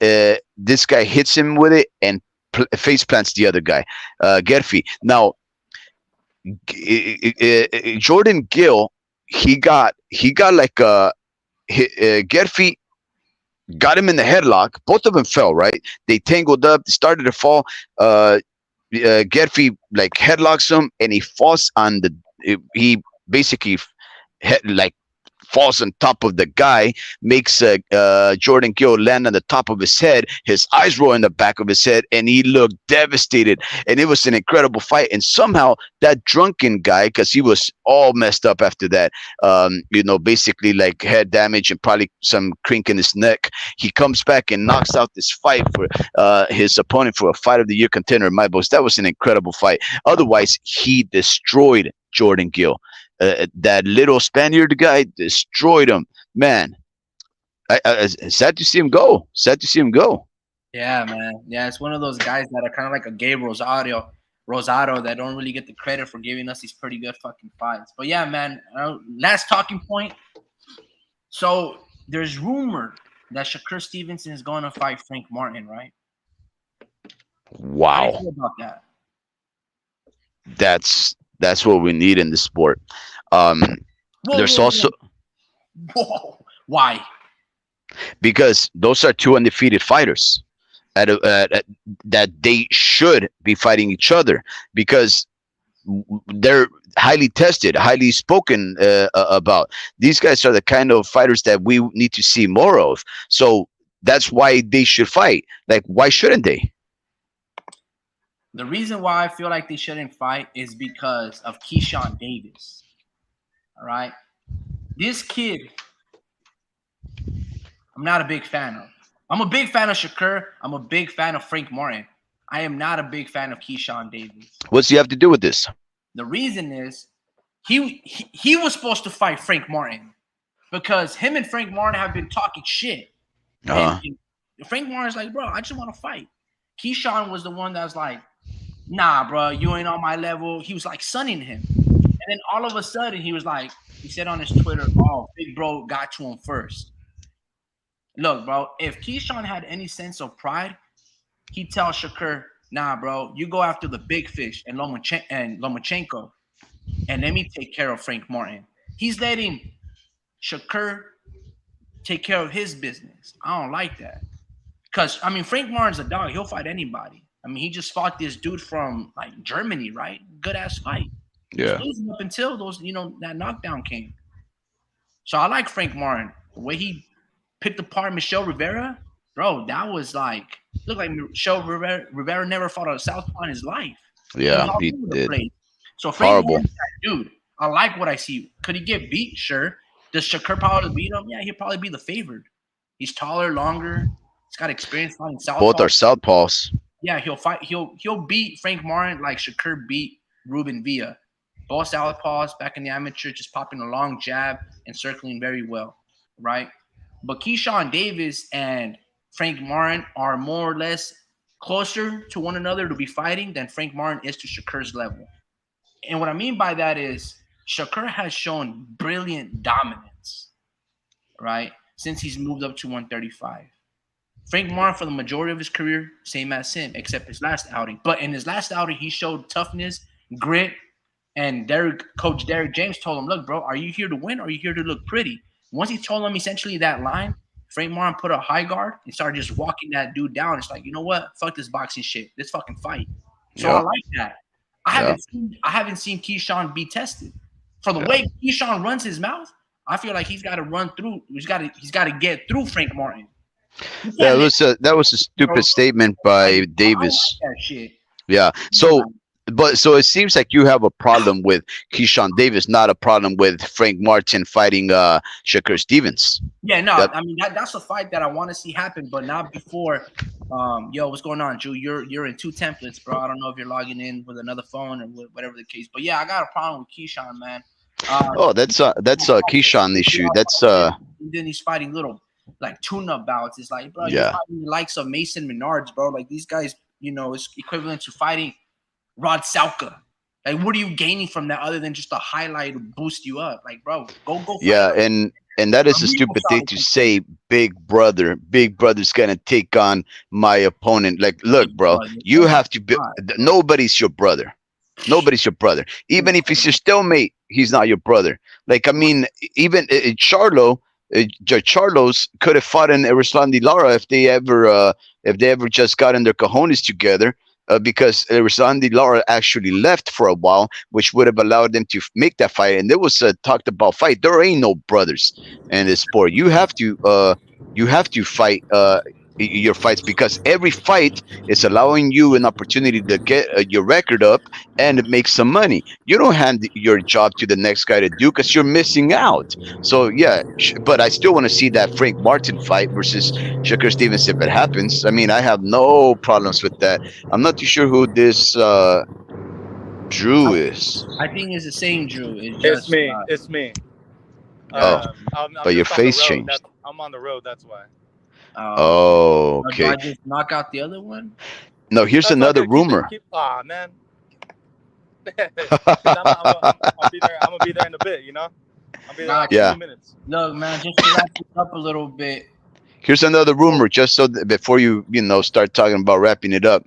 this guy hits him with it and face plants the other guy, Gerfi. Now, Jordan Gill, he got like Gerfi got him in the headlock. Both of them fell, right? They tangled up, started to fall. Gerfi like headlocks him, and he falls on he basically like falls on top of the guy, makes Jordan Gill land on the top of his head. His eyes roll in the back of his head, and he looked devastated. And it was an incredible fight. And somehow that drunken guy, because he was all messed up after that, basically like head damage and probably some crink in his neck, he comes back and knocks out this fight for his opponent for a Fight of the Year contender. In my books, that was an incredible fight. Otherwise, he destroyed Jordan Gill. That little Spaniard guy destroyed him. Man, sad to see him go. Sad to see him go. Yeah, man. Yeah, it's one of those guys that are kind of like a Gabe Rosado that don't really get the credit for giving us these pretty good fucking fights. But yeah, man, last talking point. So there's rumor that Shakur Stevenson is going to fight Frank Martin, right? Wow. How do you feel about that? That's what we need in the sport. There's also why? Because those are two undefeated fighters that they should be fighting each other, because they're highly tested, highly spoken about. These guys are the kind of fighters that we need to see more of. So that's why they should fight. Like, why shouldn't they? The reason why I feel like they shouldn't fight is because of Keyshawn Davis. All right? This kid, I'm not a big fan of. I'm a big fan of Shakur. I'm a big fan of Frank Martin. I am not a big fan of Keyshawn Davis. What's he have to do with this? The reason is he was supposed to fight Frank Martin because him and Frank Martin have been talking shit. And Frank Martin's like, bro, I just want to fight. Keyshawn was the one that was like, nah, bro, you ain't on my level. He was like sunning him. And then all of a sudden he was like, he said on his Twitter, oh, big bro got to him first. Look, bro, if Keyshawn had any sense of pride, he'd tell Shakur, nah, bro, you go after the big fish and Lomachenko, and let me take care of Frank Martin. He's letting Shakur take care of his business. I don't like that. Because, I mean, Frank Martin's a dog. He'll fight anybody. I mean, he just fought this dude from, like, Germany, right? Good-ass fight. Yeah. He was losing up until those, that knockdown came. So I like Frank Martin. The way he picked apart Michelle Rivera, bro, that was like, looked like Michelle Rivera never fought a southpaw in his life. Yeah, he did. So Frank Martin, dude, I like what I see. Could he get beat? Sure. Does Shakur probably beat him? Yeah, he'll probably be the favored. He's taller, longer. He's got experience fighting southpaws. Both are southpaws. Yeah, he'll fight. He'll beat Frank Martin like Shakur beat Ruben Villa. Both southpaws back in the amateur, just popping a long jab and circling very well, right? But Keyshawn Davis and Frank Martin are more or less closer to one another to be fighting than Frank Martin is to Shakur's level. And what I mean by that is Shakur has shown brilliant dominance, right, since he's moved up to 135. Frank Martin, for the majority of his career, same as him, except his last outing. But in his last outing, he showed toughness, grit, and Coach Derek James told him, look, bro, are you here to win or are you here to look pretty? Once he told him essentially that line, Frank Martin put a high guard and started just walking that dude down. It's like, you know what? Fuck this boxing shit. Let's fucking fight. So I like that. I haven't seen Keyshawn be tested. For the way Keyshawn runs his mouth, I feel like he's got to run through. He's got to get through Frank Martin. That was a stupid statement by Davis. That shit. Yeah. So it seems like you have a problem with Keyshawn Davis, not a problem with Frank Martin fighting Shakur Stevens. Yeah, no, I mean that's a fight that I want to see happen, but not before. Yo, what's going on, Drew? You're in two templates, bro. I don't know if you're logging in with another phone or whatever the case, but yeah, I got a problem with Keyshawn, man. That's a Keyshawn issue. That's then he's fighting little like tune-up bouts. It's like, bro, you're fighting the likes of Mason Menards, bro. Like these guys, it's equivalent to fighting Rod Salka. Like, what are you gaining from that other than just a highlight to boost you up? Like, bro, go. Yeah, and that is a stupid thing to say. Big brother's gonna take on my opponent. Like, look, bro, you have to be. Nobody's your brother. Nobody's your brother. Even if he's your stalemate, he's not your brother. Like, I mean, even Charlos could have fought in Ruslan Lara if they ever just got in their cojones together. because Andy Lara actually left for a while, which would have allowed them to make that fight. And there was talked about fight. There ain't no brothers in this sport. You have to fight your fights, because every fight is allowing you an opportunity to get your record up and make some money. You don't hand your job to the next guy to do, because you're missing out. So yeah, but I still want to see that Frank Martin fight versus Shakur Stevenson if it happens. I mean, I have no problems with that. I'm not too sure who this Drew is. I think it's the same Drew. It's It's just me. It's me. Oh, I'm but your just on the face road. changed. I'm on the road. That's why. Oh, Do okay. I just knock out the other one? No, here's That's another okay. rumor. Aw, man. 'Cause I'll be there. I'm gonna be there in a bit. You know. I'll be there like in Yeah. 2 minutes. Look, man, just to wrap it up a little bit. Here's another rumor, just so that before you start talking about wrapping it up.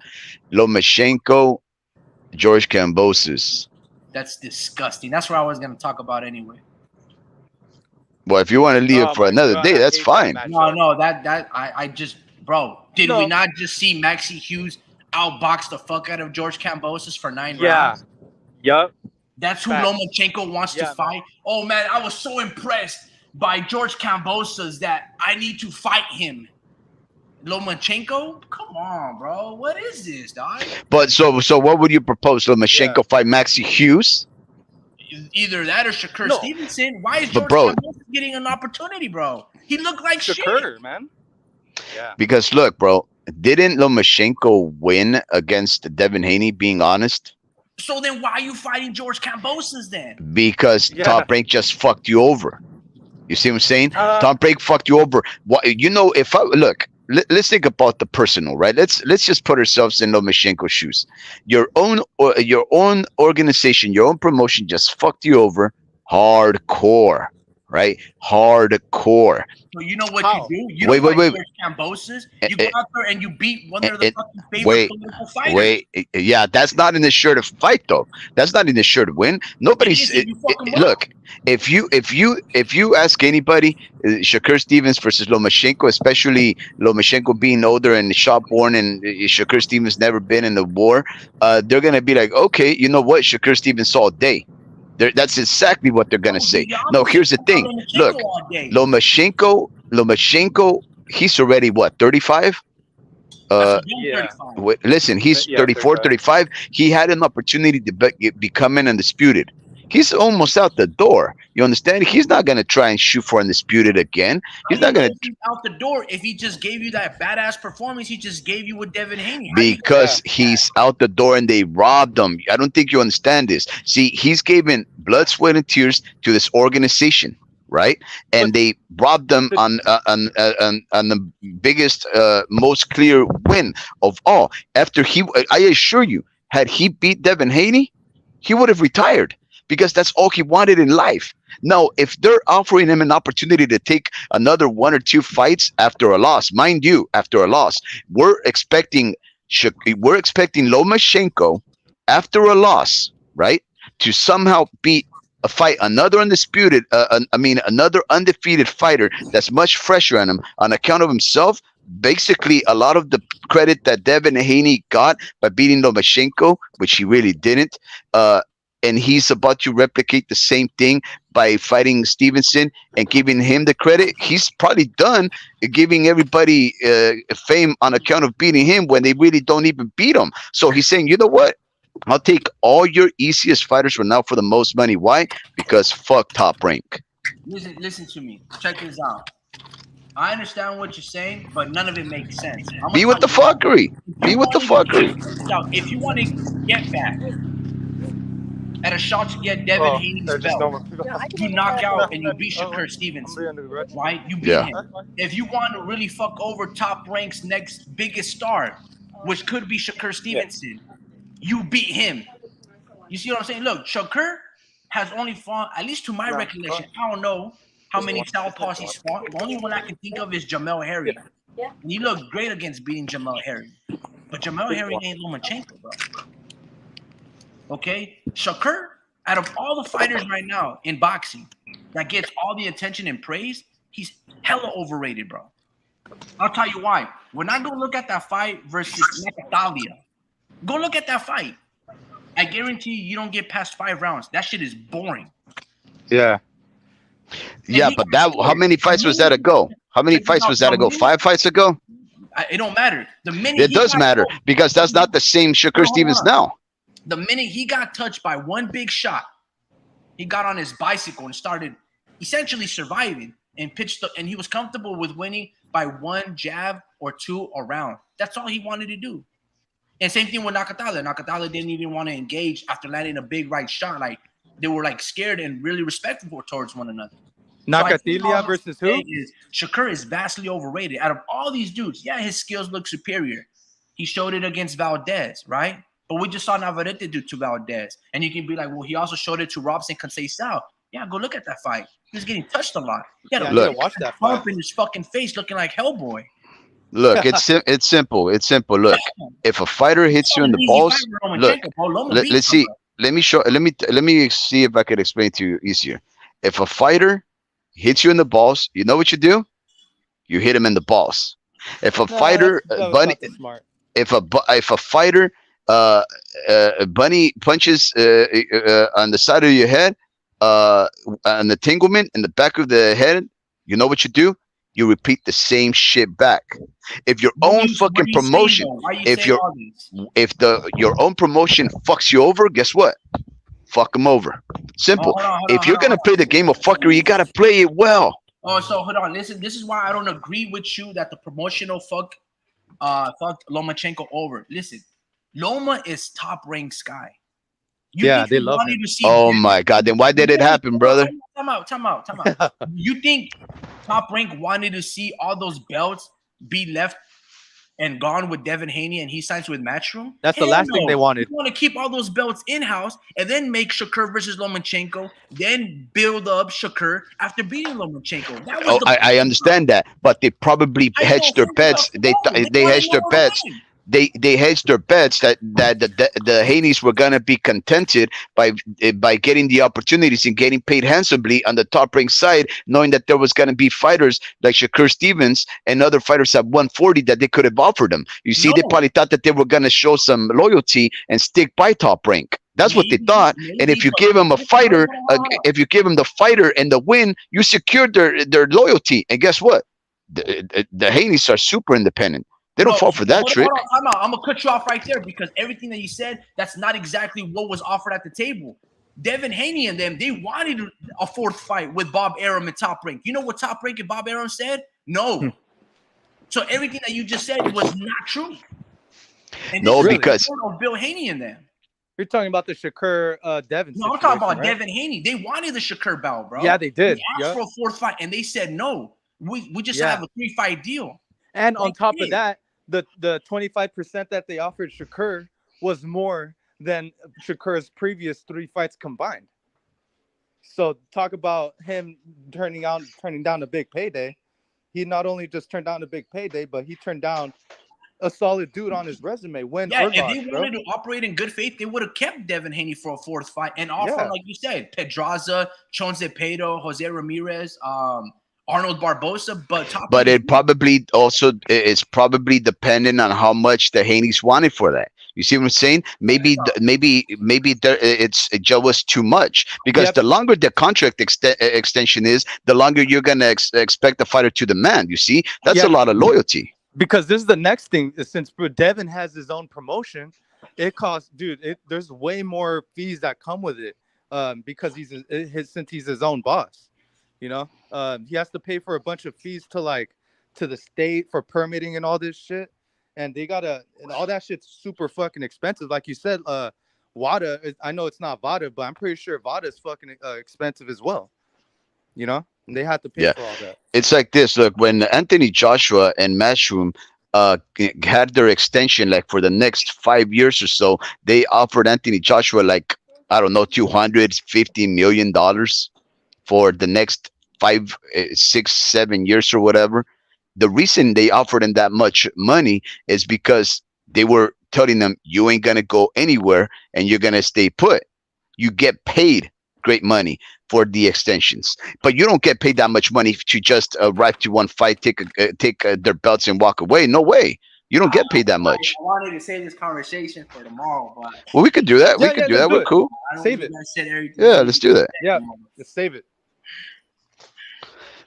Lomachenko, George Kambosos. That's disgusting. That's what I was gonna talk about anyway. Well, if you want to leave it Oh for my another God, day, I that's hate fine. that No, that I just, bro. Did we No. not just see Maxie Hughes outbox the fuck out of George Kambosos for 9 Yeah. rounds? Yup. That's who Facts. Lomachenko wants to Yeah, man. fight. Oh man, I was so impressed by George Kambosos that I need to fight him. Lomachenko? Come on, bro. What is this, dog? But so what would you propose? Lomachenko Yeah. fight Maxie Hughes? Either that or Shakur No. Stevenson. Why is But, George bro- Kambosos getting an opportunity, bro? He looked like shit. Shakur, man. Yeah. Because look, bro, didn't Lomachenko win against Devin Haney? Being honest, So then why are you fighting George Kambosos then? because Yeah. Top Rank just fucked you over. You see what I'm saying? Uh, Top Rank fucked you over. What if I look? Let's think about the personal, right? Let's just put ourselves in Lomachenko's shoes. Your own organization, your own promotion just fucked you over hardcore, right? Hardcore. So you know what How? you do? You Wait, don't wait, fight wait. George Kambosos. Eh, You go eh, out there and you beat one of the eh, fucking favorite wait, political fighters. Wait, yeah, that's not in the shirt to fight though. That's not in the shirt to win. Nobody's It is if you fuck 'em look. up. If you ask anybody, Shakur Stevens versus Lomachenko, especially Lomachenko being older and shot born, and Shakur Stevens never been in the war, they're gonna be like, okay, you know what, Shakur Stevens all day. That's exactly what they're gonna say. No, here's the thing. Look, Lomachenko, he's already what, 35? Yeah. Listen, he's Yeah, 34, 35. 35. He had an opportunity to become an undisputed. He's almost out the door. You understand? He's not going to try and shoot for undisputed again. He's not going to. out the door if he just gave you that badass performance he just gave you with Devin Haney. Because he's out the door and they robbed him. I don't think you understand this. See, he's given blood, sweat, and tears to this organization, right? And they robbed them on the biggest, most clear win of all. After I assure you, had he beat Devin Haney, he would have retired, because that's all he wanted in life. Now, if they're offering him an opportunity to take another 1 or 2 fights after a loss, mind you, after a loss, we're expecting Lomachenko after a loss, right, to somehow fight another another undefeated fighter that's much fresher on him on account of himself. Basically, a lot of the credit that Devin Haney got by beating Lomachenko, which he really didn't, and he's about to replicate the same thing by fighting Stevenson and giving him the credit. He's probably done giving everybody fame on account of beating him when they really don't even beat him. So he's saying, you know what? I'll take all your easiest fighters for now for the most money. Why? Because fuck Top Rank. Listen to me. Check this out. I understand what you're saying, but none of it makes sense. Be with the fuckery. Be with the fuckery. If you want to get back at a shot to get Devin Haney's belt, you knock out and you beat Shakur Stevenson, right? You beat him. If you want to really fuck over Top Rank's next biggest star, which could be Shakur Stevenson, you beat him. You see what I'm saying? Look, Shakur has only fought, at least to my recollection, I don't know how many southpaws he's fought. The only one I can think of is Jamel Herring. And he looked great against beating Jamel Herring. But Jamel Herring ain't Lomachenko, bro. Okay? Shakur, out of all the fighters right now in boxing that gets all the attention and praise, he's hella overrated, bro. I'll tell you why. When I go look at that fight versus Nakatalia, Go look at that fight. I guarantee you don't get past 5 rounds. That shit is boring. Yeah. Yeah, but that how many fights was that ago? How many fights was that ago? 5 fights ago? It don't matter. The minute It does matter because that's not the same Shakur Stevens now. The minute he got touched by one big shot, he got on his bicycle and started essentially surviving and and he was comfortable with winning by one jab or two a round. That's all he wanted to do. And same thing with Nakatala. Nakatala didn't even want to engage after landing a big right shot. Like they were like scared and really respectful towards one another. Nakatilia versus who? Shakur is vastly overrated. Out of all these dudes, yeah, his skills look superior. He showed it against Valdez, right? But we just saw Navarrete do to Valdez. And you can be like, well, he also showed it to Robson Conceição. Yeah, go look at that fight. He was getting touched a lot. He had a watch that fight. Bump in his fucking face looking like Hellboy. Look, it's simple. It's simple. Look, if a fighter hits you in the balls, look, let's see. Let me see if I could explain to you easier. If a fighter hits you in the balls, you know what you do? You hit him in the balls. If a fighter, if a fighter, Bunny punches on the side of your head, an entanglement in the back of the head, you know what you do? You repeat the same shit back. If your own fucking promotion, if your own promotion fucks you over, guess what? Fuck them over. Simple. If you're gonna play the game of fuckery, you gotta play it well. Oh, so hold on. Listen, this is why I don't agree with you that the promotional fucked Lomachenko over. Listen, Loma is top ranked Sky. They love him. Oh my God! Then why did it happen, brother? Time out. You think Top Rank wanted to see all those belts be left and gone with Devin Haney and he signs with Matchroom? That's the last thing they wanted. You want to keep all those belts in-house and then make Shakur versus Lomachenko, then build up Shakur after beating Lomachenko. That was I understand that, but they probably hedged their bets. They hedged their bets. They hedged their bets that the Haneys were gonna be contented by getting the opportunities and getting paid handsomely on the top ranked side, knowing that there was gonna be fighters like Shakur Stevens and other fighters at 140 that they could have offered them. You see, they probably thought that they were gonna show some loyalty and stick by top rank. That's what they thought. And if you give them a fighter, if you give them the fighter and the win, you secured their loyalty. And guess what? The Haneys are super independent. They don't fall for that trick. I'm going to cut you off right there because everything that you said, that's not exactly what was offered at the table. Devin Haney and them, they wanted a fourth fight with Bob Arum and Top Rank. You know what Top Rank and Bob Arum said? No. So everything that you just said was not true. And no, because Bill Haney and them. You're talking about the Shakur Devin. No, I'm talking about Devin Haney. They wanted the Shakur bout, bro. Yeah, they did. They asked for a fourth fight, and they said no. We just have a 3-fight deal. And on top of that, the 25% that they offered Shakur was more than Shakur's previous 3 fights combined. So talk about him turning down a big payday. He not only just turned down a big payday, but he turned down a solid dude on his resume. If they wanted to operate in good faith, they would have kept Devin Haney for a fourth fight and offer, like you said, Pedraza, Chon Cepeda, Jose Ramirez, Arnold Barbosa, but it probably also it's probably dependent on how much the Haneys wanted for that. You see what I'm saying? Maybe it just was too much because the longer the contract extension is, the longer you're gonna expect the fighter to demand. You see, that's a lot of loyalty. Because this is the next thing. Since Devin has his own promotion, it costs, there's way more fees that come with it. Because since he's his own boss. You know, he has to pay for a bunch of fees to the state for permitting and all this shit. And and all that shit's super fucking expensive. Like you said, WADA, I know it's not VADA, but I'm pretty sure VADA is fucking expensive as well. You know, and they had to pay for all that. It's like this. Look, when Anthony Joshua and Matchroom had their extension, like for the next 5 years or so, they offered Anthony Joshua I don't know, $250 million. For the next 5, 6, 7 years or whatever. The reason they offered him that much money is because they were telling them, you ain't gonna go anywhere and you're gonna stay put. You get paid great money for the extensions, but you don't get paid that much money to just arrive to one fight, take their belts and walk away. No way. You don't get paid that much. I wanted to save this conversation for tomorrow, but Well, we could do that. We Yeah, could yeah, do let's that. do We're it. cool. I don't Save think it. I said everything. Yeah, let's do that. Yeah, let's save it.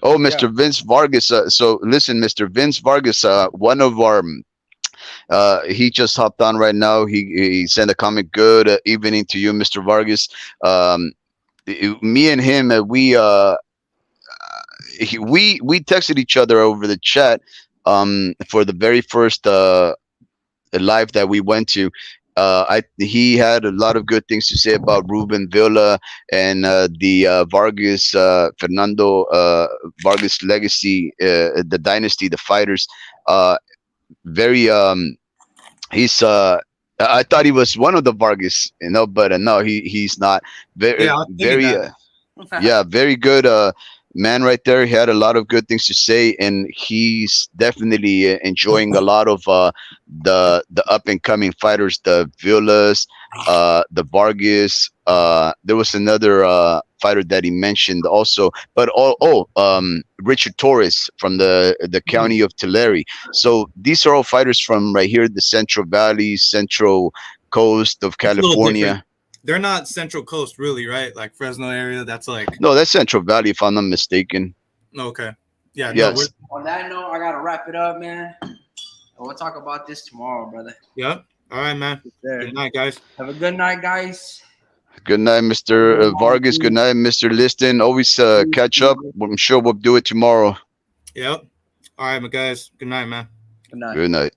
Oh, Mr. Vince Vargas. So listen, Mr. Vince Vargas, one of our he just hopped on right now. He sent a comment. Good evening to you, Mr. Vargas. Me and him, we texted each other over the chat for the very first live that we went to. He had a lot of good things to say about Ruben Villa and the Vargas Fernando Vargas legacy, the dynasty, the fighters. Very he's I thought he was one of the Vargas, but no, he's not. Very Yeah, I was thinking very that. yeah, very good man right there. He had a lot of good things to say, and he's definitely enjoying a lot of the up and coming fighters, the Villas, the Vargas. There was another fighter that he mentioned also, but Richard Torres from the county of Tulare. So these are all fighters from right here, the Central Valley, Central Coast of It's a little California. different. They're not Central Coast, really, right? Like Fresno area. That's like No, that's Central Valley, if I'm not mistaken. okay. Yeah. Yes. No, On that note, I gotta wrap it up, man. We'll talk about this tomorrow, brother. yep. All right, man. There. Good night, guys. Have a good night, guys. Good night, Mr. Vargas. Good night, Mr. Liston. Always catch up. I'm sure we'll do it tomorrow. Yep. All right, my guys. Good night, man. Good night. Good night.